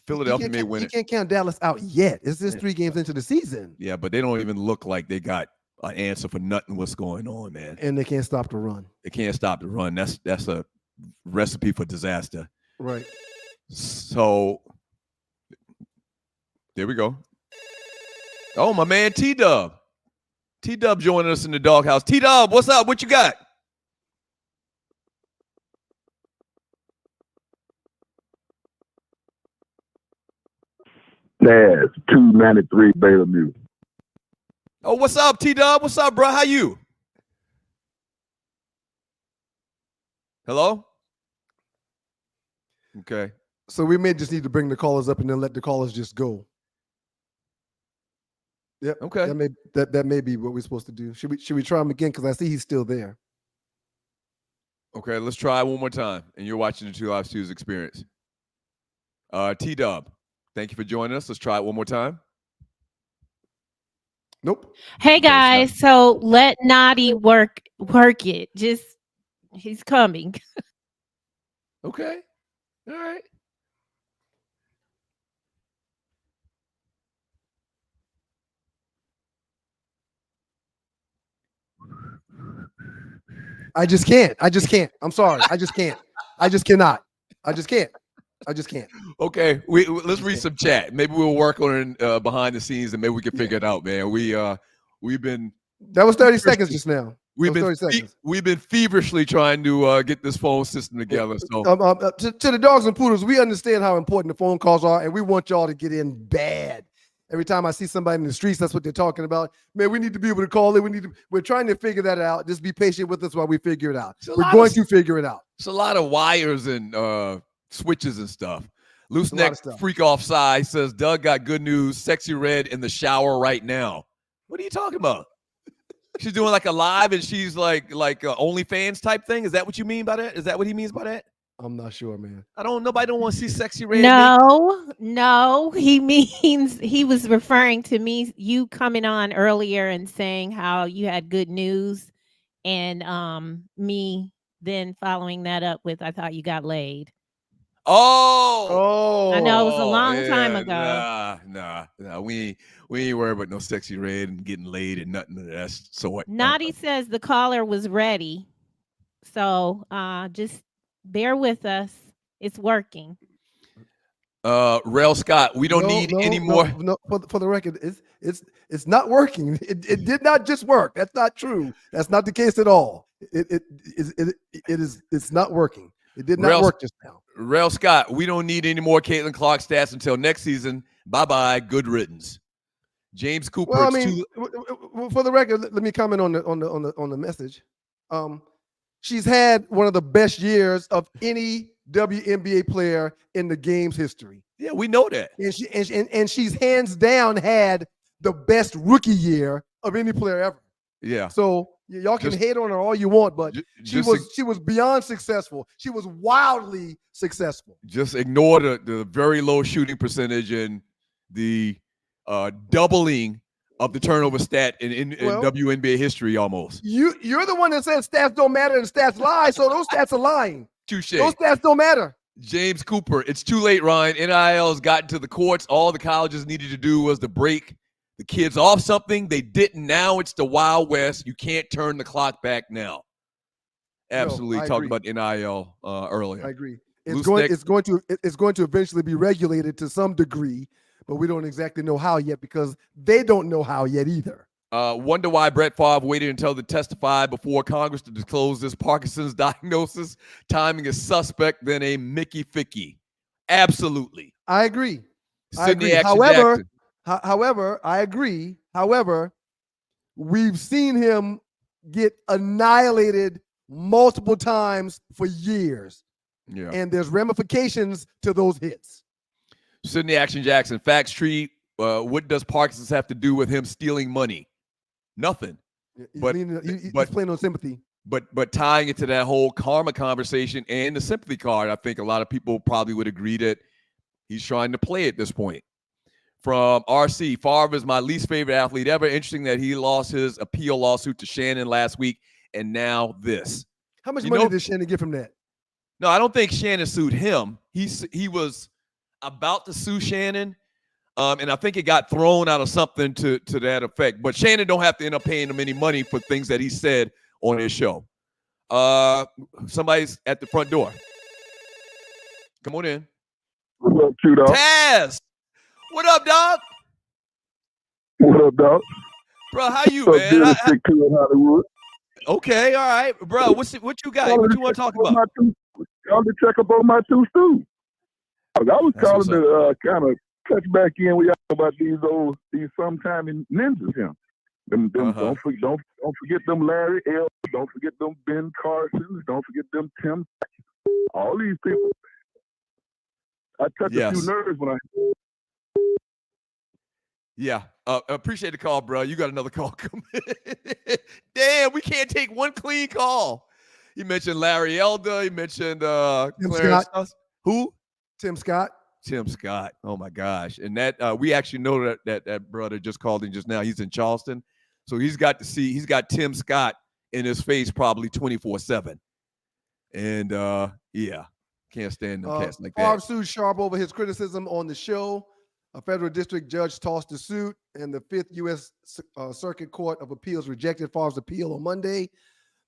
Philadelphia may win You it. can't count Dallas out yet. It's just 3 games into the season. Yeah, but they don't even look like they got an answer for nothing. What's going on, man? And they can't stop the run. They can't stop the run. That's a recipe for disaster. Right. So there we go. Oh, my man T-Dub. T-Dub joining us in the Doghouse. T-Dub, what's up? What you got? That's 293 Baylor Mule. Oh, what's up, T-Dub? What's up, bro? How you? Hello? Okay. So we may just need to bring the callers up and then let the callers just go. Yep. Okay. That may be what we're supposed to do. Should we try him again? Because I see he's still there. Okay, let's try one more time. And you're watching the Two Live Stews experience. T-Dub, thank you for joining us. Let's try it one more time. Nope. Hey guys, so let Naughty work it. Just he's coming. Okay. All right. I just can't. I'm sorry. I just can't. I just cannot. I just can't. Okay, let's read some chat. Maybe we'll work on it behind the scenes, and maybe we can figure it out, man. We've been that was 30 seconds just now. We've been 30 seconds. We've been feverishly trying to get this phone system together. So to the dogs and poodles, we understand how important the phone calls are, and we want y'all to get in bad. Every time I see somebody in the streets, that's what they're talking about. Man, we need to be able to call it. We're trying to figure that out. Just be patient with us while we figure it out. We're going to figure it out. It's a lot of wires and switches and stuff. Loose neck freak offside says Doug got good news. Sexy Red in the shower right now. What are you talking about? She's doing like a live and she's like OnlyFans type thing. Is that what you mean by that? Is that what he means by that? I'm not sure, man. Nobody don't want to see Sexy Red. No. He means he was referring to you coming on earlier and saying how you had good news, and me then following that up with I thought you got laid. Oh, I know it was a long time ago. Nah. We ain't worried about no Sexy Red and getting laid and nothing of that sort. Naughty says the caller was ready, so just bear with us. It's working. Rel Scott, we don't need any more. No, for the record, it's not working. It did not just work. That's not true. That's not the case at all. It's not working. It did not work just now. Rel Scott, we don't need any more Caitlin Clark stats until next season. Bye-bye. Good riddance. James Cooper. Well, I mean, for the record, let me comment on the message. She's had one of the best years of any WNBA player in the game's history. Yeah, we know that. And she's hands down had the best rookie year of any player ever. Yeah. So y'all can hate on her all you want, but she was beyond successful. She was wildly successful. Just ignore the very low shooting percentage and the doubling of the turnover stat in WNBA history almost. You're the one that said stats don't matter and stats lie, so those stats are lying. Touche. Those stats don't matter. James Cooper, it's too late, Ryan. NIL has gotten to the courts. All the colleges needed to do was to break the kids off something. They didn't. Now it's the Wild West. You can't turn the clock back now. Absolutely. Talked about NIL earlier. I agree. It's going to eventually be regulated to some degree, but we don't exactly know how yet because they don't know how yet either. Wonder why Brett Favre waited until to testify before Congress to disclose this Parkinson's diagnosis. Timing is suspect than a Mickey Ficky. Absolutely. I agree. However, I agree. However, we've seen him get annihilated multiple times for years. Yeah. And there's ramifications to those hits. Sydney Action Jackson, Facts Tree. What does Parkinson's have to do with him stealing money? Nothing. He's playing on sympathy. But tying it to that whole karma conversation and the sympathy card, I think a lot of people probably would agree that he's trying to play at this point. From RC, Favre is my least favorite athlete ever. Interesting that he lost his appeal lawsuit to Shannon last week, and now this. How much money did Shannon get from that? No, I don't think Shannon sued him. He was about to sue Shannon, and I think it got thrown out of something to that effect. But Shannon don't have to end up paying him any money for things that he said on his show. Somebody's at the front door. Come on in. What up, Q-Dog? Taz! What up, dog? What up, dog? Bro, how you, man? Okay, all right. Bro, what you got? What you want to talk about? Y'all to check up on my two stews. I was calling to kind of touch back in with y'all about these sometime ninjas here. Don't forget them Larry L. Don't forget them Ben Carson. Don't forget them Tim. All these people. I touch a few nerves when I. Yeah, appreciate the call, bro. You got another call coming. Damn, we can't take one clean call. He mentioned Larry Elder. He mentioned Tim Scott. Who? Tim Scott. Tim Scott. Oh my gosh! And that we actually know that brother just called in just now. He's in Charleston, so he's got Tim Scott in his face probably 24/7. And yeah, can't stand them cats like that. Favre sued Sharp over his criticism on the show. A federal district judge tossed the suit, and the 5th U.S. Circuit Court of Appeals rejected Favre's appeal on Monday.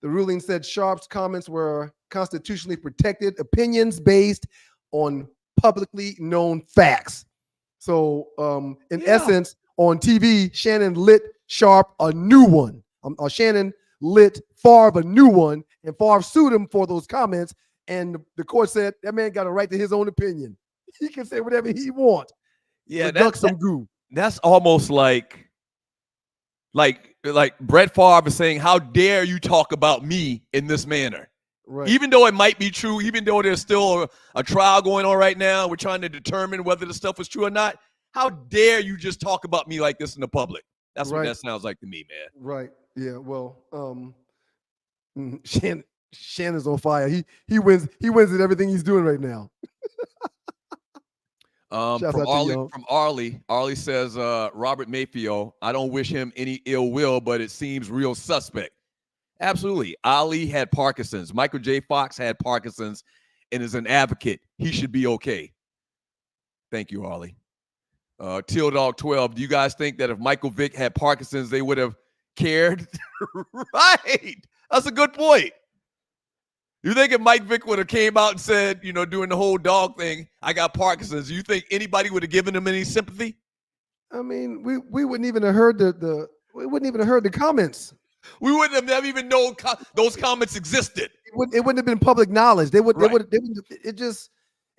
The ruling said Sharp's comments were constitutionally protected opinions based on publicly known facts. So, in essence, on TV, Shannon lit Sharp a new one. Shannon lit Favre a new one, and Favre sued him for those comments. And the court said that man got a right to his own opinion. He can say whatever he wants. Yeah, that's almost like Brett Favre is saying, "How dare you talk about me in this manner?" Right. Even though it might be true, even though there's still a trial going on right now, we're trying to determine whether the stuff was true or not. How dare you just talk about me like this in the public? That's what that sounds like to me, man. Right. Yeah. Well, Shannon's on fire. He wins at everything he's doing right now. From Arlie says, Robert Mayfield, I don't wish him any ill will, but it seems real suspect. Absolutely. Ali had Parkinson's. Michael J. Fox had Parkinson's and is an advocate. He should be okay. Thank you, Arlie. Teal Dog 12, do you guys think that if Michael Vick had Parkinson's, they would have cared? Right. That's a good point. You think if Mike Vick would have came out and said, doing the whole dog thing, I got Parkinson's, you think anybody would have given him any sympathy? I mean, we wouldn't even have heard the comments. We wouldn't have even known those comments existed. It wouldn't have been public knowledge. They would.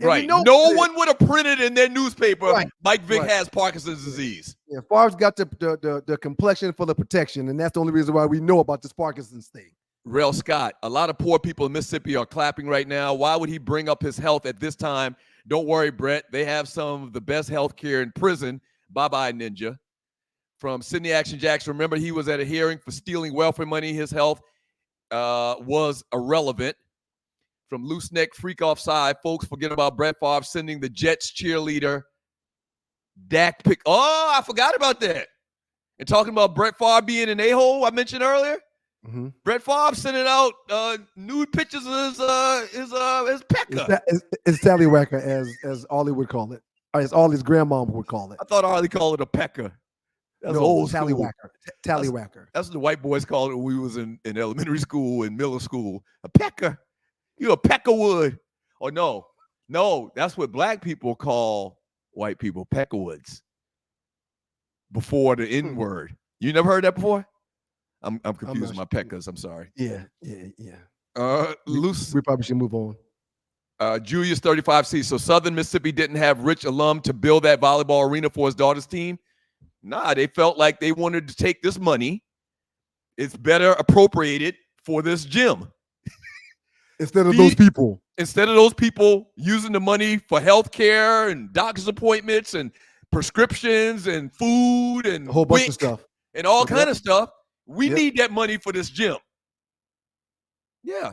Right. No one would have printed in their newspaper. Right. Mike Vick has Parkinson's disease. Yeah. Favre's got the complexion for the protection, and that's the only reason why we know about this Parkinson's thing. Rail Scott, a lot of poor people in Mississippi are clapping right now. Why would he bring up his health at this time? Don't worry, Brett. They have some of the best health care in prison. Bye-bye, Ninja. From Sydney Action Jackson, remember he was at a hearing for stealing welfare money. His health was irrelevant. From Loose Neck Freak Offside, folks forget about Brett Favre sending the Jets cheerleader Dak pick. Oh, I forgot about that. And talking about Brett Favre being an a-hole I mentioned earlier. Mm-hmm. Brett Favre sending out nude pictures of his pecker. It's tallywhacker, as Ollie would call it, or as Ollie's grandmom would call it. I thought Ollie called it a pecker. That's old tallywhacker. Tallywhacker. That's what the white boys called it when we was in elementary school and middle school. A pecker. You a peckerwood. Or no, that's what black people call white people, peckerwoods. Before the N word. You never heard that before? I'm confusing my peckers. I'm sorry. Yeah. Loose. We probably should move on. Julius 35C. So Southern Mississippi didn't have rich alum to build that volleyball arena for his daughter's team. Nah, they felt like they wanted to take this money. It's better appropriated for this gym. Instead of those people. Instead of those people using the money for health care and doctor's appointments and prescriptions and food and a whole bunch of stuff. And all kind of stuff. We need that money for this gym. Yeah.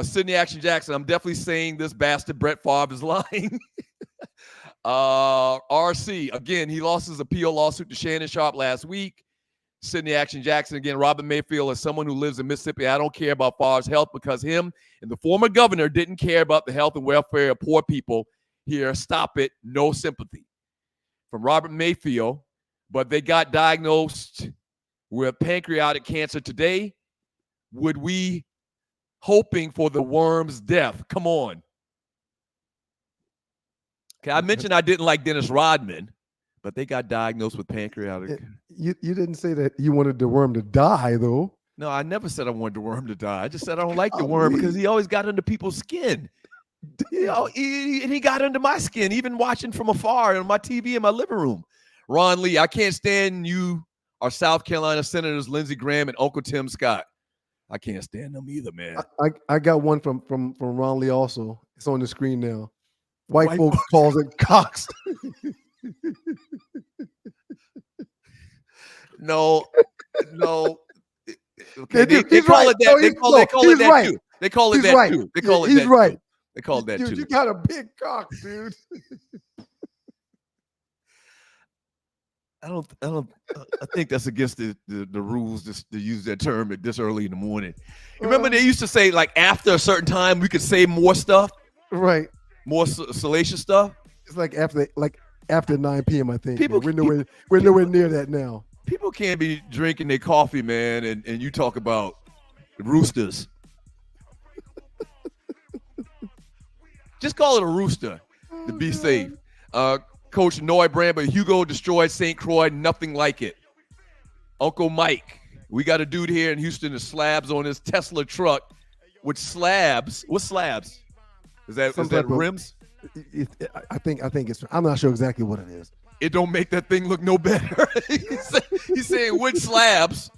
Sydney Action Jackson, I'm definitely saying this bastard Brett Favre is lying. RC, again, he lost his appeal lawsuit to Shannon Sharp last week. Sydney Action Jackson, again, Robin Mayfield, as someone who lives in Mississippi, I don't care about Favre's health because him and the former governor didn't care about the health and welfare of poor people here. Stop it. No sympathy. From Robert Mayfield, but they got diagnosed with pancreatic cancer today. Would we hoping for the worm's death? Come on. Okay, I mentioned I didn't like Dennis Rodman, but they got diagnosed with pancreatic. You didn't say that you wanted the worm to die, though. No, I never said I wanted the worm to die. I just said I don't like the worm because he always got under people's skin. He got under my skin, even watching from afar on my TV in my living room. Ron Lee, I can't stand you, our South Carolina Senators Lindsey Graham and Uncle Tim Scott. I can't stand them either, man. I got one from Ron Lee also. It's on the screen now. White folks calls it cocks. No. Okay, they call it that. They call it that too. They call it that too. They call it that. He's right. They call it that too. Dude, you got a big cock, dude. I think that's against the rules to use that term at this early in the morning. You remember they used to say like after a certain time we could say more stuff, right? More salacious stuff. It's like after 9 p.m. I think. We're nowhere near that now. People can't be drinking their coffee, man, and you talk about roosters. Just call it a rooster to be safe. Coach Noy Brand, but Hugo destroyed St. Croix, nothing like it. Uncle Mike, We got a dude here in Houston that slabs on his Tesla truck with slabs. What slabs? Is that rims? I think it's. I'm not sure exactly what it is. It don't make that thing look no better. He's saying wood slabs.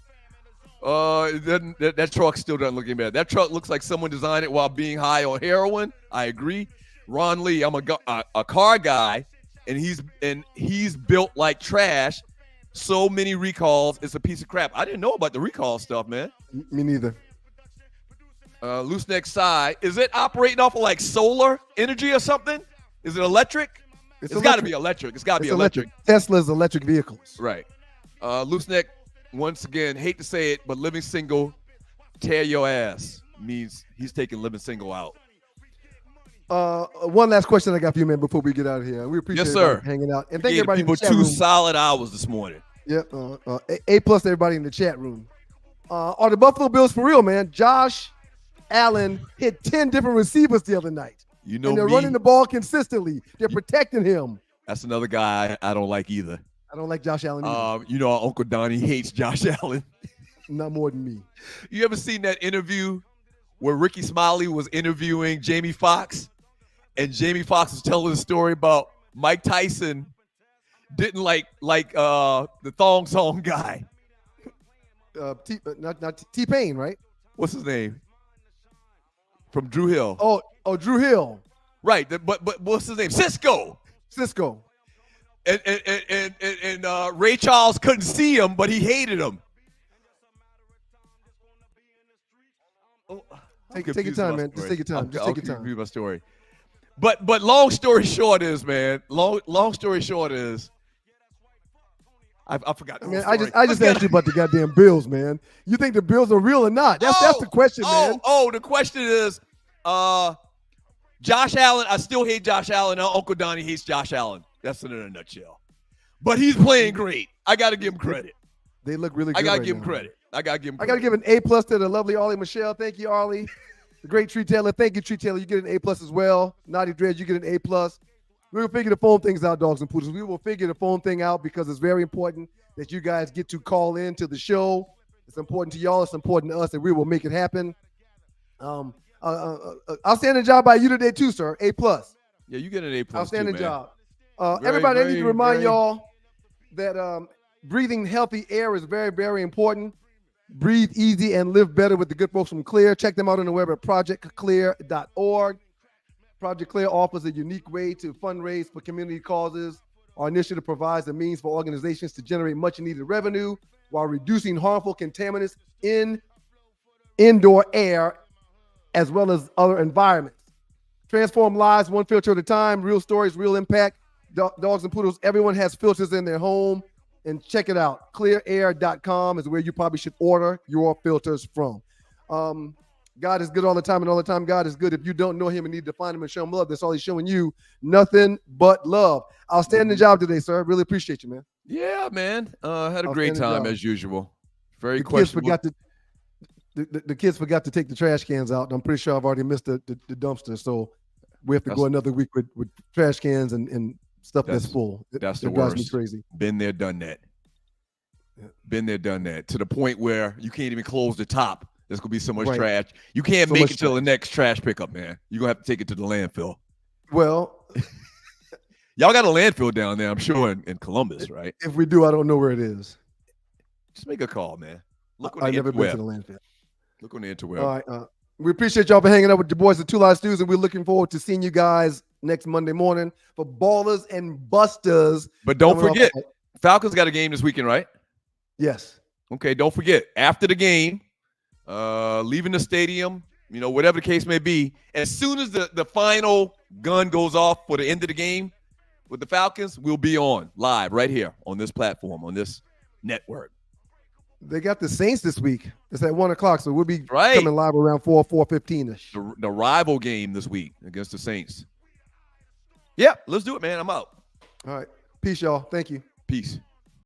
That truck still doesn't look any better. That truck looks like someone designed it while being high on heroin. I agree. Ron Lee, I'm a car guy, and he's built like trash. So many recalls, it's a piece of crap. I didn't know about the recall stuff, man. Me neither. Loose neck side. Is it operating off of like solar energy or something? Is it electric? It's got to be electric. It's got to be electric. Tesla's electric vehicles. Right. Loose neck, once again, hate to say it, but living single, tear your ass means he's taking living single out. One last question I got for you, man, before we get out of here. We appreciate everybody hanging out. And thank everybody people in the chat 2 room. solid hours this morning. Yep. A+ to everybody in the chat room. Are the Buffalo Bills for real, man? Josh Allen hit 10 different receivers the other night. You know, and they're running the ball consistently. They're protecting him. That's another guy I don't like either. I don't like Josh Allen either. You know, Uncle Donnie hates Josh Allen. Not more than me. You ever seen that interview where Ricky Smiley was interviewing Jamie Foxx? And Jamie Foxx was telling a story about Mike Tyson didn't like the thong song guy. Not T-Pain, right? What's his name? From Drew Hill. Oh, Drew Hill. Right, but what's his name? Cisco. And Ray Charles couldn't see him, but he hated him. Take your time, man. Just take your time. I'll confuse my story. But long story short is, man. Long story short is, I forgot. Man, I just asked you about the goddamn Bills, man. You think the Bills are real or not? That's the question, man. The question is, Josh Allen. I still hate Josh Allen. Uncle Donnie hates Josh Allen. That's it in a nutshell. But he's playing great. I got to give him credit. They look really good. I got to give him credit. I got to give an A+ to the lovely Ollie Michelle. Thank you, Ollie. The great Tree Taylor. Thank you, Tree Taylor. You get an A+ as well. Naughty Dreads, you get an A+. We'll figure the phone things out, dogs and poodles. We will figure the phone thing out because it's very important that you guys get to call in to the show. It's important to y'all. It's important to us, and we will make it happen. Outstanding job by you today too, sir. A+. Yeah, you get an A+. Outstanding too, job. Everybody, I need to remind y'all that breathing healthy air is very, very important. Breathe easy and live better with the good folks from Clear. Check them out on the web at projectclear.org. Project Clear offers a unique way to fundraise for community causes. Our initiative provides a means for organizations to generate much-needed revenue while reducing harmful contaminants in indoor air as well as other environments. Transform lives one filter at a time. Real stories, real impact. Dogs and poodles, everyone has filters in their home. And check it out. Clearair.com is where you probably should order your filters from. God is good all the time, and all the time God is good. If you don't know him and need to find him and show him love, that's all he's showing you. Nothing but love. Outstanding job today, sir. Really appreciate you, man. Yeah, man. Had a great time as usual. Very questionable. The kids forgot to take the trash cans out. I'm pretty sure I've already missed the dumpster, so we have to go another week with trash cans and stuff that's full. That's the worst. Drives me crazy. Been there, done that. Yeah. Been there, done that. To the point where you can't even close the top. There's going to be so much trash. You can't make it till the next trash pickup, man. You're going to have to take it to the landfill. Well, y'all got a landfill down there, I'm sure, in Columbus, right? If we do, I don't know where it is. Just make a call, man. I've never been to the landfill. Look on the interweb. All right. We appreciate y'all for hanging out with your boys at Two Live Stews, and we're looking forward to seeing you guys next Monday morning for Ballers and Busters. But don't forget, Falcons got a game this weekend, right? Yes. Okay, don't forget, after the game, leaving the stadium, whatever the case may be, as soon as the final gun goes off for the end of the game with the Falcons, we'll be on live right here on this platform, on this network. They got the Saints this week. It's at 1:00, so we'll be coming live around 4:15-ish. The rival game this week against the Saints. Yeah, let's do it, man. I'm out. All right. Peace, y'all. Thank you. Peace.